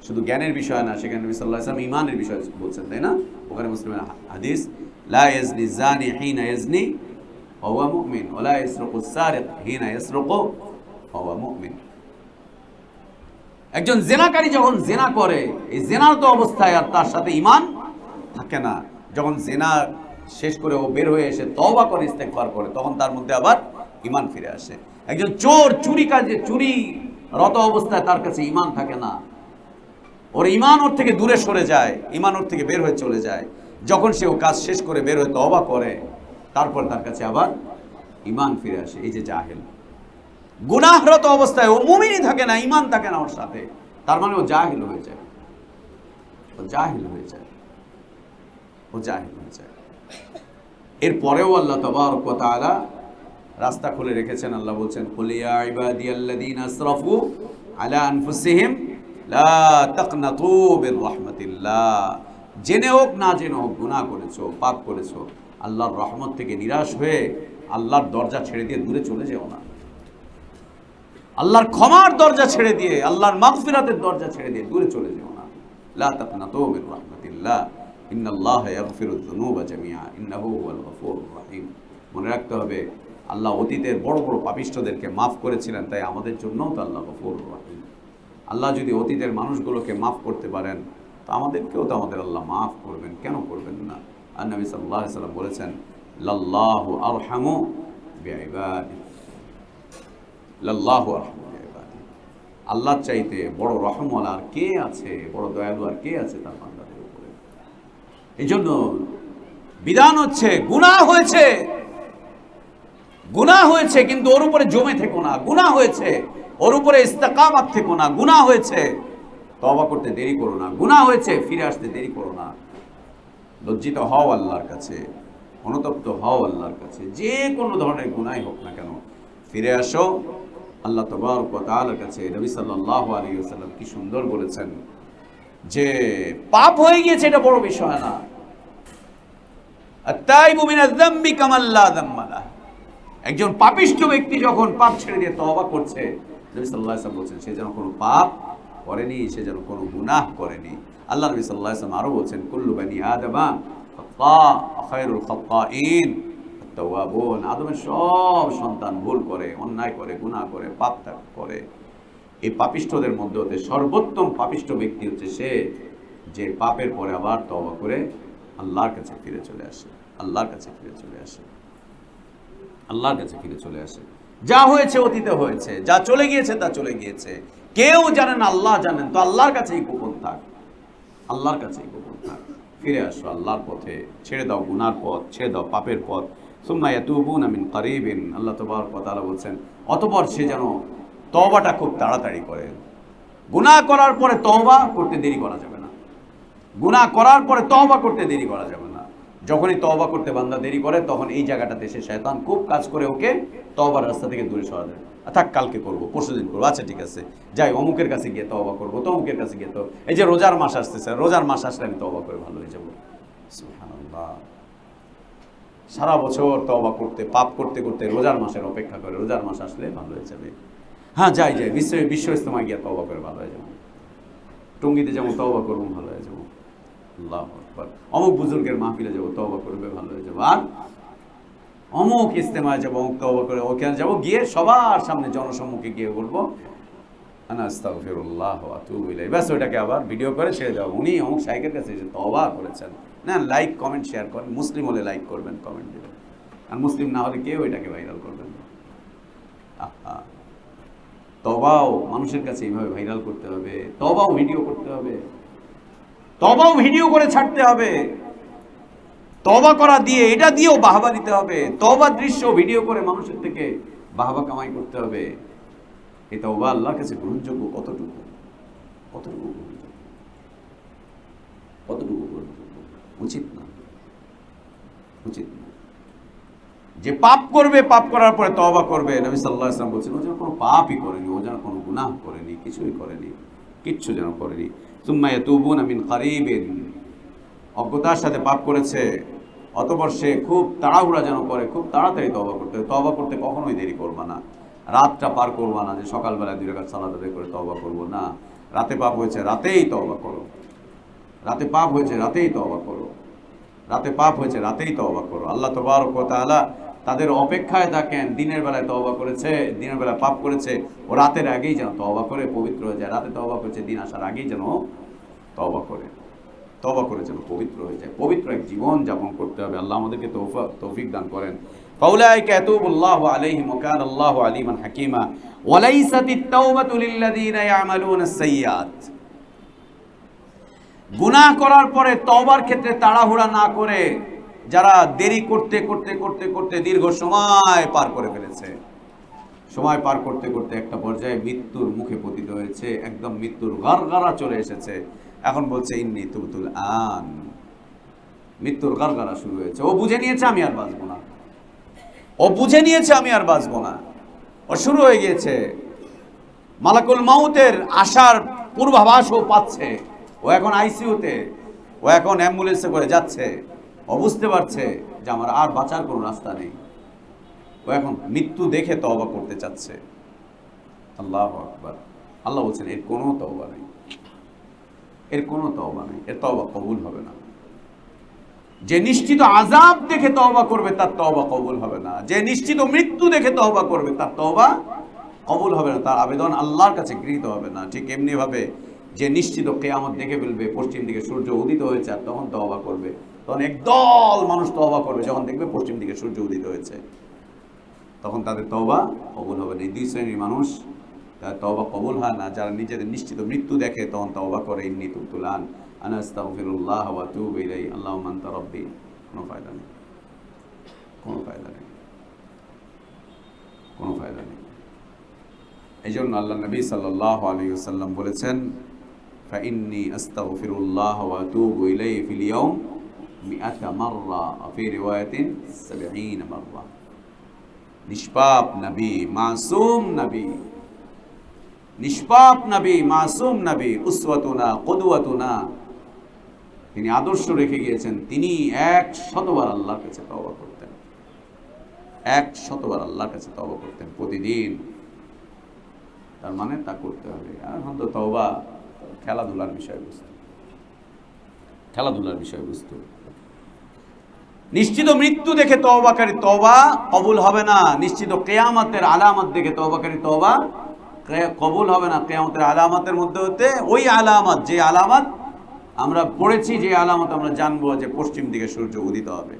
শুধু জ্ঞানের বিষয় না, সেখানে নবী সাল্লাল্লাহু আলাইহি ওয়াসাল্লাম ঈমানের বিষয় বলছেন, তাই না? ওখানে মুসলিমের হাদিস, লা ইয়াজনি জানি হিনা ইয়াজনি ওয়া হুয়া মুমিন ওয়া লা ইয়াসরিকু সারিক হিনা ইয়াসরিকু ওয়া হুয়া মুমিন। একজন জেনাকারী যখন জেনা করে, এই জেনার তো অবস্থায় আর তার সাথে ঈমান থাকে না। যখন জেনা শেষ করে ও বের হয়ে এসে তওবা করে, ইস্তেগফার করে, তখন তার মধ্যে আবার ঈমান ফিরে আসে। একজন চোর চুরি কাজে, চুরি রত অবস্থায় তার কাছে ঈমান থাকে না, ওর ঈমান ওর থেকে দূরে সরে যায়, ঈমান ওর থেকে বের হয়ে চলে যায়। যখন সে ও কাজ শেষ করে বের হয়ে তওবা করে, তারপর তার কাছে আবার ঈমান ফিরে আসে। এই যে জাহেল, গুনাহরত অবস্থায় ও মুমিনই থাকে না, ঈমান থাকে না ওর সাথে, তার মানে ও জাহিল হয়ে যায়, ও জাহিল হয়ে যায়, ও জাহিল হয়ে যায়। এরপরেও আল্লাহ তাবারক ওয়া তাআলা রাস্তা খুলে রেখেছেন। আল্লাহ বলছেন, কুল ইয়া ইবাদিয়াল্লাযীনা আসরাফু আলা আনফুসিহিম লা তাকনাতু মির রাহমাতিল্লাহ। জেনে হোক না জেনে হোক গুনাহ করেছো, পাপ করেছো, আল্লাহর রহমত থেকে নিরাশ হয়ে আল্লাহর দরজা ছেড়ে দিয়ে দূরে চলে যেও না। আল্লাহর ক্ষমার দরজা ছেড়ে দিয়ে, আল্লাহর মাগফিরাতের দরজা ছেড়ে দিয়ে দূরে চলে যেও না। লা তাকনাতু মির রাহমাতিল্লাহ ইন্নাল্লাহা ইয়াগফিরুয যুনুবা জামিআ ইন্নাহু হুয়াল গফুরুর রহিম। মনে রাখতে হবে, আল্লাহ অতীতের বড় বড় পাপিষ্ঠদেরকে মাফ করেছিলেন, তাই আমাদের জন্যও তো আল্লাহ গফুরুর রহিম। আল্লাহ যদি অতীতের মানুষগুলোকে মাফ করতে পারেন তো আমাদেরকেও তো আমাদের আল্লাহ মাফ করবেন, কেন করবেন না? আর নবী সাল্লাল্লাহু আলাইহি ওয়াসাল্লাম বলেছেন, লাল্লাহু আরহামু বিইবাদি, লাল্লাহু আরহামু বিইবাদি। আল্লাহর চাইতে বড় রহমওয়ালা আর কে আছে, বড় দয়ালু আর কে আছে তার বান্দাদের উপরে? এই জন্য বিধান হচ্ছে, গুনাহ হয়েছে, গুনাহ হয়েছে কিন্তু ওর উপরে জমে থেকো না, গুনাহ হয়েছে ওর উপরে ইস্তেকামাত থেকো না, গুনাহ হয়েছে তওবা করতে দেরি করো না, গুনাহ হয়েছে ফিরে আসতে দেরি করো না। লজ্জিত হও আল্লাহর কাছে, অনুতপ্ত হও আল্লাহর কাছে, যে কোনো ধরনের গুনাহ হোক না কেন ফিরে আসো আল্লাহ তাবারক ওয়া তাআলার কাছে। নবী সাল্লাল্লাহু আলাইহি ওয়াসাল্লাম কি সুন্দর বলেছেন যে পাপ হয়ে গিয়েছে এটা বড় বিষয় না। আত-তাইবু মিনায যামবি কামান লা যামবা লাহু। একজন পাপিষ্ঠ ব্যক্তি যখন পাপ ছেড়ে দিয়ে তওবা করছে, নবী সাল্লাল্লাহু আলাইহি ওয়াসাল্লাম বলছেন সে যেন কোনো পাপ করেনি, সে যেন কোনো গুনাহ করেনি। আল্লাহ নবী সাল্লাল্লাহু আলাইহি ওয়াসাল্লাম আরো বলছেন, কুল্লু বানি আদামা খাত্তা ওয়া খায়রুল খাত্তাইন আত-তাওয়াবুন। আদমের সব সন্তান ভুল করে, অন্যায় করে, গুনাহ করে, পাপ করে। এই পাপিষ্ঠদের মধ্যে হতে সর্বোত্তম পাপিষ্ঠ ব্যক্তি হচ্ছে সে যে পাপের পরে আবার তওবা করে আল্লাহর কাছে ফিরে চলে আসে, আল্লাহর কাছে ফিরে চলে আসে, আল্লাহর কাছে ফিরে চলে আসে। যা হয়েছে অতীতে হয়েছে, যা চলে গিয়েছে তা চলে গিয়েছে, কেউ জানেন আল্লাহ জানেন, তো আল্লাহর কাছেই গোপন থাক, আল্লাহর কাছেই গোপন থাক। ফিরে আসো আল্লাহর পথে, ছেড়ে দাও গুনার পথ, ছেড়ে দাও পাপের পথ, সুম্মা ইয়াতুবুনা মিন কারিবিন, আল্লাহ তাবারক ওয়া তাআলা বলছেন অতঃপর সে যেন তওবাটা খুব তাড়াতাড়ি করে। গুনাহ করার পরে তওবা করতে দেরি করা যাবে না, গুনাহ করার পরে তওবা করতে দেরি করা যাবে না। যখনই তওবা করতে বান্দা দেরি করে তখন এই জায়গাটাতে এসে শয়তান খুব কাজ করে ওকে তওবার রাস্তা থেকে দূরে সরা দেয়। থাক, কালকে করবো, পরশুদিন করবো, আচ্ছা ঠিক আছে, যাই অমুকের কাছে গিয়ে তওবা করবো, তমুকের কাছে গিয়ে। তো এই যে রোজার মাস আসতেছে, রোজার মাস আসলে আমি তওবা করে ভালো হয়ে যাবো। সুবহানাল্লাহ, সারা বছর তওবা করতে, পাপ করতে করতে রোজার মাসের অপেক্ষা করে, রোজার মাস আসলে ভালো হয়ে যাবে। হ্যাঁ যাই যাই বিশ্ব ইজতেমায় গিয়ে তওবা করে ভালো হয়ে যাবো, টঙ্গিতে যেমন তওবা করবো ভালো হয়ে যাবো, আল্লাহু আকবার, অমুক বুজুর্গের মাহফিলে যাবো তওবা করবে ভালো হয়ে যাবো, আর অমুক ইজতেমায় যাবো, অমুক তওবা করে ওখানে যাবো, গিয়ে সবার সামনে জনসম্মুখে গিয়ে বলবো আনা আস্তাগফিরুল্লাহ ওয়া আতুবু ইলাইহি, ব্যাস ওইটাকে আবার ভিডিও করে ছেড়ে দাও, উনি অমুক শাইখের কাছে এসে তওবা করেছেন। না, লাইক কমেন্ট শেয়ার করেন, মুসলিম হলে লাইক করবেন, কমেন্ট দেবেন, আর মুসলিম না হলে কেউ এটাকে ভাইরাল করবেন না। আহা, তওবাও মানুষের কাছে এইভাবে ভাইরাল করতে হবে, তওবাও ভিডিও করতে হবে, তওবাও ভিডিও করে ছাড়তে হবে, তওবা করা দিয়ে এটা দিয়েও বাহবা দিতে হবে, তওবার দৃশ্য ভিডিও করে মানুষের থেকে বাহবা কামাই করতে হবে। এই তওবা আল্লাহর কাছে গ্রহণযোগ্য কতটুকু, কতটুকু গ্রহণযোগ্য, কতটুকু গ্রহণযোগ্য? উচিত না, উচিত না। যে পাপ করবে, পাপ করার পরে তওবা করবে, নবী সাল্লাল্লাহু আলাইহি ওয়াসাল্লাম বলছেন ও যেন কোনো পাপই করেনি, ও যেন কোনো গুনাহ করেনি, কিছুই করেনি, কিচ্ছু যেন করেনি। সুম্মা ইয়াতুবুনা মিন কারিবিন, অজ্ঞতার সাথে পাপ করেছে, অতঃপর সে খুব তাড়াহুড়া যেন করে, খুব তাড়াতাড়ি তওবা করতে হবে। তওবা করতে কখনোই দেরি করবা না, রাতটা পার করবা না যে সকালবেলা 2 রাকাত সালাত আদায় করে তওবা করবো না। রাতে পাপ হয়েছে, রাতেই তওবা করো, রাতে পাপ হয়েছে, রাতেই তওবা করো, রাতে পাপ হয়েছে, রাতেই তওবা করো। আল্লাহ তাবারক ওয়া তাআলা তাদের অপেক্ষায় থাকেন, দিনের বেলায় তওবা করেছে, দিনের বেলায় পাপ করেছে, ও রাতের আগেই যেন তওবা করে পবিত্র হয়ে যায়। রাতে তওবা করেছে, দিন আসার আগেই যেন তওবা করে, তওবা করে যেন পবিত্র হয়ে যায়। পবিত্র এক জীবন যাপন করতে হবে। আল্লাহ আমাদেরকে তৌফিক দান করেন। ফাউলাইকা ইয়াতুবুল্লাহু আলাইহিম ওয়া কানা আল্লাহু আলিমান হাকীমা ওয়া লাইসাতিত তাওবাতু লিল্লাযীনা ইয়ামালুনাস সাইয়্যাত। গুনাহ করার পরে তওবার ক্ষেত্রে তাড়াহুড়া না করে যারা দেরি করতে করতে করতে করতে দীর্ঘ সময় পার করে ফেলেছে, সময় পার করতে করতে একটা পর্যায়ে মৃত্যুর মুখে পতিত হয়েছে, একদম মৃত্যুর গারগারা চলে এসেছে, এখন বলছে ইন্নী তুবতুল আন, মৃত্যুর গারগারা শুরু হয়েছে। ও বুঝে নিয়েছে আমি আর বাঁচবো না, ও বুঝে নিয়েছে আমি আর বাঁচবো না, ও শুরু হয়ে গিয়েছে। মালাকুল মাউতের আসার পূর্বাভাসও পাচ্ছে, ও এখন আইসিইউতে, ও এখন অ্যাম্বুলেন্সে করে যাচ্ছে, ও বুঝতে পারছে যে আমার আর বাঁচার কোনো রাস্তা নেই, ও এখন মৃত্যু দেখে তওবা করতে চাচ্ছে। আল্লাহু আকবার। আল্লাহ বলছেন এর কোনো তওবা নেই, এর কোনো তওবা নেই, এর তওবা কবুল হবে না। যে নিশ্চিত আযাব দেখে তওবা করবে তার তওবা কবুল হবে না, যে নিশ্চিত মৃত্যু দেখে তওবা করবে তার তওবা কবুল হবে না, তার আবেদন আল্লাহর কাছে গৃহীত হবে না। ঠিক এমনি ভাবে যে নিশ্চিত কিয়ামত দেখে ফেলবে, পশ্চিম দিকে সূর্য উদিত হয়েছে, আর তখন তওবা করবে, তখন একদল মানুষ তওবা করবে যখন দেখবে পশ্চিম দিকে সূর্য উদিত হয়েছে, তখন তাদের তওবা কবুল হবে না। এই দুই শ্রেণীর মানুষ, তার তওবা কবুল হয় না। যারা নিজেদের নিশ্চিত মৃত্যু দেখে তখন তওবা করে, ইন্নী তুবতুল আন আনা আস্তাগফিরুল্লাহ ওয়া আতুবু ইলাইহি আল্লাহুম্মা আনতা রাব্বি, কোনো ফায়দা নেই, কোনো ফায়দা নেই, কোনো ফায়দা নেই। এই জন্য আল্লাহ নবী সাল্লাল্লাহু আলাইহি ওয়াসাল্লাম বলেছেন ফাইন্নী আস্তাগফিরুল্লাহ ওয়া আতুবু ইলাইহি ফিল ইয়াউম 100 মাররা, ফি রিওয়ায়াতিন 70 মাররা। নিষ্পাপ নবী, মাসুম নবী, নিষ্পাপ নবী, মাসুম নবী, উসওয়াতুনা কুদওয়াতুনা, তিনি আদর্শ রেখে গিয়েছেন। তিনি 100 বার আল্লাহর কাছে তওবা করতেন, 100 বার আল্লাহর কাছে তওবা করতেন প্রতিদিন। তার মানে তা করতে হবে। এখন তো তওবা খেলাধুলার বিষয়বস্তু, খেলাধুলার বিষয়বস্তু। নিশ্চিত মৃত্যু দেখে তওবাকারী তওবা কবুল হবে না, নিশ্চিত কিয়ামতের আলামত দেখে তওবাকারী তওবা কবুল হবে না। কিয়ামতের আলামতের মধ্যে হতে ওই আলামত, যে আলামত আমরা পড়েছি, যে আলামত আমরা জানবো যে পশ্চিম দিকে সূর্য উদিত হবে,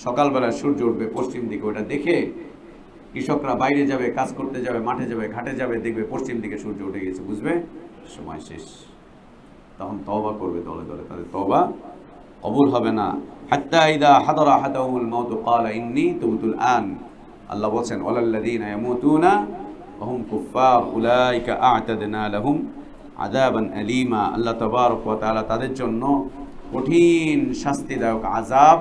সকালবেলা সূর্য উঠবে পশ্চিম দিকে, ওটা দেখে কৃষকরা বাইরে যাবে, কাজ করতে যাবে, মাঠে যাবে, ঘাটে যাবে, দেখবে পশ্চিম দিকে সূর্য উঠে গেছে, বুঝবে সময় শেষ, তখন তওবা করবে দলে দলে, তাদের তওবা কবুল হবে না। হাত্তা ইদা হাদারা আহাদাহুমুল মাউতু ক্বালা ইন্নী তুবতুল আন। আল্লাহ বলছেন ওয়ালাল্লাযীনা ইয়ামুতুনা ওয়া হুম কুফফার উলাইকা আ'তাদনা লাহুম আযাবান আলীমা। আল্লাহ তাবারক ওয়া তাআলা তাদের জন্য কঠিন শাস্তিদায়ক আযাব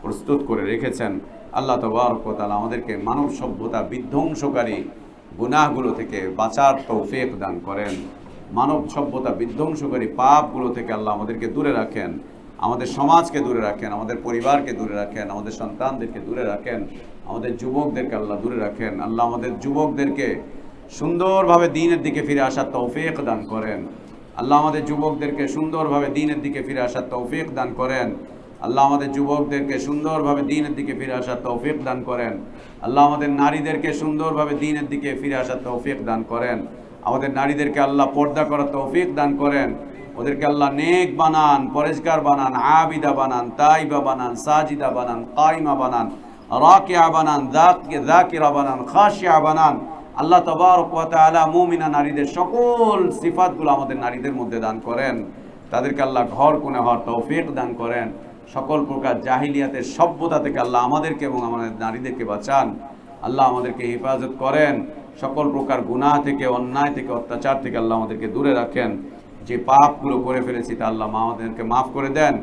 প্রস্তুত করে রেখেছেন। আল্লাহ তাবারক ওয়া তাআলা আমাদেরকে মানব সভ্যতা বিধ্বংসকারী গুনাহগুলো থেকে বাঁচার তৌফিক দান করেন। মানব সভ্যতা বিধ্বংসকারী পাপগুলো থেকে আল্লাহ আমাদেরকে দূরে রাখেন, আমাদের সমাজকে দূরে রাখেন, আমাদের পরিবারকে দূরে রাখেন, আমাদের সন্তানদেরকে দূরে রাখেন, আমাদের যুবকদেরকে আল্লাহ দূরে রাখেন। আল্লাহ আমাদের যুবকদেরকে সুন্দরভাবে দ্বীনের দিকে ফিরে আসার তৌফিক দান করেন। আল্লাহ আমাদের যুবকদেরকে সুন্দরভাবে দ্বীনের দিকে ফিরে আসার তৌফিক দান করেন। আল্লাহ আমাদের যুবকদেরকে সুন্দরভাবে দ্বীনের দিকে ফিরে আসার তৌফিক দান করেন। আল্লাহ আমাদের নারীদেরকে সুন্দরভাবে দ্বীনের দিকে ফিরে আসার তৌফিক দান করেন। আমাদের নারীদেরকে আল্লাহ পর্দা করার তৌফিক দান করেন। ওদেরকে আল্লাহ নেক বানান, পরেজগার বানান, আবিদা বানান, তাইবা বানান, সাজিদা বানান, কাইমা বানান, রাকিয়া বানান, যাকিরা বানান, খাশিয়া বানান। আল্লাহ তাবারক ওয়া তাআলা মুমিনা নারীদের সকল সিফাতগুলো আমাদের নারীদের মধ্যে দান করেন। তাদেরকে আল্লাহ ঘর কোণে হওয়ার তৌফিক দান করেন। সকল প্রকার জাহিলিয়াতের সভ্যতা থেকে আল্লাহ আমাদেরকে এবং আমাদের নারীদেরকে বাঁচান। আল্লাহ আমাদেরকে হেফাজত করেন। সকল প্রকার গুনাহ থেকে, অন্যায় থেকে, অত্যাচার থেকে আল্লাহ আমাদেরকে দূরে রাখেন। যে পাপগুলো করে ফেলেছি তা আল্লাহ আমাদেরকে মাফ করে দেন।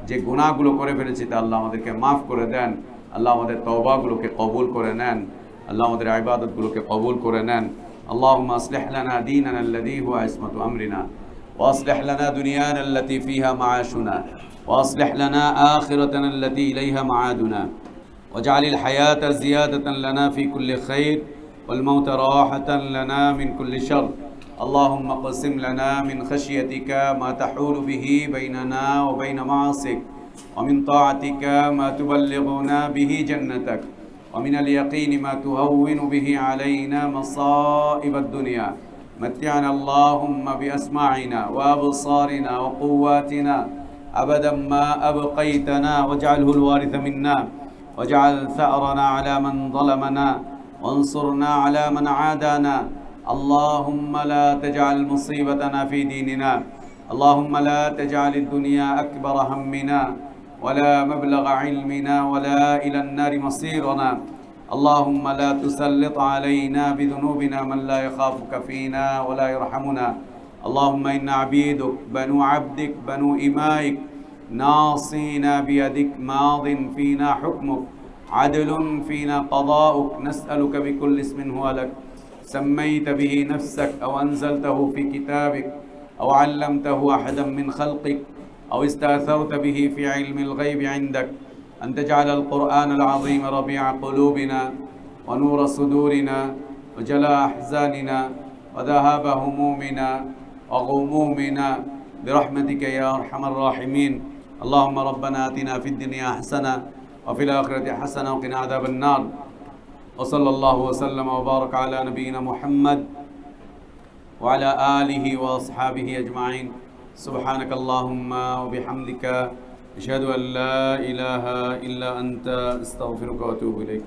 যে গুনাহগুলো করে ফেলেছি তা আল্লাহ আমাদেরকে মাফ করে দেন। আল্লাহ আমাদের তওবাগুলোকে কবুল করে নেন। আল্লাহ আমাদের ইবাদতগুলোকে কবুল করে নেন। আল্লাহুম্মা আসলিহ লানা দীনানা আল্লাযী হুয়া ইসমাতু আমরিনা ওয়া আসলিহ লানা দুনিয়ানা আল্লাতী ফীহা মাআশুনা ওয়া আসলিহ লানা আখিরাতানা আল্লাতী ইলাইহা মাআদুনা ওয়াজআলিল হায়াতা জিয়াদাতান লানা ফী কুল্লি খাইর ওয়াল মাউতা রাহাতান লানা মিন কুল্লি শারর। اللهم اقسم لنا من خشيتك ما تحول به بيننا وبين معاصيك ومن طاعتك ما تبلغنا به جنتك ومن اليقين ما تهون به علينا مصائب الدنيا. متعنا اللهم بأسماعنا وأبصارنا وقواتنا أبدا ما أبقيتنا واجعله الوارث منا واجعل ثأرنا على من ظلمنا وانصرنا على من عادانا. اللهم لا تجعل مصيبتنا في ديننا. اللهم لا تجعل الدنيا أكبر همنا ولا مبلغ علمنا ولا إلى النار مصيرنا. اللهم لا تسلط علينا بذنوبنا من لا يخافك فينا ولا يرحمنا. اللهم إنا عبيدك بنو عبدك بنو إمائك ناصينا بيدك ماض فينا حكمك عدل فينا قضاؤك. نسألك بكل اسم هو لك سميت به نفسك أو أنزلته في كتابك أو علمته أحدا من خلقك أو استأثرت به في علم الغيب عندك أن تجعل القرآن العظيم ربيع قلوبنا ونور صدورنا وجلاء أحزاننا وذهاب همومنا وغمومنا برحمتك يا أرحم الراحمين. اللهم ربنا آتنا في الدنيا حسنة وفي الآخرة حسنة وقنا عذاب النار. وصلى الله وسلم وبارك على نبينا محمد وعلى آله وأصحابه أجمعين. سبحانك اللهم وبحمدك أشهد أن لا إله إلا أنت أستغفرك وأتوب إليك.